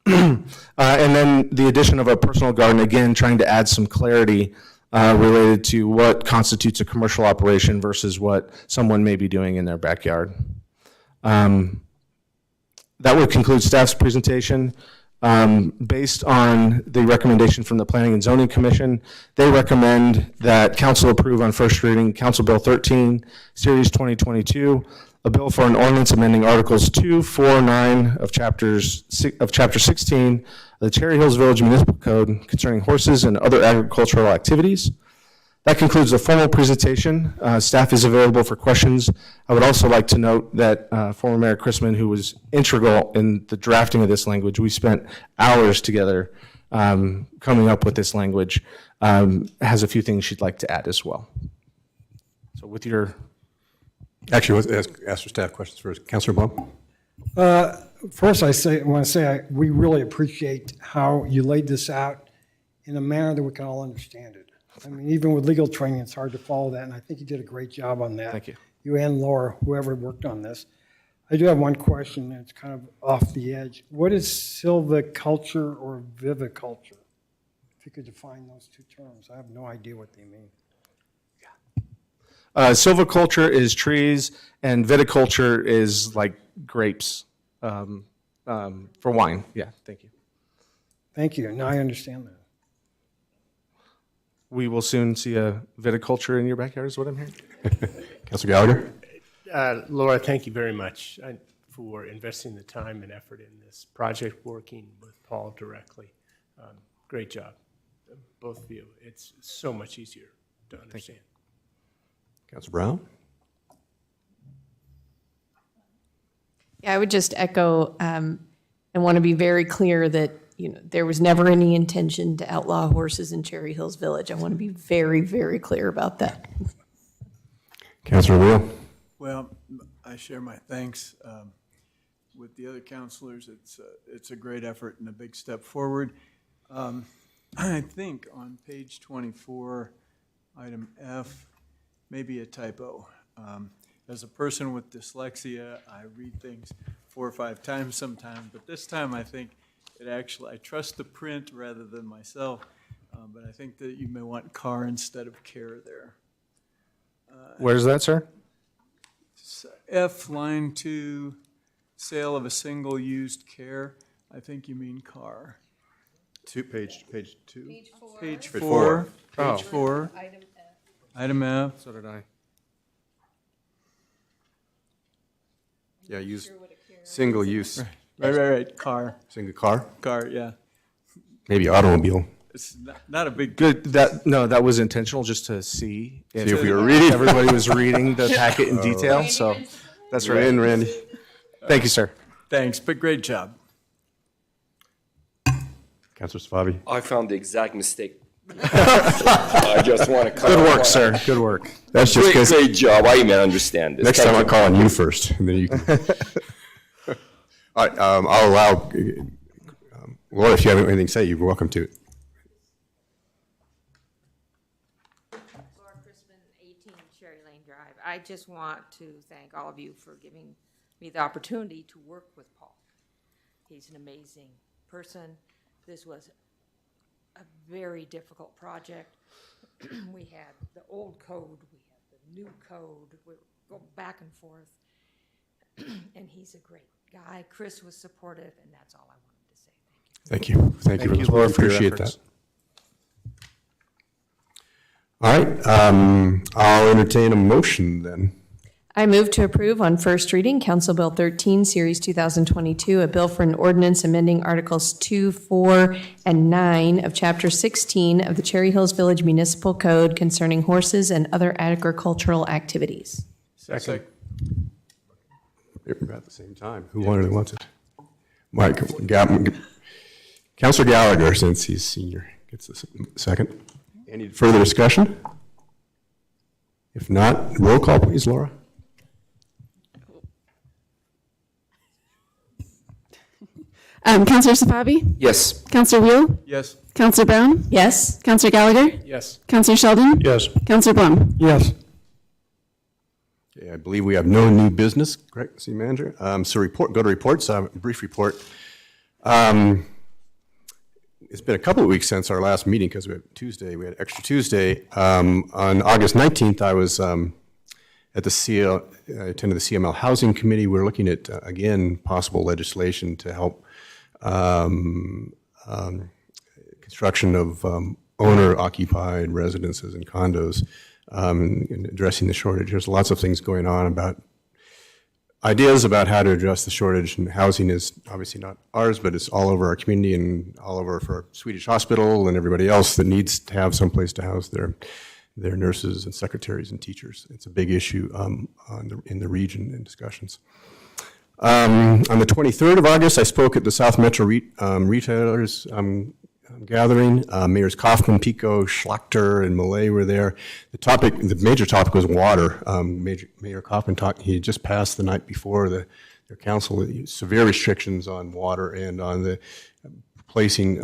And then the addition of a personal garden, again, trying to add some clarity related to what constitutes a commercial operation versus what someone may be doing in their backyard. That would conclude staff's presentation. Based on the recommendation from the Planning and Zoning Commission, they recommend that council approve on first reading Council Bill 13, Series 2022, a bill for an ordinance amending Articles 2, 4, 9 of Chapter 16 of the Cherry Hills Village Municipal Code concerning horses and other agricultural activities. That concludes the formal presentation. Staff is available for questions. I would also like to note that former Mayor Chrisman, who was integral in the drafting of this language, we spent hours together coming up with this language, has a few things she'd like to add as well. So with your... Actually, let's ask for staff questions first. Councilor Blum? First, I want to say we really appreciate how you laid this out in a manner that we can all understand it. I mean, even with legal training, it's hard to follow that, and I think you did a great job on that. Thank you. You and Laura, whoever worked on this. I do have one question, and it's kind of off the edge. What is silviculture or viviculture? If you could define those two terms. I have no idea what they mean. Silviculture is trees, and viticulture is like grapes for wine. Yeah, thank you. Thank you. Now I understand that. We will soon see a viticulture in your backyard, is what I'm hearing. Councilor Gallagher? Laura, thank you very much for investing the time and effort in this project, working with Paul directly. Great job, both of you. It's so much easier to understand. Councilor Brown? Yeah, I would just echo and want to be very clear that, there was never any intention to outlaw horses in Cherry Hills Village. I want to be very, very clear about that. Councilor Wheel? Well, I share my thanks with the other counselors. It's a great effort and a big step forward. I think on page 24, item F, maybe a typo. As a person with dyslexia, I read things 4 or 5 times sometimes, but this time I think I trust the print rather than myself, but I think that you may want car instead of care there. Where's that, sir? F, line 2, sale of a single used care. I think you mean car. Page 2? Page Page 4. Oh. Page 4. Item F. So did I. Yeah, single use. Right. Car. Single car? Car, yeah. Maybe automobile. It's not a big. Good, that was intentional, just to see if we were reading. Everybody was reading the packet in detail, so that's right. And Randy. Thank you, sir. Thanks, but great job. Councilor Safavi? I found the exact mistake. I just want to Good work, sir. Good work. That's just because. Great job. I even understand this. Next time I'm calling you first, and then you can. All right, I'll allow, Laura, if you have anything to say, you're welcome to. Laura Crispin, 18 Cherry Lane Drive. I just want to thank all of you for giving me the opportunity to work with Paul. He's an amazing person. This was a very difficult project. We had the old code, we had the new code, we go back and forth. And he's a great guy. Chris was supportive, and that's all I wanted to say. Thank you. Thank you, Laura, for your appreciate efforts. that. All right, I'll entertain a motion then. I move to approve on first reading Council Bill 13, Series 2022, a bill for an ordinance amending Articles 2, 4, and 9 of Chapter 16 of the Cherry Hills Village Municipal Code concerning horses and other agricultural activities. Second. About the same time. Who wants it? Mike, Councilor Gallagher, since he's senior, gets the second. Any further discussion? If not, roll call, please, Laura. Councilor Safavi? Yes. Councilor Wheel? Yes. Councilor Brown? Yes. Councilor Gallagher? Yes. Councilor Sheldon? Yes. Councilor Blum? Yes. Okay, I believe we have no new business, correct, City Manager? So go to reports, brief report. It's been a couple of weeks since our last meeting because we had extra Tuesday. On August 19th, I was at the I attended the CML Housing Committee. We're looking at, again, possible legislation to help construction of owner-occupied residences and condos, and addressing the shortage. There's lots of things going on about ideas about how to address the shortage, and housing is obviously not ours, but it's all over our community and all over for Swedish Hospital and everybody else that needs to have some place to house their nurses and secretaries and teachers. It's a big issue in the region in discussions. On the 23rd of August, I spoke at the South Metro Retailers gathering. Mayors Kaufman, Pico, Schlachter, and Millay were there. The major topic was water. Mayor Kaufman he had just passed the night before their council severe restrictions on water and on the placing.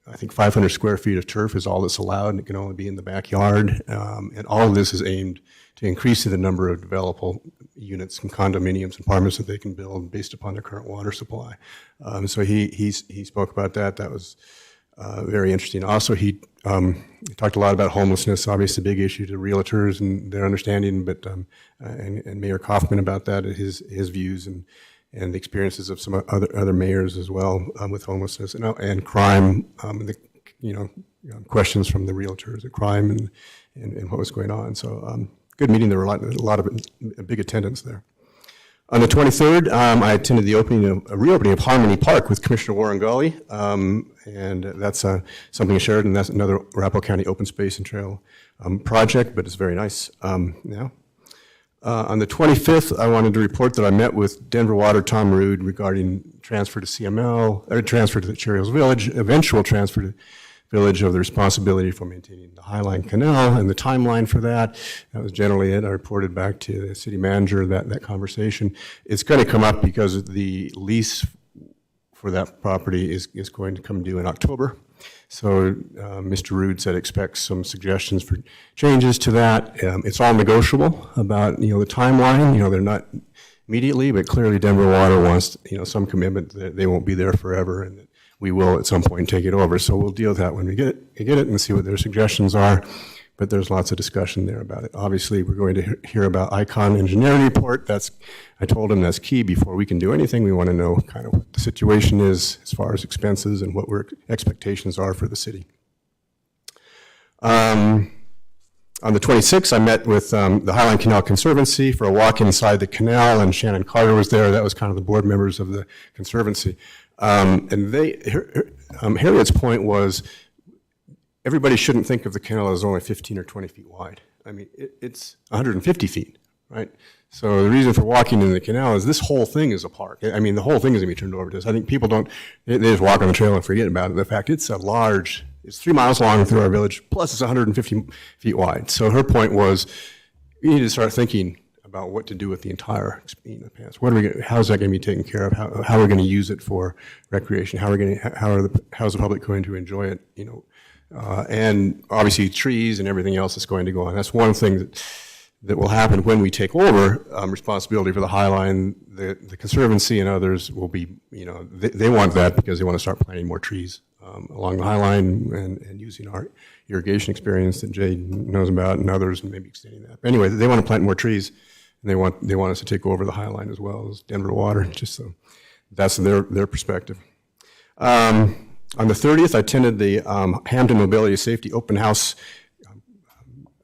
I think 500 square feet of turf is all that's allowed, and it can only be in the backyard. And all of this is aimed to increase the number of developable units and condominiums and apartments that they can build based upon their current water supply. So he spoke about that. That was very interesting. Also, he talked a lot about homelessness, obviously a big issue to realtors and their understanding, but and Mayor Kaufman about that, his views and the experiences of some other mayors as well with homelessness and crime, questions from the realtors, the crime and what was going on. So good meeting. There were a lot of big attendance there. On the 23rd, I attended the reopening of Harmony Park with Commissioner Warren Gully, and that's something in Sheridan. That's another Arapahoe County open space and trail project, but it's very nice now. On the 25th, I wanted to report that I met with Denver Water Tom Rood regarding transfer to CML, or transfer to the Cherry Hills Village, eventual transfer to Village of the responsibility for maintaining the Highline Canal and the timeline for that. That was generally it. I reported back to the city manager that conversation. It's going to come up because the lease for that property is going to come due in October. So Mr. Rood said expect some suggestions for changes to that. It's all negotiable about, the timeline. They're not immediately, but clearly Denver Water wants, some commitment that they won't be there forever and that we will at some point take it over. So we'll deal with that when we get it and see what their suggestions are. But there's lots of discussion there about it. Obviously, we're going to hear about Icon engineering report. I told him that's key. Before we can do anything, we want to know kind of what the situation is as far as expenses and what our expectations are for the city. On the 26th, I met with the Highline Canal Conservancy for a walk inside the canal, and Shannon Carter was there. That was kind of the board members of the Conservancy. And Harriet's point was, everybody shouldn't think of the canal as only 15 or 20 feet wide. I mean, it's 150 feet, right? So the reason for walking in the canal is this whole thing is a park. I mean, the whole thing is going to be turned over to us. I think people they just walk on the trail and forget about it. The fact it's 3 miles long through our village, plus it's 150 feet wide. So her point was, we need to start thinking about what to do with the entire pass. How's that going to be taken care of? How are we going to use it for recreation? How's the public going to enjoy it? And obviously trees and everything else that's going to go on. That's one thing that will happen when we take over responsibility for the Highline. The Conservancy and others will be, they want that because they want to start planting more trees along the Highline and using our irrigation experience that Jay knows about and others, and maybe extending that. But anyway, they want to plant more trees, and they want us to take over the Highline as well as Denver Water. Just so that's their perspective. On the 30th, I attended the Hampden Mobility Safety Open House.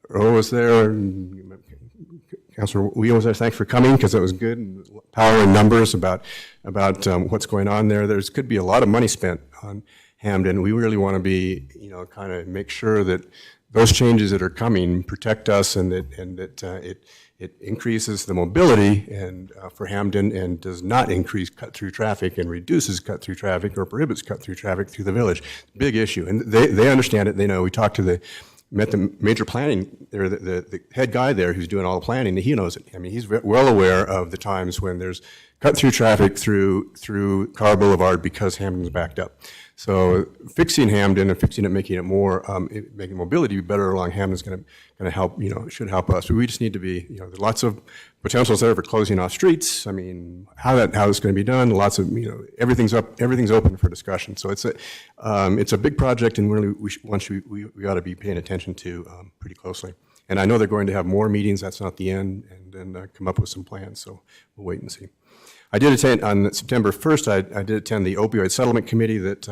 Earl was there, and Councilor Wheel was there. Thanks for coming, because it was good. Power in numbers about what's going on there. Could be a lot of money spent on Hampden. We really want to be, kind of make sure that those changes that are coming protect us, and that it increases the mobility and for Hampden, and does not increase cut-through traffic and reduces cut-through traffic or prohibits cut-through traffic through the village. Big issue, and they understand it. They know. We talked to met the major planning, or the head guy there who's doing all the planning. He knows it. I mean, he's well aware of the times when there's cut-through traffic through Carr Boulevard because Hampden's backed up. So fixing Hampden and fixing it, making it more, making mobility better along Hampden's going to help, should help us. But we just need to be, there's lots of potentials there for closing off streets. I mean, how it's going to be done, lots of, everything's open for discussion. So it's a big project, and really we ought to be paying attention to pretty closely. And I know they're going to have more meetings. That's not the end, and then come up with some plans. So we'll wait and see. I did attend on September 1st. I did attend the opioid settlement committee that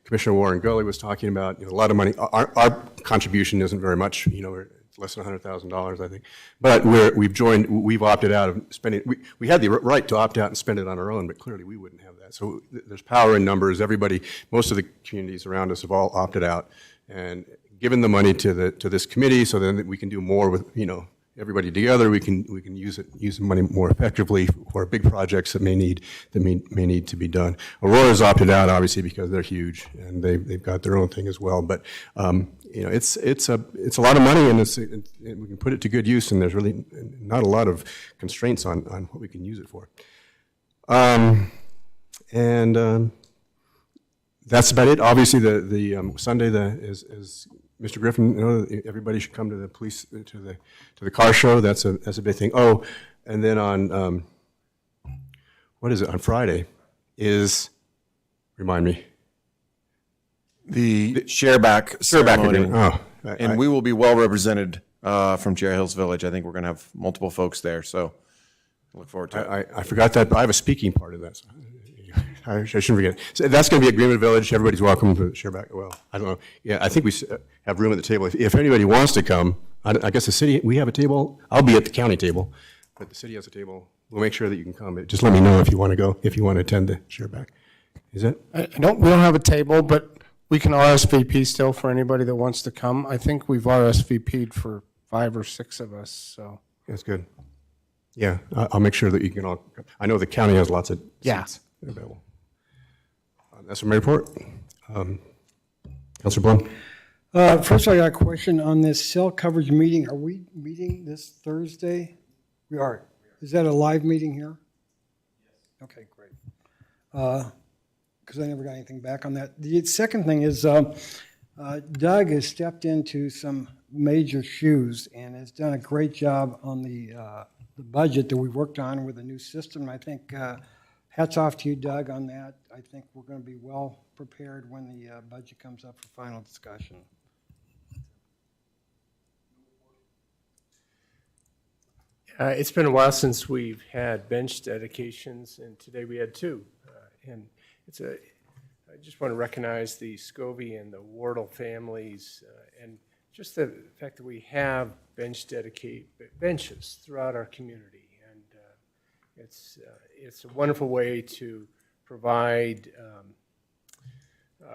Commissioner Warren Gully was talking about. A lot of money. Our contribution isn't very much. It's less than $100,000, I think. But we've opted out of spending. We had the right to opt out and spend it on our own, but clearly we wouldn't have that. So there's power in numbers. Most of the communities around us have all opted out and given the money to this committee, so then we can do more with everybody together. We can use the money more effectively for big projects that may need to be done. Aurora's opted out, obviously, because they're huge and they've got their own thing as well. But it's a lot of money, and we can put it to good use. And there's really not a lot of constraints on what we can use it for. That's about it. Obviously, the Sunday is Mr. Griffin, everybody should come to the police to the car show. That's a big thing. Oh, and then on what is it on Friday? Remind me. The Shareback ceremony. Oh, and we will be well represented from Cherry Hills Village. I think we're going to have multiple folks there, so I look forward to it. I forgot that, but I have a speaking part of that. So I shouldn't forget. So that's going to be at Greenwood Village. Everybody's welcome to Shareback. Well, I don't know. Yeah, I think we have room at the table. If anybody wants to come, I guess the city, we have a table. I'll be at the county table. but the city has a table. We'll make sure that you can come. Just let me know if you want to go, if you want to attend the share back. Is it? We don't have a table, but we can RSVP still for anybody that wants to come. I think we've RSVP'd for 5 or 6 of us, so. That's good. Yeah, I'll make sure that you can all, I know the county has lots of seats available. That's my report. Councilor Blum. First, I got a question on this cell coverage meeting. Are we meeting this Thursday? We are. Is that a live meeting here? Yes. Okay, great. Because I never got anything back on that. The second thing is Doug has stepped into some major shoes and has done a great job on the budget that we worked on with a new system. I think hats off to you, Doug, on that. I think we're going to be well prepared when the budget comes up for final discussion. It's been a while since we've had bench dedications, and today we had 2. And I just want to recognize the Scovey and the Wardle families, and just the fact that we have benches throughout our community. And it's a wonderful way to provide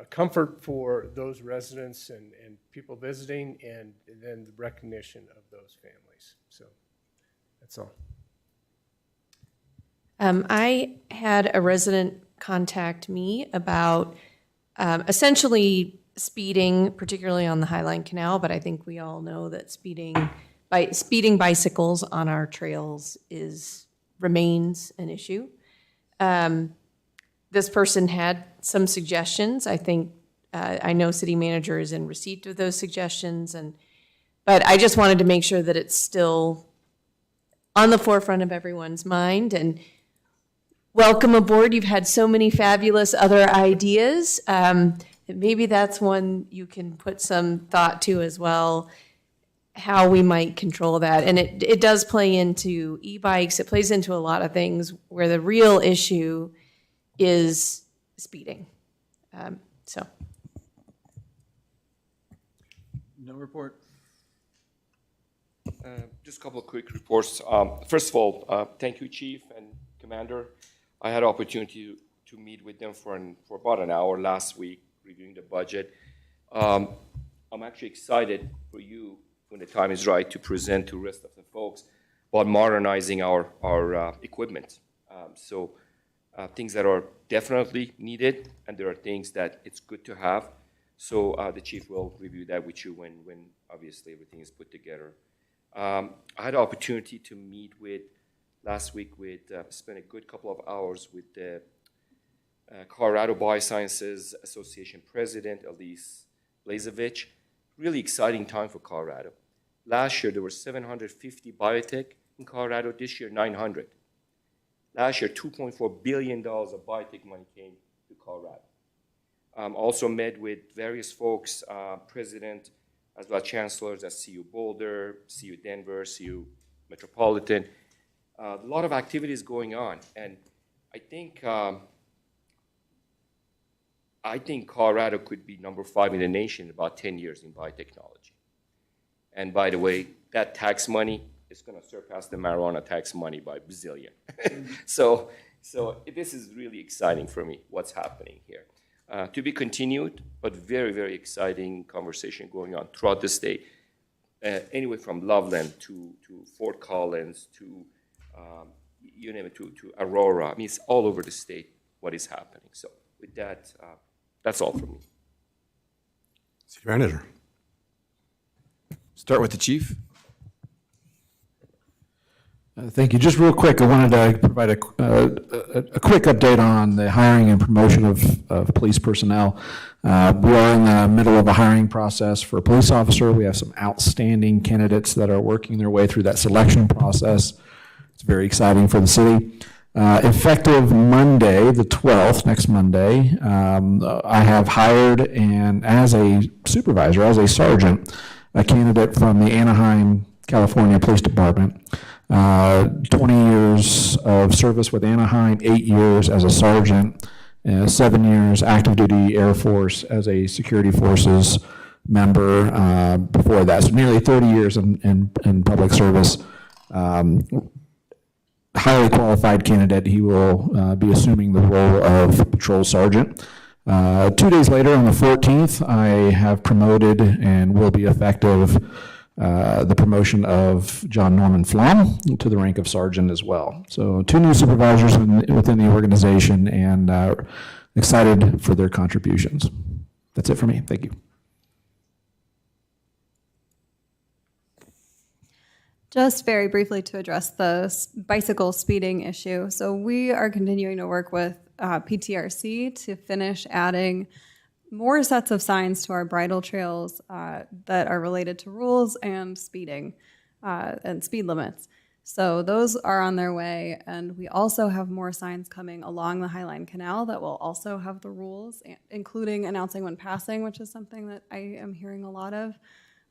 comfort for those residents and people visiting, and then the recognition of those families. So that's all. I had a resident contact me about essentially speeding, particularly on the Highline Canal, but I think we all know that speeding bicycles on our trails remains an issue. This person had some suggestions. I think I know city manager is in receipt of those suggestions, but I just wanted to make sure that it's still on the forefront of everyone's mind. And welcome aboard. You've had so many fabulous other ideas. Maybe that's one you can put some thought to as well, how we might control that. And it does play into e-bikes. It plays into a lot of things where the real issue is speeding. No report. Just a couple of quick reports. First of all, thank you, Chief and Commander. I had an opportunity to meet with them for about an hour last week, reviewing the budget. I'm actually excited for you, when the time is right, to present to the rest of the folks about modernizing our equipment. Things that are definitely needed, and there are things that it's good to have. So the Chief will review that with you when obviously everything is put together. I had an opportunity to meet last week spent a good couple of hours with the Colorado Biosciences Association President, Elise Blazevich. Really exciting time for Colorado. Last year, there were 750 biotech in Colorado. This year, 900. Last year, $2.4 billion of biotech money came to Colorado. Also met with various folks, President, as well as chancellors at CU Boulder, CU Denver, CU Metropolitan. A lot of activities going on, and I think Colorado could be number 5 in the nation in about 10 years in biotechnology. And by the way, that tax money is going to surpass the marijuana tax money by a bazillion. So this is really exciting for me, what's happening here. To be continued, but very, very exciting conversation going on throughout the state, anyway from Loveland to Fort Collins to you name it, to Aurora. I mean, it's all over the state what is happening. So with that, that's all from me. City Manager. Start with the Chief. Thank you. Just real quick, I wanted to provide a quick update on the hiring and promotion of police personnel. We are in the middle of a hiring process for a police officer. We have some outstanding candidates that are working their way through that selection process. It's very exciting for the city. Effective Monday, the 12th, next Monday, I have hired, and as a supervisor, as a sergeant, a candidate from the Anaheim, California Police Department. 20 years of service with Anaheim, 8 years as a sergeant, 7 years active duty Air Force as a security forces member before that. So nearly 30 years in public service. highly qualified candidate. He will be assuming the role of patrol sergeant. 2 days later, on the 14th, I have promoted and will be effective the promotion of John Norman Flom to the rank of sergeant as well. So 2 new supervisors within the organization, and excited for their contributions. That's it for me. Thank you. Just very briefly to address the bicycle speeding issue. So we are continuing to work with PTRC to finish adding more sets of signs to our bridle trails that are related to rules and speeding and speed limits. So those are on their way, and we also have more signs coming along the Highline Canal that will also have the rules, including announcing when passing, which is something that I am hearing a lot of,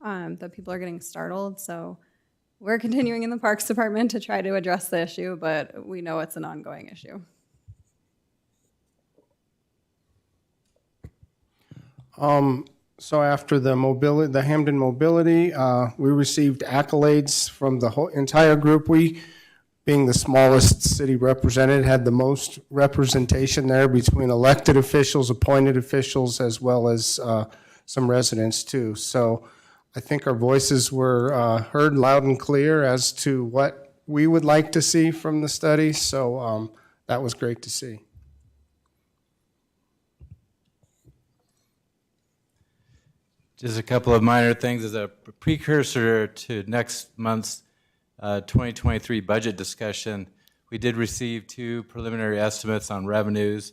that people are getting startled. So we're continuing in the Parks Department to try to address the issue, but we know it's an ongoing issue. So after the Hamden Mobility, we received accolades from the whole entire group. We, being the smallest city represented, had the most representation there between elected officials, appointed officials, as well as some residents too. So I think our voices were heard loud and clear as to what we would like to see from the study. So that was great to see. Just a couple of minor things as a precursor to next month's 2023 budget discussion. We did receive 2 preliminary estimates on revenues,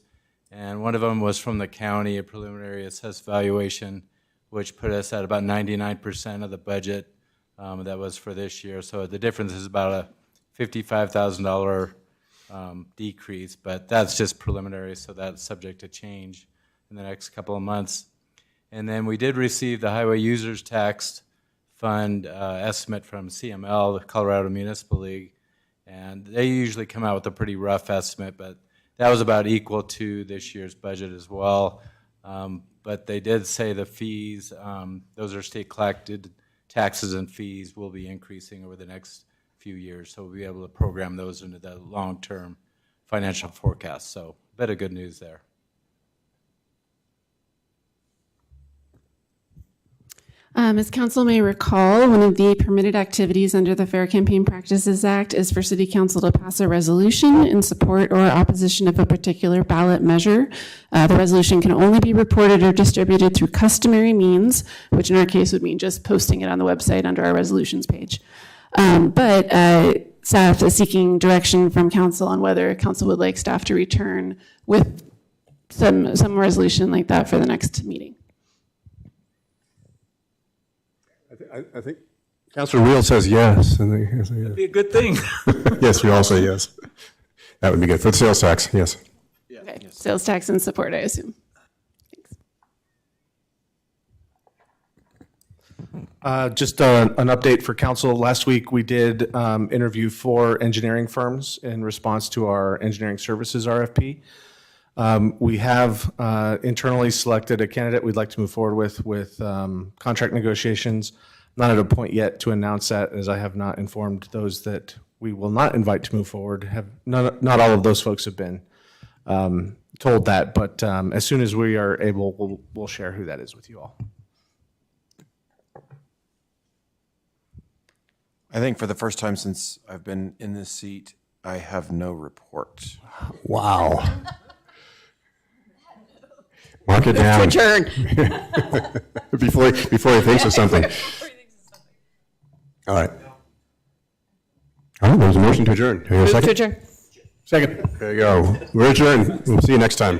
and one of them was from the county, a preliminary assessed valuation, which put us at about 99% of the budget that was for this year. So the difference is about a $55,000 decrease, but that's just preliminary, so that's subject to change in the next couple of months. And then we did receive the Highway Users Tax Fund estimate from CML, the Colorado Municipal League, and they usually come out with a pretty rough estimate, but that was about equal to this year's budget as well. But they did say the fees, those are state collected taxes and fees, will be increasing over the next few years, so we'll be able to program those into the long-term financial forecast. So a bit of good news there. As council may recall, one of the permitted activities under the Fair Campaign Practices Act is for City Council to pass a resolution in support or opposition of a particular ballot measure. The resolution can only be reported or distributed through customary means, which in our case would mean just posting it on the website under our resolutions page. But staff is seeking direction from council on whether council would like staff to return with some resolution like that for the next meeting. I think Councilor Reel says yes. That'd be a good thing. Yes, we all say yes. That would be good. For the sales tax, yes. Okay, sales tax in support, I assume. Just an update for council. Last week, we did interview 4 engineering firms in response to our engineering services RFP. We have internally selected a candidate we'd like to move forward with contract negotiations. Not at a point yet to announce that, as I have not informed those that we will not invite to move forward. Not all of those folks have been told that, but as soon as we are able, we'll share who that is with you all. I think for the first time since I've been in this seat, I have no report. Wow. Mark it down. Adjourn. before he thinks of something. All right. All right, there's a motion to adjourn. Do you have a second? Move to adjourn. Second. There you go. We're adjourned. We'll see you next time.